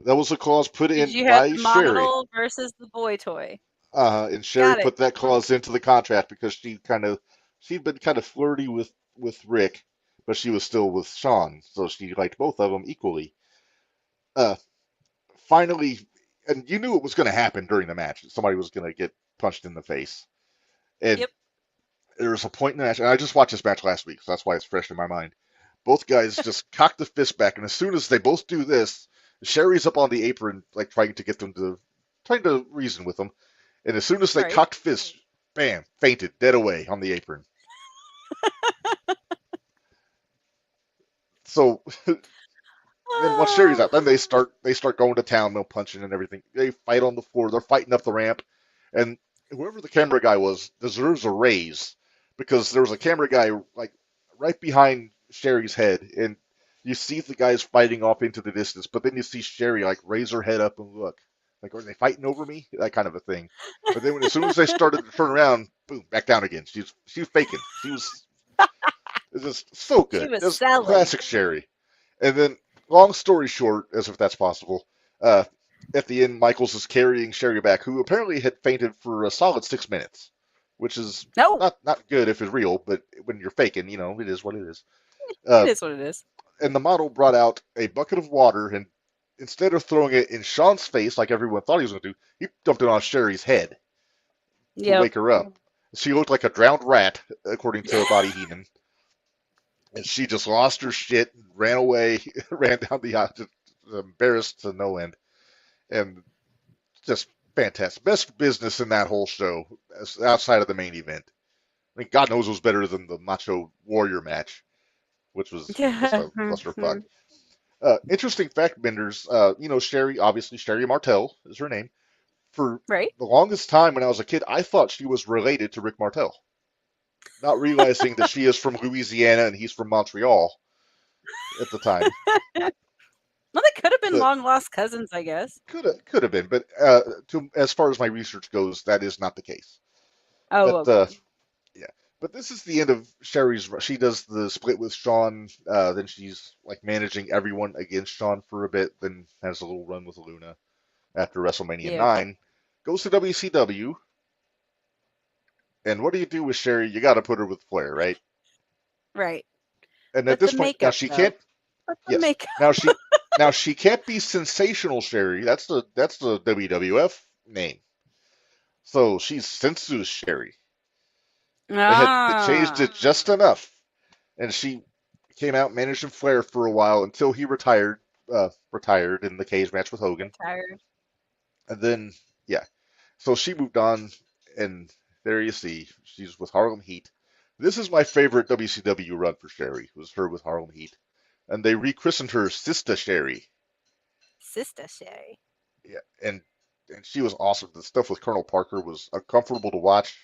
That was a clause put Did in you have by the Sherry. model versus the boy toy? And Sherry Got it. put that clause into the contract because she'd been kind of flirty with Rick, but she was still with Shawn, so she liked both of them equally. Uh, Finally, and you knew it was going to happen during the match. Somebody was going to get punched in the face, and Yep. there was a point in the match, and I just watched this match last week, so that's why it's fresh in my mind. Both guys just cock the fist back, and as soon as they both do this, Sherry's up on the apron, like trying to reason with them. And as soon as they Right. cocked fists, bam, fainted, dead away on the apron. So then once Sherry's Ah, out, then they start going to town, no punching and everything. They fight on the floor. They're fighting up the ramp, and whoever the camera guy was deserves a raise because there was a camera guy like right behind Sherry's head, and you see the guys fighting off into the distance, but then you see Sherry like raise her head up and look, like are they fighting over me? That kind of a thing. But then as soon as they started to turn around, boom, back down again. She was faking. She was It's just so she good. was Just selling. classic Sherry. And then, long story short, as if that's possible, uh, at the end, Michaels is carrying Sherry back, who apparently had fainted for a solid 6 minutes, which is No, not good if it's real, but when you're faking, it is what it is. it Uh, is what it is. and the model brought out a bucket of water, and instead of throwing it in Sean's face like everyone thought he was going to do, he dumped it on Sherry's head to Yep. wake her up. She looked like a drowned rat, according to Body Heenan. And she just lost her shit, ran away, ran down the aisle, just embarrassed to no end, and just fantastic. Best business in that whole show, outside of the main event. I mean, God knows it was better than the Macho Warrior match, which was just Yeah. a clusterfuck. Interesting fact, Benders. Sherry, obviously Sherry Martel is her name. For Right. the longest time when I was a kid, I thought she was related to Rick Martel, not realizing that she is from Louisiana and he's from Montreal at the time. Well, they could have been But long lost cousins, I guess. could have been, but as far as my research goes, that is not the case. Oh, But okay. yeah, but this is the end of Sherry's. She does the split with Sean. Then she's like managing everyone against Sean for a bit. Then has a little run with Luna after WrestleMania Yeah. 9. Goes to WCW, and what do you do with Sherry? You got to put her with Flair, right? Right. And at But the this point, now makeup, she though. can't. But the Yes, makeup. now she can't be sensational Sherry. That's the WWF name. So she's Sensu's Sherry. They changed Ah. it just enough, and she came out managing Flair for a while until he retired in the cage match with Hogan, Retired. and then yeah, so she moved on, and there you see she's with Harlem Heat. This is my favorite WCW run for Sherry. Was her with Harlem Heat. and they rechristened her Sista Sherry. Sister Shay. Yeah, and she was awesome. The stuff with Colonel Parker was uncomfortable to watch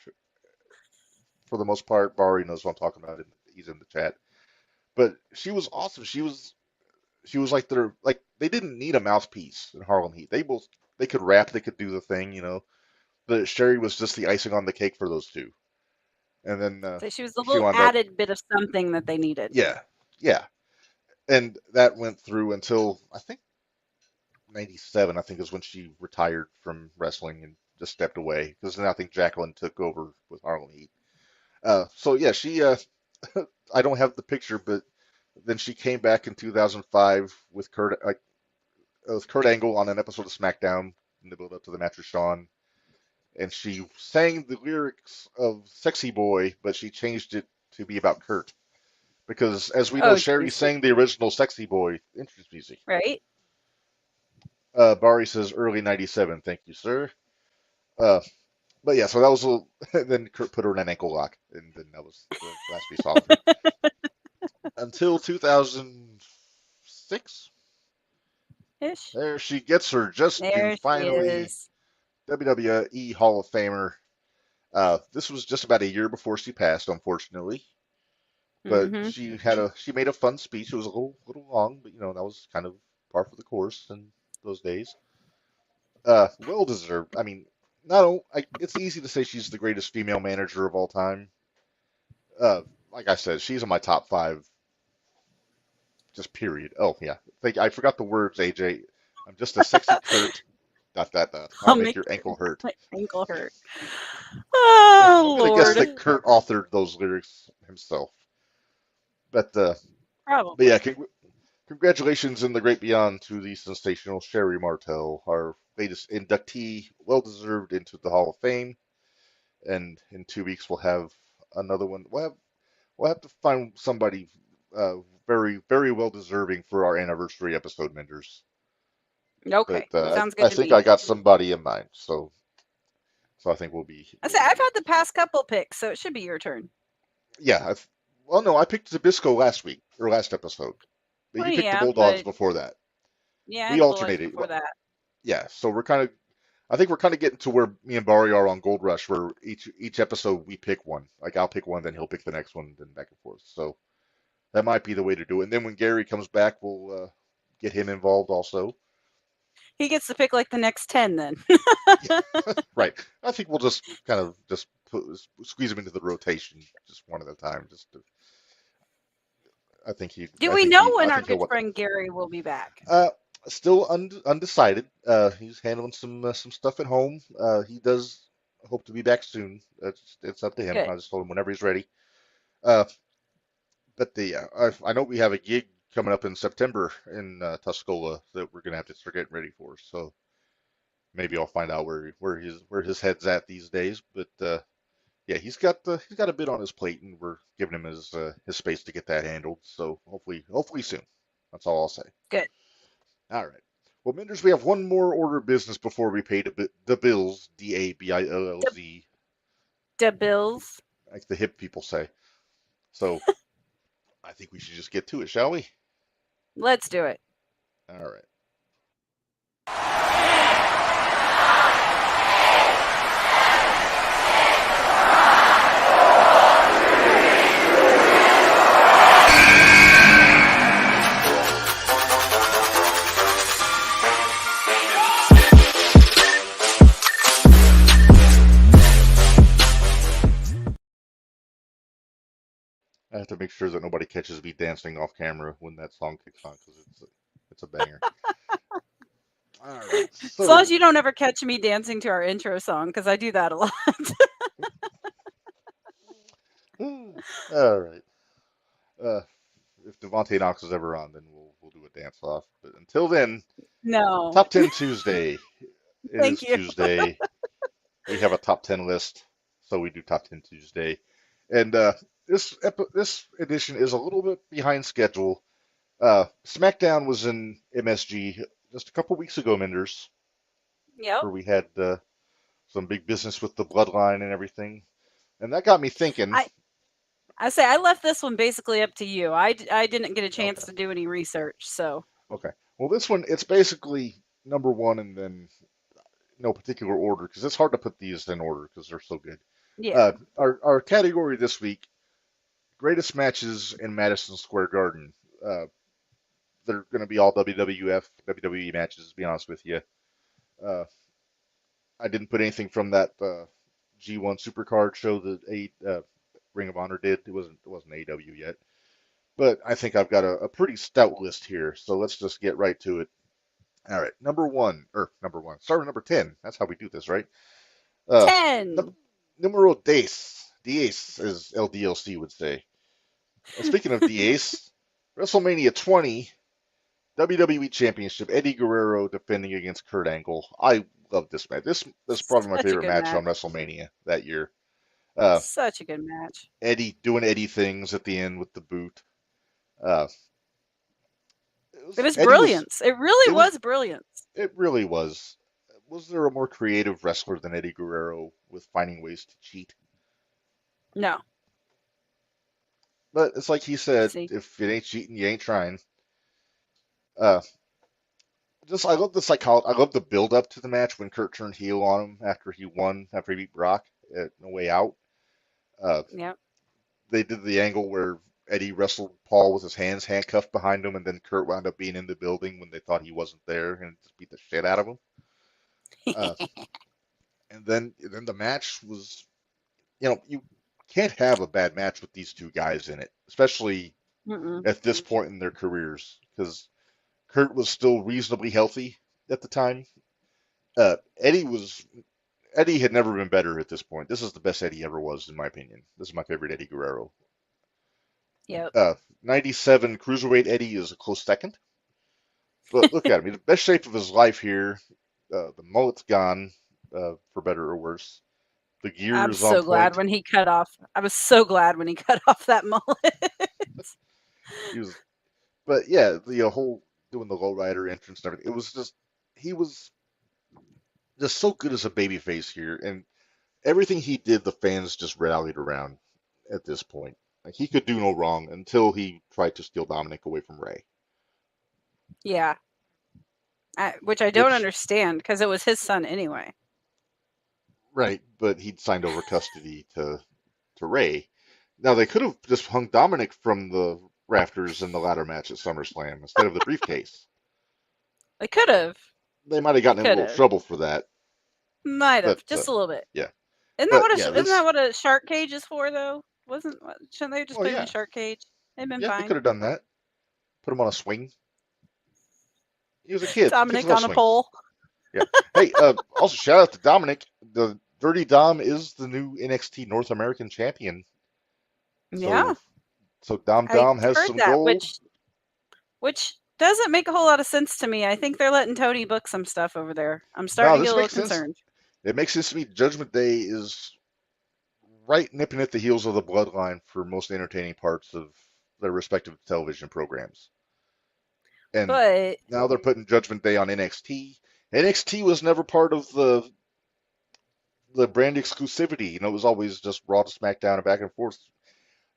for the most part. Bari knows what I'm talking about. He's in the chat, but she was awesome. She was like they didn't need a mouthpiece in Harlem Heat. They could rap, they could do the thing, But Sherry was just the icing on the cake for those two. And then So she was a she little wound up, added bit of something that they needed. yeah, yeah, and that went through until I think '97. I think is when she retired from wrestling and just stepped away because then I think Jacqueline took over with Harlem Heat. So yeah, she I don't have the picture, but then she came back in 2005 with Kurt Angle on an episode of SmackDown in the build up to the match with Shawn, and she sang the lyrics of "Sexy Boy," but she changed it to be about Kurt because, as we know, Oh, Sherry geez. sang the original "Sexy Boy" entrance music. Right? Bari says early '97. Thank you, sir. Uh, but yeah, so that was then Kurt put her in an ankle lock, and then that was the last we saw of her until 2006. Ish. There she gets her just due There she finally is. WWE Hall of Famer. This was just about a year before she passed, unfortunately. But Mm-hmm. she made a fun speech. It was a little long, but that was kind of par for the course in those days. Well deserved. I mean, it's easy to say she's the greatest female manager of all time. Uh, like I said, she's in my top five, just period. Oh yeah, I forgot the words, AJ. I'm just a sexy Kurt. Dot dot dot. I'll I'll make make your ankle hurt. my ankle hurt. I'm Oh, gonna guess Lord. that Kurt authored those lyrics himself. But yeah, Probably. congratulations in the great beyond to the sensational Sherry Martel, our latest inductee, well deserved into the Hall of Fame. And in 2 weeks we'll have another one. We'll have to find somebody very very well deserving for our anniversary episode, Minderz. But Okay. Sounds I good to think me. I got somebody in mind, so I think we'll be I say I've had the past couple picks, so it should be your turn. yeah. Well, no, I picked Zabisco last week or last episode, but Well, you picked the yeah, Bulldogs but before that. yeah, I We had the Bulldogs alternated. before that. Yeah, so I think we're kind of getting to where me and Barry are on Gold Rush, where each episode we pick one. Like I'll pick one, then he'll pick the next one, then back and forth. So that might be the way to do it. And then when Gary comes back, we'll get him involved also. He gets to pick like the next 10 then. Right. I think we'll just kind of squeeze him into the rotation just one at a time. I think he. Do I we think know he. when I our think he'll good want that. friend Gary will be back? Still undecided. He's handling some stuff at home. He does hope to be back soon. It's up to him. Good. I just told him whenever he's ready. Uh, but I know we have a gig coming up in September in Tuscola that we're gonna have to start getting ready for. So maybe I'll find out where his head's at these days. But yeah, he's got a bit on his plate, and we're giving him his space to get that handled. So hopefully soon. That's all I'll say. Good. All right. Well, Minders, we have one more order of business before we pay the bills. DABILLZ, The Bills. like the hip people say. So I think we should just get to it, shall we? Let's do it. All right. I have to make sure that nobody catches me dancing off camera when that song kicks on because it's a banger. All right. As long So as you don't ever catch me dancing to our intro song, because I do that a lot. all right. Uh, if Devontae Knox is ever on, then we'll do a dance off. But until then, No. Top 10 Tuesday. It Thank is you. Tuesday. We have a top 10 list, so we do top 10 Tuesday. And this edition is a little bit behind schedule. SmackDown was in MSG just a couple weeks ago, Minders, Yep. where we had some big business with the bloodline and everything. And that got me thinking. I say I left this one basically up to you. I didn't get a chance Okay. to do any research, so Okay. Well, this one, it's basically number one and then no particular order because it's hard to put these in order because they're so good. yeah. Our category this week, greatest matches in Madison Square Garden. Uh, they're going to be all WWF, WWE matches, to be honest with you. Uh, I didn't put anything from that G1 Supercard show that Ring of Honor did. It wasn't AEW yet, but I think I've got a pretty stout list here. So let's just get right to it. All right, number one. Start with number 10. That's how we do this, right? Uh, num 10. Numero 10, as LDLC would say. Speaking of Diez, WrestleMania 20, WWE Championship, Eddie Guerrero defending against Kurt Angle. I love this match. This is probably my Such a favorite good match on match. WrestleMania that year. Uh, Such a good match. Eddie doing Eddie things at the end with the boot. Uh, It was Eddie was brilliance. It really it was was brilliance. it really was. Was there a more creative wrestler than Eddie Guerrero with finding ways to cheat? No. But it's like he said, See. if it ain't cheating, you ain't trying. Uh, I love the psychology. I love the build up to the match when Kurt turned heel on him after he won, after he beat Brock at No Way Out. Uh, Yep. they did the angle where Eddie wrestled Paul with his hands handcuffed behind him, and then Kurt wound up being in the building when they thought he wasn't there and just beat the shit out of him. Uh, and then the match was, you can't have a bad match with these two guys in it, especially Mm-mm. at this point in their careers, because Kurt was still reasonably healthy at the time. Eddie had never been better at this point. This is the best Eddie ever was, in my opinion. This is my favorite Eddie Guerrero. Yep. 97 Cruiserweight Eddie is a close second. But look at him. He's the best shape of his life here. The mullet's gone, for better or worse. The gear I'm is on so glad point. when he cut off. I was so glad when he cut off that mullet. He was, but yeah, the whole doing the lowrider entrance and everything. It was just he was just so good as a babyface here, and everything he did, the fans just rallied around at this point. Like he could do no wrong until he tried to steal Dominic away from Ray. Yeah. Which I don't understand because it was his son anyway. Right, but he'd signed over custody to Ray. Now they could have just hung Dominic from the rafters in the ladder match at SummerSlam instead of the briefcase. They could have. They might have gotten in a little trouble for that. Might have, But just a little bit. yeah. Isn't But, that what a shark cage is for though? Shouldn't they just put it in a shark cage? They've been Yeah, they fine. could have done that. Put him on a swing. He was a kid. Dominic Kids love on a swings. pole. Yeah. Hey, also shout out to Dominic. The Dirty Dom is the new NXT North American champion. Yeah. So Dom I has heard some that, gold. which doesn't make a whole lot of sense to me. I think they're letting Tony book some stuff over there. I'm starting to get a little concerned. It makes sense to me. Judgment Day is right nipping at the heels of the Bloodline for most entertaining parts of their respective television programs. And But now they're putting Judgment Day on NXT. NXT was never part of the brand exclusivity. It was always just Raw to SmackDown and back and forth.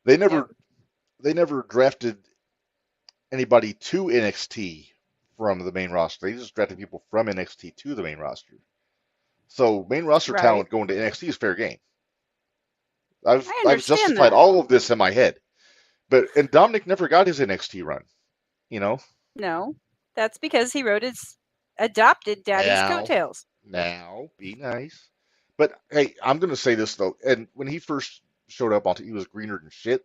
They never drafted anybody to NXT from the main roster. They just drafted people from NXT to the main roster. So main roster talent going to NXT is fair game. I've justified all of this in my head. And Dominic never got his NXT run, No, that's because he rode his adopted daddy's coattails. Now, be nice. But hey, I'm going to say this though. And when he first showed up he was greener than shit.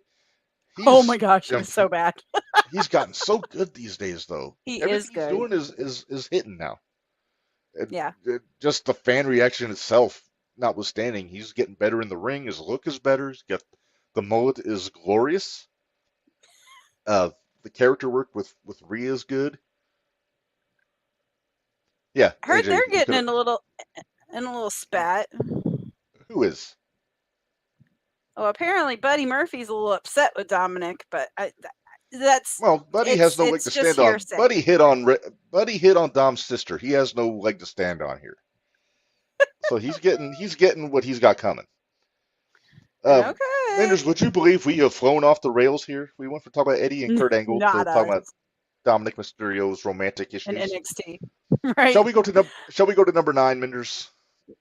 Oh my gosh, it was so bad. He's gotten so good these days though. Everything is good. Everything he's doing is hitting now. Yeah. Just the fan reaction itself notwithstanding, he's getting better in the ring. His look is better. The mullet is glorious. The character work with Rhea is good. Yeah. I heard they're getting in a little spat. Who is? Oh, apparently Buddy Murphy's a little upset with Dominic, but Buddy has no leg to stand on. Buddy hit on Dom's sister. He has no leg to stand on here. So he's getting what he's got coming. Okay. Minderz, would you believe we have flown off the rails here? We went from talking about Eddie and Kurt Angle to Not talking us. about Dominic Mysterio's romantic In issues. NXT. Shall Right. we go to Shall we go to number 9, Minders?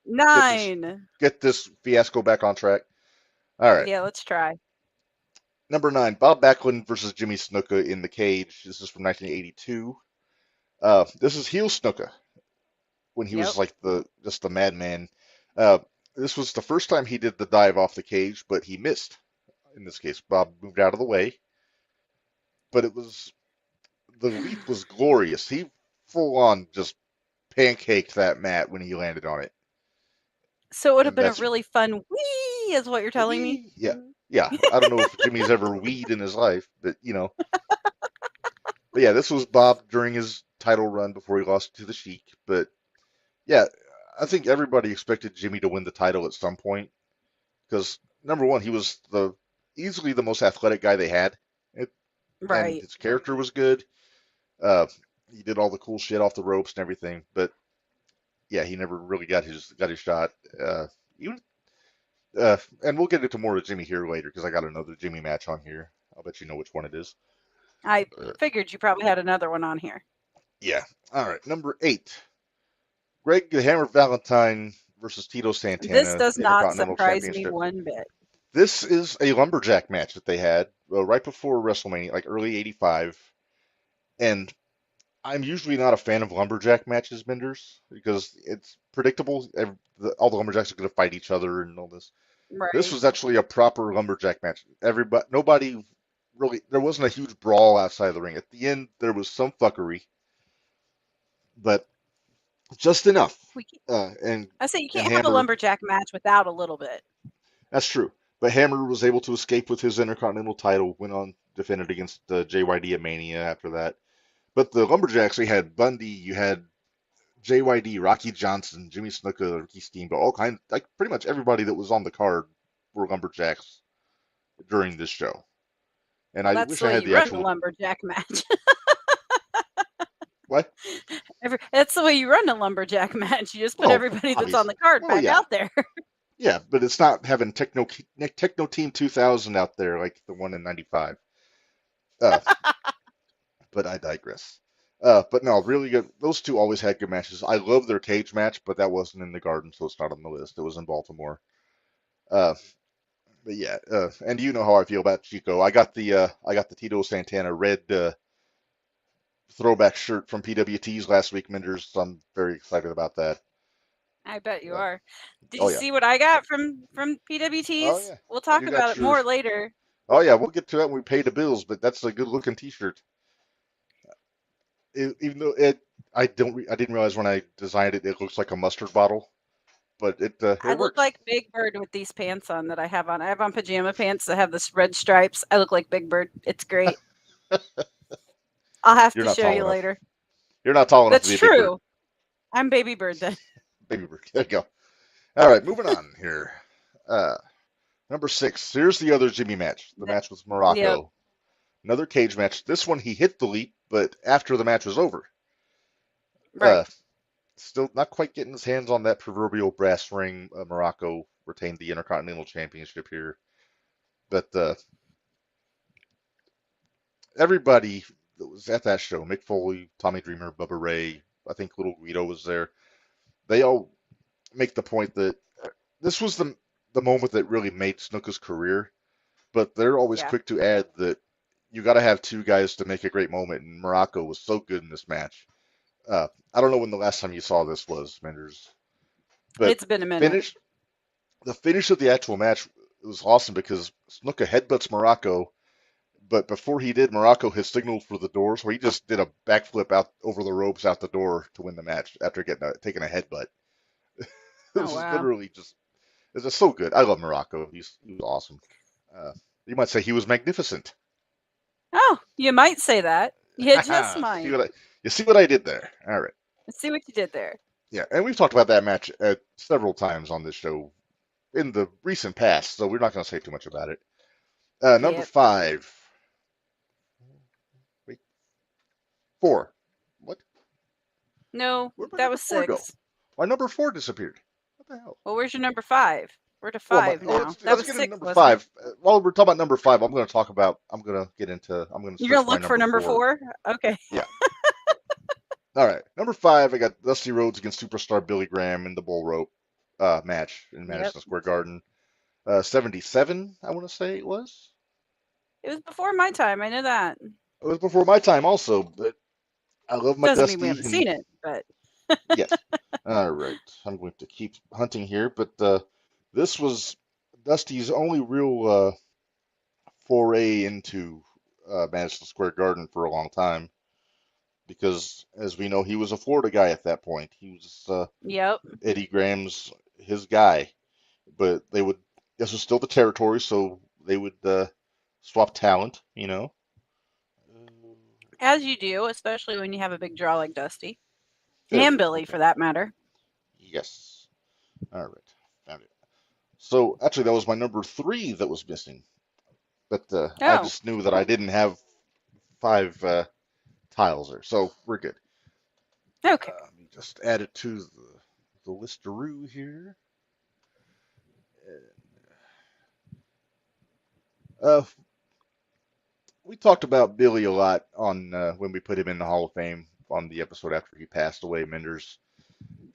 Nine. Get this fiasco back on track. All right, Yeah, let's try. number 9, Bob Backlund versus Jimmy Snuka in the cage. This is from 1982. This is heel Snuka when he Yep. was like just the madman. Uh, this was the first time he did the dive off the cage, but he missed. In this case, Bob moved out of the way, but the leap was glorious. He full on just pancaked that mat when he landed on it. So it would have And been a that's really fun wee, is what you're telling me. wee. Yeah. Yeah. I don't know if Jimmy's ever weed in his life, but you know. But yeah, this was Bob during his title run before he lost to the Sheik. But yeah, I think everybody expected Jimmy to win the title at some point because number one, he was easily the most athletic guy they had, it, and Right. his character was good. Uh, he did all the cool shit off the ropes and everything, but yeah, he never really got his shot. Even and we'll get into more of Jimmy here later because I got another Jimmy match on here. I'll bet you know which one it is. I figured you probably had another one on here. Yeah. All right. Number 8, Greg the Hammer Valentine versus Tito Santana. This does not Intercontinental surprise me Championship. one bit. This is a lumberjack match that they had right before WrestleMania, like early '85, and I'm usually not a fan of lumberjack matches, Minderz, because it's predictable. All the lumberjacks are going to fight each other and all this. This Right. was actually a proper lumberjack match. Nobody really, there wasn't a huge brawl outside of the ring. At the end, there was some fuckery, but just enough. We, And I say you and can't have a Hammer, lumberjack match without a little bit. that's true. But Hammer was able to escape with his Intercontinental title, went on defended against JYD at Mania after that. But the lumberjacks, we had Bundy, you had JYD, Rocky Johnson, Jimmy Snuka, Ricky Steamboat, all kinds, like pretty much everybody that was on the card were lumberjacks during this show. And Well, I that's wish the I way had you the run a actual lumberjack match. what? That's the way you run a lumberjack match. You just put Well, everybody that's on obviously. the card Well, back yeah, out there. yeah, but it's not having Techno Team 2000 out there like the one in '95. Uh, but I digress. But no, really good. Those two always had good matches. I love their cage match, but that wasn't in the Garden, so it's not on the list. It was in Baltimore. Uh, but yeah, and you know how I feel about Chico. I got the Tito Santana red throwback shirt from PWT's last week, Minderz. So I'm very excited about that. I bet you Uh, are. Did oh you yeah, see what I got from oh PWTs? yeah. We'll talk You about got it your more later. oh yeah. We'll get to that when we pay the bills. But that's a good looking T-shirt. Even though I didn't realize when I designed it, it looks like a mustard bottle, but I it look works. like Big Bird with these pants on that I have on. I have on pajama pants that have this red stripes. I look like Big Bird. It's great. I'll have You're to not show tall you enough. later. You're not tall enough to That's be a big bird. true. I'm Baby Bird then. Baby bird. There you go. All right, moving on here. Uh, Number 6. Here's the other Jimmy match. The match with Yep. Morocco. Another cage match. This one he hit the leap, but after the match was over. Right. Still not quite getting his hands on that proverbial brass ring. Morocco retained the Intercontinental Championship here. But everybody that was at that show, Mick Foley, Tommy Dreamer, Bubba Ray, I think Little Guido was there. They all make the point that this was the moment that really made Snuka's career. But they're always Yeah. quick to add that you got to have two guys to make a great moment, and Morocco was so good in this match. I don't know when the last time you saw this was, Minderz, but It's been a minute. the finish of the actual match was awesome because Snuka headbutts Morocco, but before he did, Morocco had signaled for the door, so he just did a backflip out over the ropes out the door to win the match after taking a headbutt. It Oh was wow. literally it's just so good. I love Morocco. He was awesome. Uh, you might say he was magnificent. Oh, you might say that. You just might. You see what I did there? All right. Let's see what you did there. Yeah, and we've talked about that match several times on this show in the recent past, so we're not going to say too much about it. Number Yep. 5. Wait, 4. What? No, Where'd my that number was 4 go? 6. My number 4 disappeared. What the hell? Well, where's your number 5? We're to Well, 5 now. That let's was get into 6, number wasn't it? five. While we're talking about number five, I'm going to You're switch gonna to my look for number number four. 4? Okay. Yeah. All right. Number five, I got Dusty Rhodes against superstar Billy Graham in the bull rope match in Yep. Madison Square Garden. 77, I want to say it was. It was before my time. I know that. It was before my time also, but I love my Doesn't mean we Dusty, haven't and seen it, but yes. All right. I'm going to keep hunting here, but this was Dusty's only real foray into Madison Square Garden for a long time, because as we know, he was a Florida guy at that point. He was yep. Eddie Graham's his guy, but this was still the territory, so they would swap talent, you know. As you do, especially when you have a big draw like Dusty. There we And go. Billy, Okay. for that matter. Yes. All right. Found it. So actually, that was my number three that was missing, but I Oh, just knew that I didn't have five tiles there, so we're good. okay. Let me just add it to the listeroo here. Uh, we talked about Billy a lot on when we put him in the Hall of Fame on the episode after he passed away, Minderz,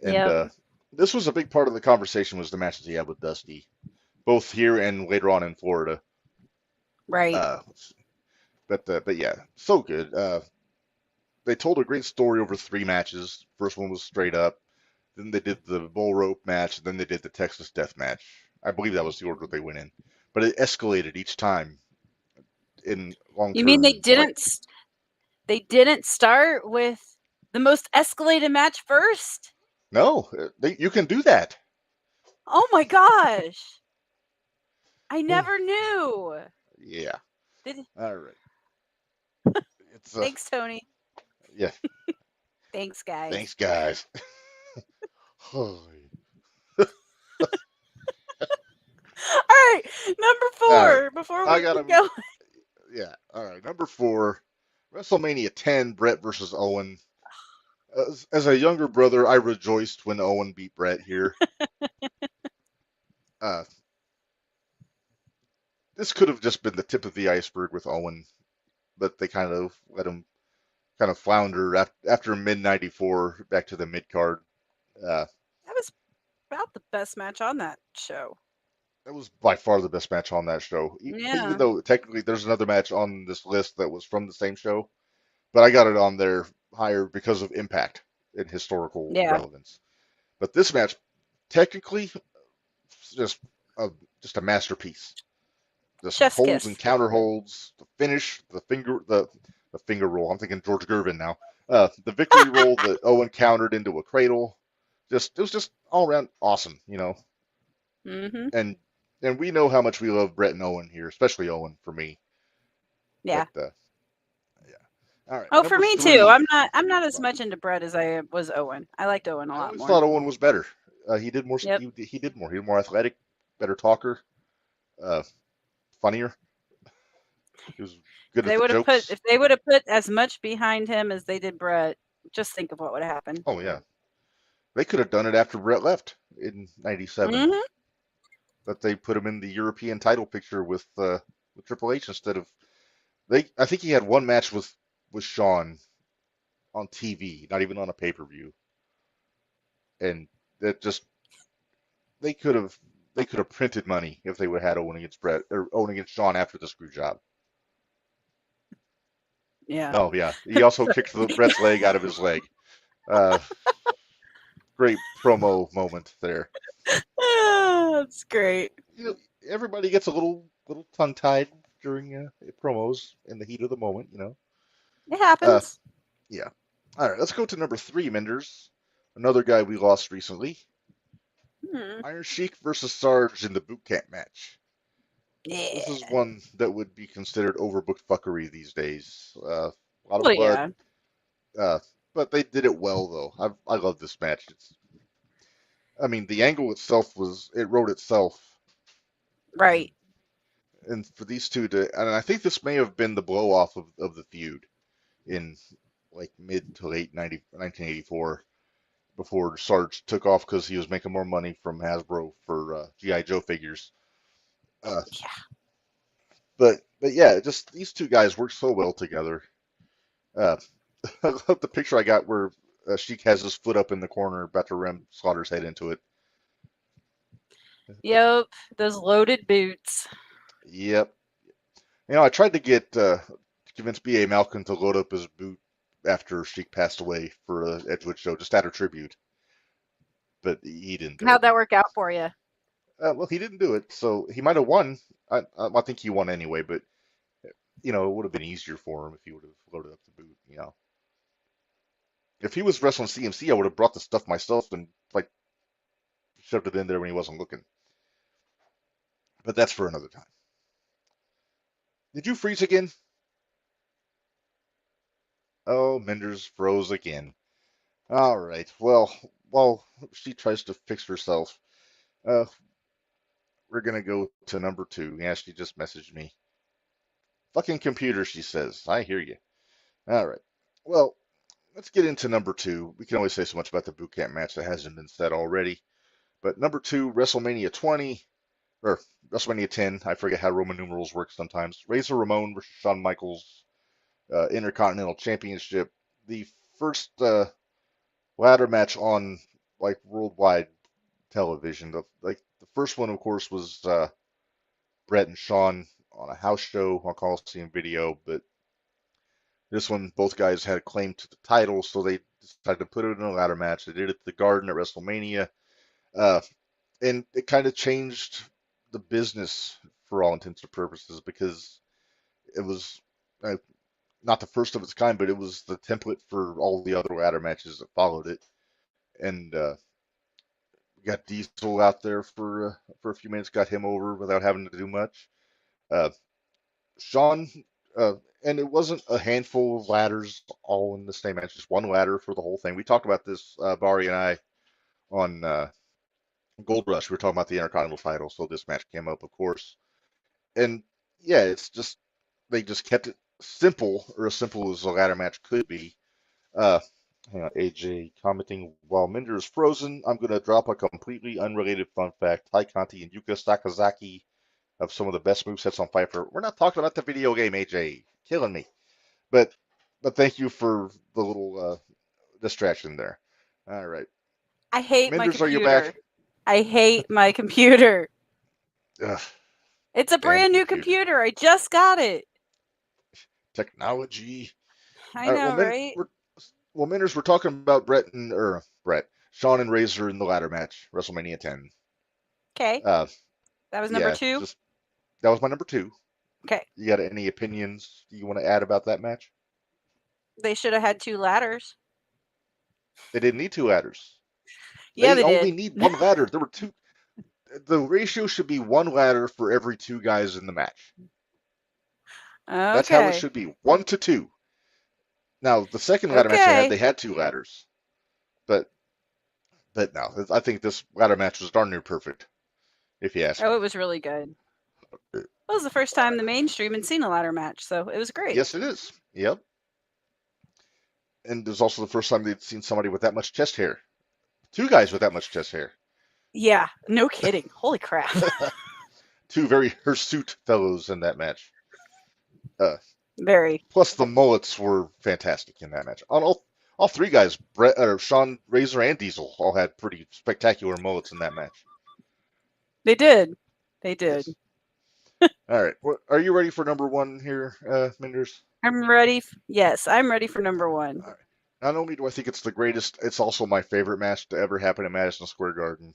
and Yep. this was a big part of the conversation was the matches he had with Dusty, both here and later on in Florida. Right. But yeah, so good. They told a great story over three matches. First one was straight up. Then they did the bull rope match. And then they did the Texas Death Match. I believe that was the order they went in, but it escalated each time in long You mean term. Like they didn't start with the most escalated match first? no, you can do that. Oh my gosh. I never knew. Yeah. Did, All right. It's thanks, Tony. yeah. Thanks, guys. Thanks, guys. All All right, number right. 4. Before I we got keep him. going. Yeah. All right. Number four, WrestleMania 10, Brett versus Owen. As a younger brother, I rejoiced when Owen beat Brett here. Uh, this could have just been the tip of the iceberg with Owen, but they kind of let him kind of flounder after mid '94 back to the mid card. Uh, That was about the best match on that show. that was by far the best match on that show. Even Yeah. though technically there's another match on this list that was from the same show, but I got it on there higher because of impact and historical Yeah. relevance. But this match, technically, just a just a masterpiece. Just Chef's holds kiss. and counter holds, the finish, the finger roll. I'm thinking George Gervin now. The victory roll that Owen countered into a cradle. It was just all around awesome, you know. Mm-hmm. And we know how much we love Brett and Owen here, especially Owen for me. Yeah. But yeah. All right, Oh, for number me three. too. I'm not as much into Brett as I was Owen. I liked Owen a I lot always more. thought Owen was better. He did more. Yep. He did more. He was more athletic, better talker, funnier. He was good at the jokes. If they would have put as much behind him as they did Brett, just think of what would have happened. Oh yeah, they could have done it after Brett left in '97, Mm-hmm. but they put him in the European title picture with Triple H instead of they. I think he had one match with Shawn on TV, not even on a pay-per-view, and that just they could have printed money if they would have had Owen against Brett or Owen against Shawn after the screw job. Yeah. Oh yeah, he also kicked Brett's leg out of his leg. Great promo moment there. That's great. You know, everybody gets a little tongue-tied during promos in the heat of the moment, you know. It happens. Yeah. All right, let's go to number three, Minderz. Another guy we lost recently. Iron Sheik versus Sarge in the boot camp match. Yeah. This is one that would be considered overbooked fuckery these days. A lot of Well, blood. yeah. But they did it well, though. I love this match. I mean, the angle itself it wrote itself. Right. And for these two and I think this may have been the blow off of the feud in like mid to late 1984. before Sarge took off because he was making more money from Hasbro for GI Joe figures. Uh, Yeah. but yeah, just these two guys work so well together. Uh, I love the picture I got where Sheik has his foot up in the corner, about to ram Slaughter's head into it. Yep. Those loaded boots. Yep. I tried to get convince B.A. Malcolm to load up his boot after Sheik passed away for a Edgewood show, just out of tribute, but he didn't do it. How'd that work out for you? Well, he didn't do it, so he might have won. I think he won anyway, but it would have been easier for him if he would have loaded up the boot. If he was wrestling CMC, I would have brought the stuff myself and like shoved it in there when he wasn't looking. But that's for another time. Did you freeze again? Oh, Minderz froze again. All right. Well, while she tries to fix herself, uh, we're gonna go to number 2. Yeah, she just messaged me. Fucking computer, she says. I hear you. All right. Well, let's get into number 2. We can only say so much about the boot camp match that hasn't been said already. But number 2, WrestleMania 20, or WrestleMania 10. I forget how Roman numerals work sometimes. Razor Ramon versus Shawn Michaels, Intercontinental Championship. The first ladder match on like worldwide television. The first one, of course, was Brett and Shawn on a house show on Coliseum Video, but this one, both guys had a claim to the title, so they decided to put it in a ladder match. They did it at the Garden at WrestleMania, uh, and it kind of changed the business for all intents and purposes because it was uh, not the first of its kind, but it was the template for all the other ladder matches that followed it. And we got Diesel out there for a few minutes, got him over without having to do much. Uh, Shawn, uh, and it wasn't a handful of ladders all in the same match, just one ladder for the whole thing. We talked about this, Bari and I, on Gold Rush. We were talking about the Intercontinental title, so this match came up, of course. And yeah, it's just they just kept it simple, or as simple as a ladder match could be. Uh, Hang on, AJ commenting while Minder is frozen. I'm going to drop a completely unrelated fun fact. Tai Conti and Yuka Sakazaki have some of the best movesets on Piper. We're not talking about the video game, AJ. Killing me. But thank you for the little distraction there. All right. I hate my Minders, are you computer. back? I hate my computer. Ugh, It's a damn brand new computer. I just got it. technology. I All right. know, right? Minders, we're talking about Shawn and Razor in the ladder match, WrestleMania 10. Okay. Uh, That was number yeah, 2. just that was my number 2. Okay. You got any opinions you want to add about that match? They should have had 2 ladders. They didn't need 2 ladders. Yeah, They they only did. need 1 ladder. There were 2. The ratio should be 1 ladder for every 2 guys in the match. That's how it Okay. should be, 1 to 2. Now, the second ladder match Okay. they had 2 ladders, but no, I think this ladder match was darn near perfect, if you ask Oh, me. it was really good. It was the first time the mainstream had seen a ladder match, so it was great. Yes, it is. Yep. And it was also the first time they'd seen somebody with that much chest hair. 2 guys with that much chest hair. Yeah, no kidding. Holy crap. 2 very hirsute fellows in that match. Very. Plus, the mullets were fantastic in that match. On all 3 guys, Shawn, Razor, and Diesel, all had pretty spectacular mullets in that match. They did. They did. Yes. All right. Are you ready for number 1 here, Minders? I'm ready. Yes, I'm ready for number 1. All right. Not only do I think it's the greatest, it's also my favorite match to ever happen at Madison Square Garden.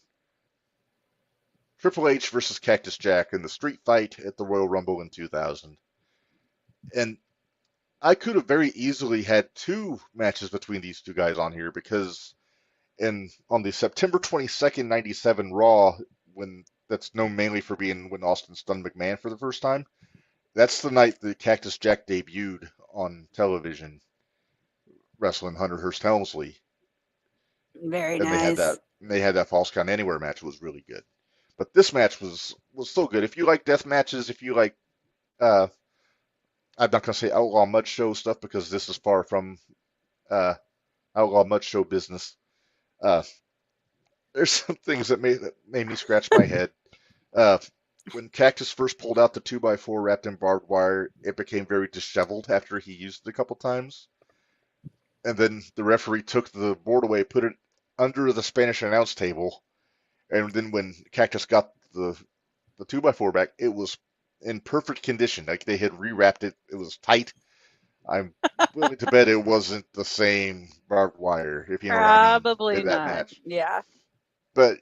Triple H versus Cactus Jack in the street fight at the Royal Rumble in 2000. And I could have very easily had 2 matches between these 2 guys on here because on the September 22nd, 97 Raw, when that's known mainly for being when Austin stunned McMahon for the first time, that's the night that Cactus Jack debuted on television wrestling Hunter Hearst Helmsley. Very And nice. they had that Falls Count Anywhere match. It was really good. But this match was so good. If you like death matches, if you like I'm not going to say Outlaw Mud Show stuff because this is far from Outlaw Mud Show business. Uh, there's some things that made me scratch my head. Uh, when Cactus first pulled out the 2x4 wrapped in barbed wire, it became very disheveled after he used it a couple times. And then the referee took the board away, put it under the Spanish announce table, and then when Cactus got the 2x4 back, it was in perfect condition. Like they had rewrapped it. It was tight. I'm willing to bet it wasn't the same barbed wire, if you know what I mean, Probably in that not. match. Yeah. But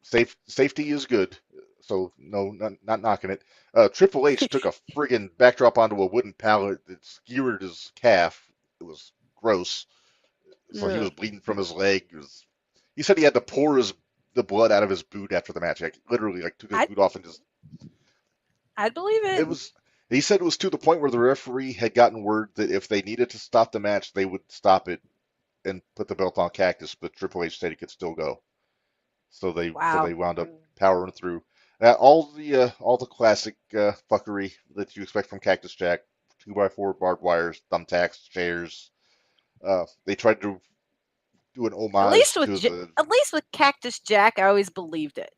safety is good. So no, not knocking it. Triple H took a friggin' backdrop onto a wooden pallet that skewered his calf. It was gross. So he Ugh. was bleeding from his leg. He said he had to pour the blood out of his boot after the match. Like literally, like took his I'd boot off and just I'd believe it. it was. He said it was to the point where the referee had gotten word that if they needed to stop the match, they would stop it and put the belt on Cactus, but Triple H said he could still go. So they Wow. wound up powering through. All the classic fuckery that you expect from Cactus Jack, 2x4 barbed wires, thumbtacks, chairs. They tried to do an At least homage with to the at least with Cactus Jack, I always believed it.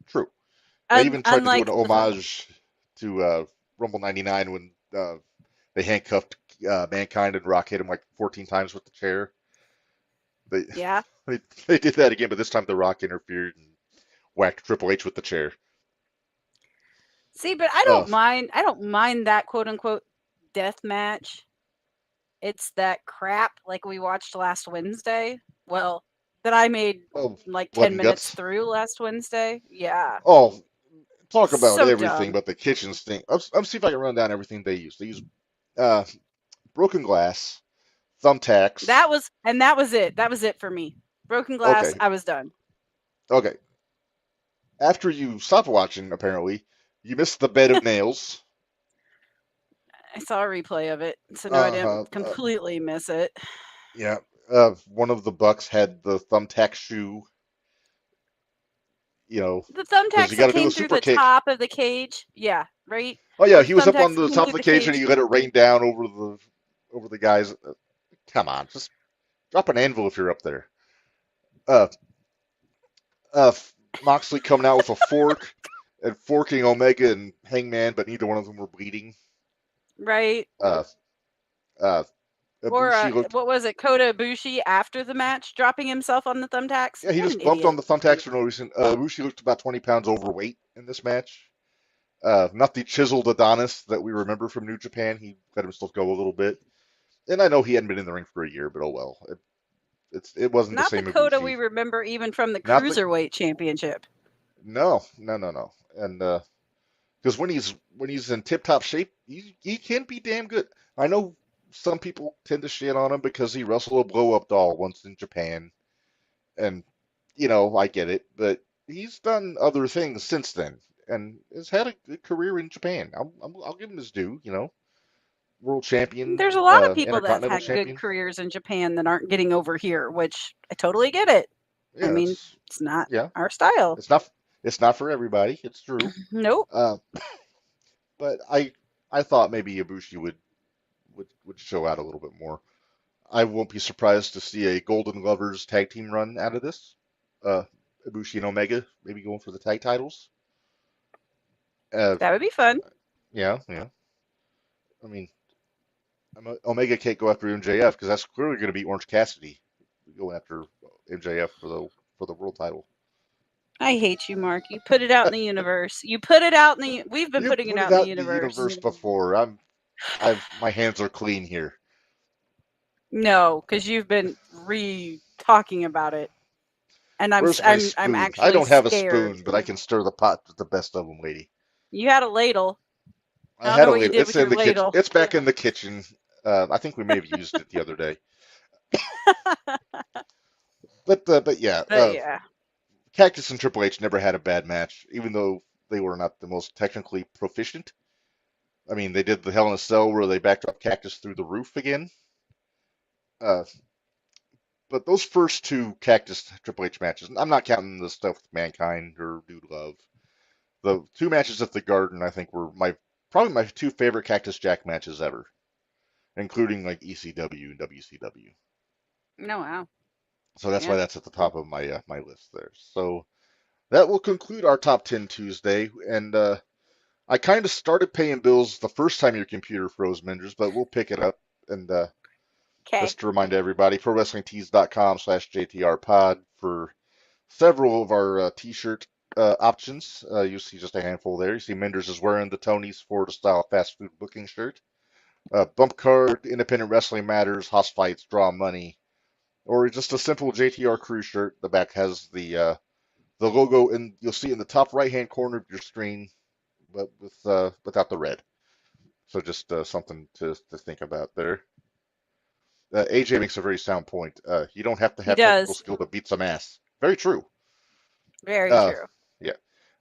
true. They even tried to do an Unlike the homage to Rumble '99 when they handcuffed Mankind and Rock hit him like 14 times with the chair. They yeah. they did that again, but this time the Rock interfered and whacked Triple H with the chair. See, but I Uh, don't mind. I don't mind that quote unquote death match. It's that crap like we watched last Wednesday. Well, that I made oh, like Blood 10 and minutes Guts. through last Wednesday. Yeah. Oh, talk about So everything dumb. but the kitchen stink. I'll see if I can run down everything they used. They used uh, broken glass, thumbtacks. That was it. That was it for me. Broken glass, Okay, I was done. okay. After you stopped watching, apparently, you missed the bed of nails. I saw a replay of it, so no, I didn't Uh-huh. completely miss it. Yeah. One of the Bucks had the thumbtack shoe. The Because you thumbtacks got that to do a came through super the kick. top of the cage. Yeah, right? Oh yeah, Were the he was up on thumbtacks that the came top through of the the cage and cage? he let it rain down over the guys. Come on, just drop an anvil if you're up there. Uh, uh, Moxley coming out with a fork and forking Omega and Hangman, but neither one of them were bleeding. Right. Uh, uh, Or Ibushi looked, what was it? Kota Ibushi after the match dropping himself on the thumbtacks? yeah, he What an just bumped idiot. on the thumbtacks for no reason. Ibushi looked about 20 pounds overweight in this match. Not the chiseled Adonis that we remember from New Japan. He let himself go a little bit. And I know he hadn't been in the ring for a year, but oh well. It wasn't the Not the same Kota we Ibushi. remember even from the Not the Cruiserweight Championship. no. And because when he's in tip top shape, he can be damn good. I know some people tend to shit on him because he wrestled a blow up doll once in Japan, and I get it, but he's done other things since then and has had a good career in Japan. I'll give him his due. World champion, There's a lot of people that have intercontinental had good champion. careers in Japan that aren't getting over here, which I totally get it. I Yeah, mean, it's not yeah, our style. it's not for everybody. It's true. Nope. Uh, but I thought maybe Ibushi would show out a little bit more. I won't be surprised to see a Golden Lovers tag team run out of this. Uh, Ibushi and Omega maybe going for the tag titles. Uh, That would be fun. yeah, yeah. I mean, Omega can't go after MJF because that's clearly going to be Orange Cassidy going after MJF for the world title. I hate you, Mark. You put it out in the universe. You put it out in the. We've been You've putting it put out it in the out in the universe. universe before. My hands are clean here. No, because you've been talking about it, and Where's my I'm spoon? I actually don't have a scared. spoon, but I can stir the pot with the best of them, lady. You had a ladle. I I don't had know a what you ladle. did It's with in your the kitchen. ladle. It's back in the kitchen. I think we may have used it the other day. But yeah, But yeah, Cactus and Triple H never had a bad match, even though they were not the most technically proficient. I mean, they did the Hell in a Cell where they backed up Cactus through the roof again. Uh, but those first two Cactus Triple H matches, I'm not counting the stuff with Mankind or Dude Love. The two matches at the Garden, I think, were probably my two favorite Cactus Jack matches ever, including like ECW and WCW. no, wow. So that's why Yeah. that's at the top of my my list there. So that will conclude our top 10 Tuesday. And I kind of started paying bills the first time your computer froze, Minderz, but we'll pick it up. And Okay. just to remind everybody, prowrestlingtees.com/JTR pod for several of our t-shirt options. You see just a handful there. You see Minderz is wearing the Tony's Florida style fast food booking shirt. Bump card, Independent Wrestling Matters, House Fights, Draw Money, or just a simple JTR crew shirt. The back has the logo, and you'll see in the top right hand corner of your screen, but with without the red. So just something to think about there. AJ makes a very sound point. You don't have to He have technical does. skill to beat some ass. Very true. Very Uh, true. yeah.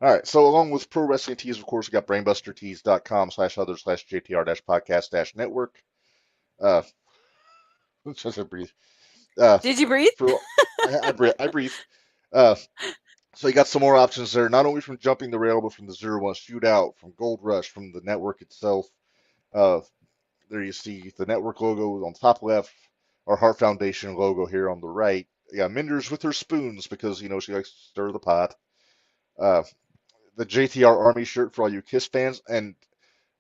All right. So along with Pro Wrestling Tees, of course, we got brainbustertees.com/other/JTR-podcast-network. Uh, just a breathe. Uh, Did you breathe? for I breathe. Uh, so you got some more options there, not only from Jumping the Rail, but from the 0-1 Shootout, from Gold Rush, from the network itself. Uh, there you see the network logo on the top left, our Heart Foundation logo here on the right. Yeah, Minderz with her spoons because she likes to stir the pot. Uh, the JTR Army shirt for all you Kiss fans, and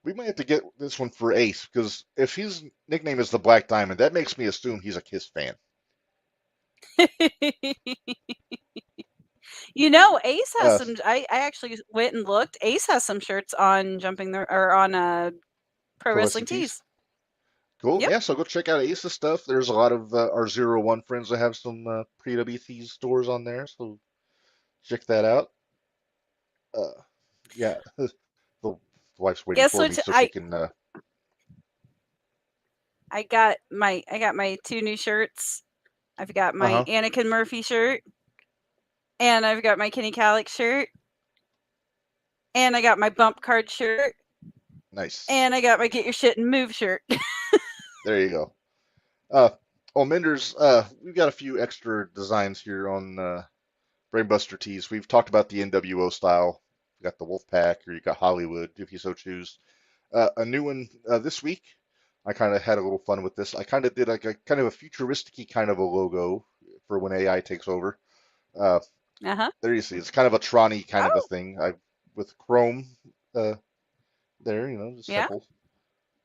we might have to get this one for Ace because if his nickname is the Black Diamond, that makes me assume he's a Kiss fan. Ace has Uh, some. I actually went and looked. Ace has some shirts on Jumping the or on Pro Pro Wrestling Wrestling Tees. Tees. Cool. Yep. Yeah, so go check out Ace's stuff. There's a lot of our 0-1 friends that have some pre-WT stores on there, so check that out. Uh, yeah, the wife's waiting Guess for me what? so she can. I got my 2 new shirts. I've got my Uh-huh. Anakin Murphy shirt, and I've got my Kenny Calic shirt, and I got my bump card shirt, Nice. and I got my Get Your Shit and Move shirt. There you go. Minderz, we've got a few extra designs here on Brainbuster Tees. We've talked about the NWO style. You got the Wolfpack, or you got Hollywood, if you so choose. A new one this week. I kind of had a little fun with this. I kind of did like a kind of a futuristic kind of a logo for when AI takes over. Uh, Uh-huh. there you see, it's kind of a Tronny kind of a Oh, thing. I with Chrome uh, there, just yeah. simple.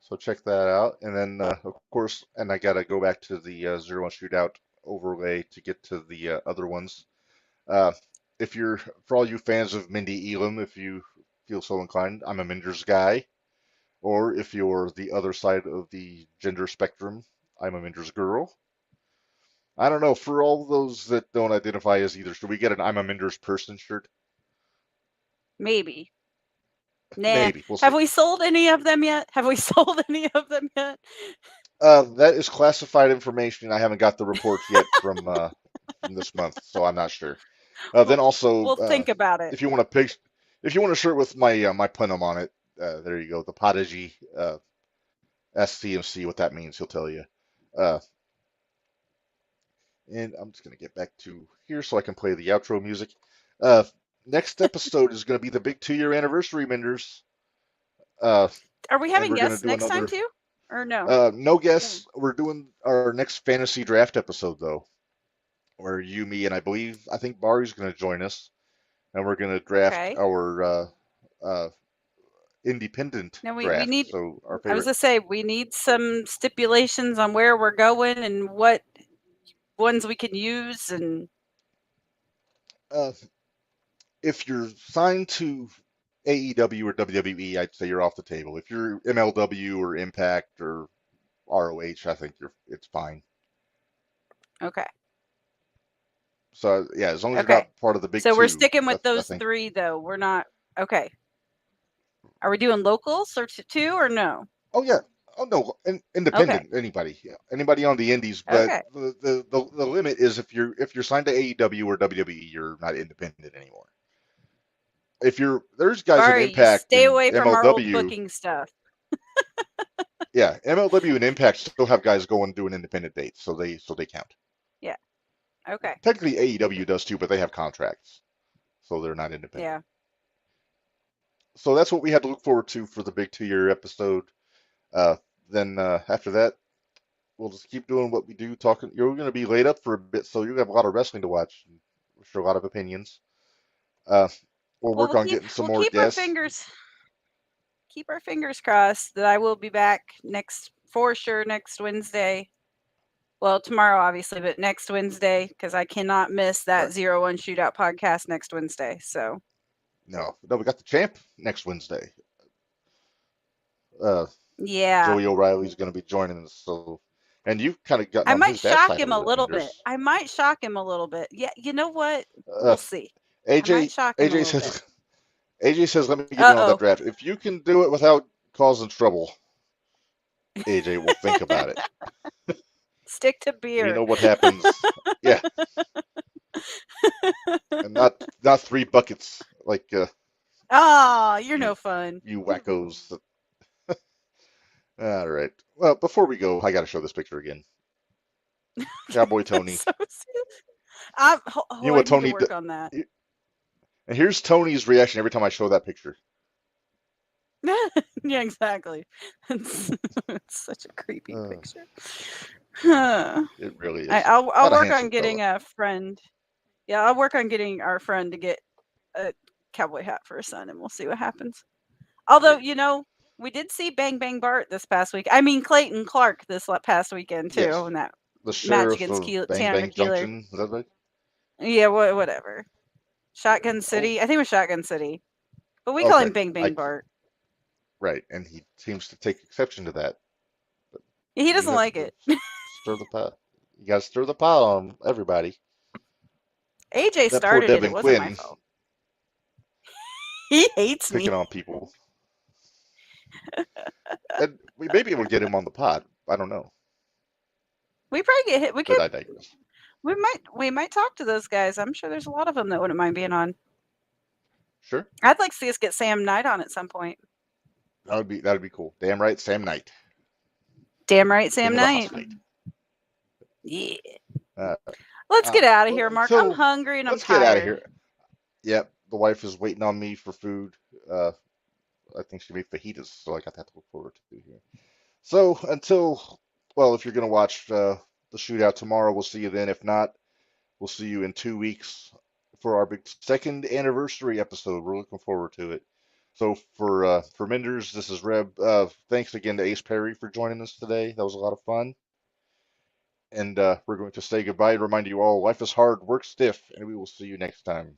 So check that out. And then of course, and I gotta go back to the 0-1 Shootout overlay to get to the other ones. Uh, if you're for all you fans of Mindy Elam, if you feel so inclined, I'm a Minderz guy. Or if you're the other side of the gender spectrum, I'm a Minderz girl. I don't know. For all those that don't identify as either, should we get an I'm a Minderz person shirt? Maybe. Nah. Maybe. We'll Have see. we sold any of them yet? Have we sold any of them yet? That is classified information. I haven't got the reports yet from this month, so I'm not sure. Then We'll, also, we'll think about it. if you want a pic, if you want a shirt with my Plenum on it, there you go. The Prodigy SCMC. What that means, he'll tell you. Uh, and I'm just gonna get back to here so I can play the outro music. Uh, Next episode is gonna be the big 2-year anniversary, Minderz. Uh, Are we and having we're gonna guests do next time another. too? Or no? No guess. We're doing our next fantasy draft episode though, where you, me, and I think Barry's going to join us, and we're going to draft Okay. our independent Now we draft. need So our I was favorite. gonna say we need some stipulations on where we're going and what ones we can use and Uh, if you're signed to AEW or WWE, I'd say you're off the table. If you're MLW or Impact or ROH, I think it's fine. okay. So yeah, as long as you're Okay. not part of the big So we're two, sticking with I those think. 3 though. We're not okay. Are we doing locals or two or no? Oh yeah. Oh no, Okay. independent. Anybody, yeah. Anybody on the indies. But Okay. the limit is if you're signed to AEW or WWE, you're not independent anymore. If there's guys in Barry, you Impact stay and away from our old MLW. booking stuff. Yeah, MLW and Impact still have guys going doing independent dates, so they count. Yeah. Okay. Technically AEW does too, but they have contracts, so they're not independent. Yeah. So that's what we had to look forward to for the big 2-year episode. Uh, then after that, we'll just keep doing what we do. Talking, you're going to be laid up for a bit, so you have a lot of wrestling to watch. I'm sure a lot of opinions. Uh, we'll Well, work on getting some we'll more guests. keep our fingers crossed that I will be back for sure next Wednesday. Well, tomorrow obviously, but next Wednesday because I cannot miss All that right. 01 Shootout podcast next Wednesday. So No, we got the champ next Wednesday. Uh, yeah, Joey O'Reilly's going to be joining us. So, and you've kind of gotten I on might his bad shock side a him a little bit, little bit. Minderz. I might shock him a little bit. Yeah, you know what? Uh, We'll see. I might AJ shock him a AJ little bit. says AJ says let me get Uh in on that oh. draft. If you can do it without causing trouble, AJ, we'll think about it. Stick to We beer. know what happens. Yeah, and not 3 buckets like Ah, you're you no fun. you wackos. All right. Well, before we go, I got to show this picture again. Cowboy Tony. So You know I what need to Tony? work on that. And here's Tony's reaction every time I show that picture. Yeah, exactly. It's such a creepy Uh, picture. Huh. it really is. I'll Not a work on handsome getting fella. a friend. Yeah, I'll work on getting our friend to get a cowboy hat for his son, and we'll see what happens. Although, we did see Bang Bang Bart this past week. I mean, Clayton Clark this past weekend too, Yes, in that the match sheriff against of Bang Tanner Bang Keeler. Junction. Is that right? Yeah, whatever. Shotgun Oh, City. I think it was Shotgun City, but we call him okay. Bang Bang Bart. Right, and he seems to take exception to that. But He you doesn't have like to it. stir the pot. You got to stir the pot on everybody. AJ That poor started it. It Devin wasn't my Quinn fault. He hates me. picking on people. And we may be able to get him on the pod. I don't know, We probably get hit. but I digress. We might talk to those guys. I'm sure there's a lot of them that wouldn't mind being on. Sure, I'd like to see us get Sam Knight on at some point. that'd be cool. Damn right, Sam Knight, Damn right, King Sam of the Knight. Hoss Fight. Yeah. Uh, Let's get out of well, here, Mark. I'm hungry and I'm let's get out of tired. here. Yep, the wife is waiting on me for food. I think she made fajitas, so I got that to look forward to here. So if you're gonna watch the shootout tomorrow, we'll see you then. If not, we'll see you in 2 weeks for our big second anniversary episode. We're looking forward to it. So for Minderz, this is Reb. Thanks again to Ace Perry for joining us today. That was a lot of fun. And we're going to say goodbye and remind you all life is hard, work stiff, and we will see you next time.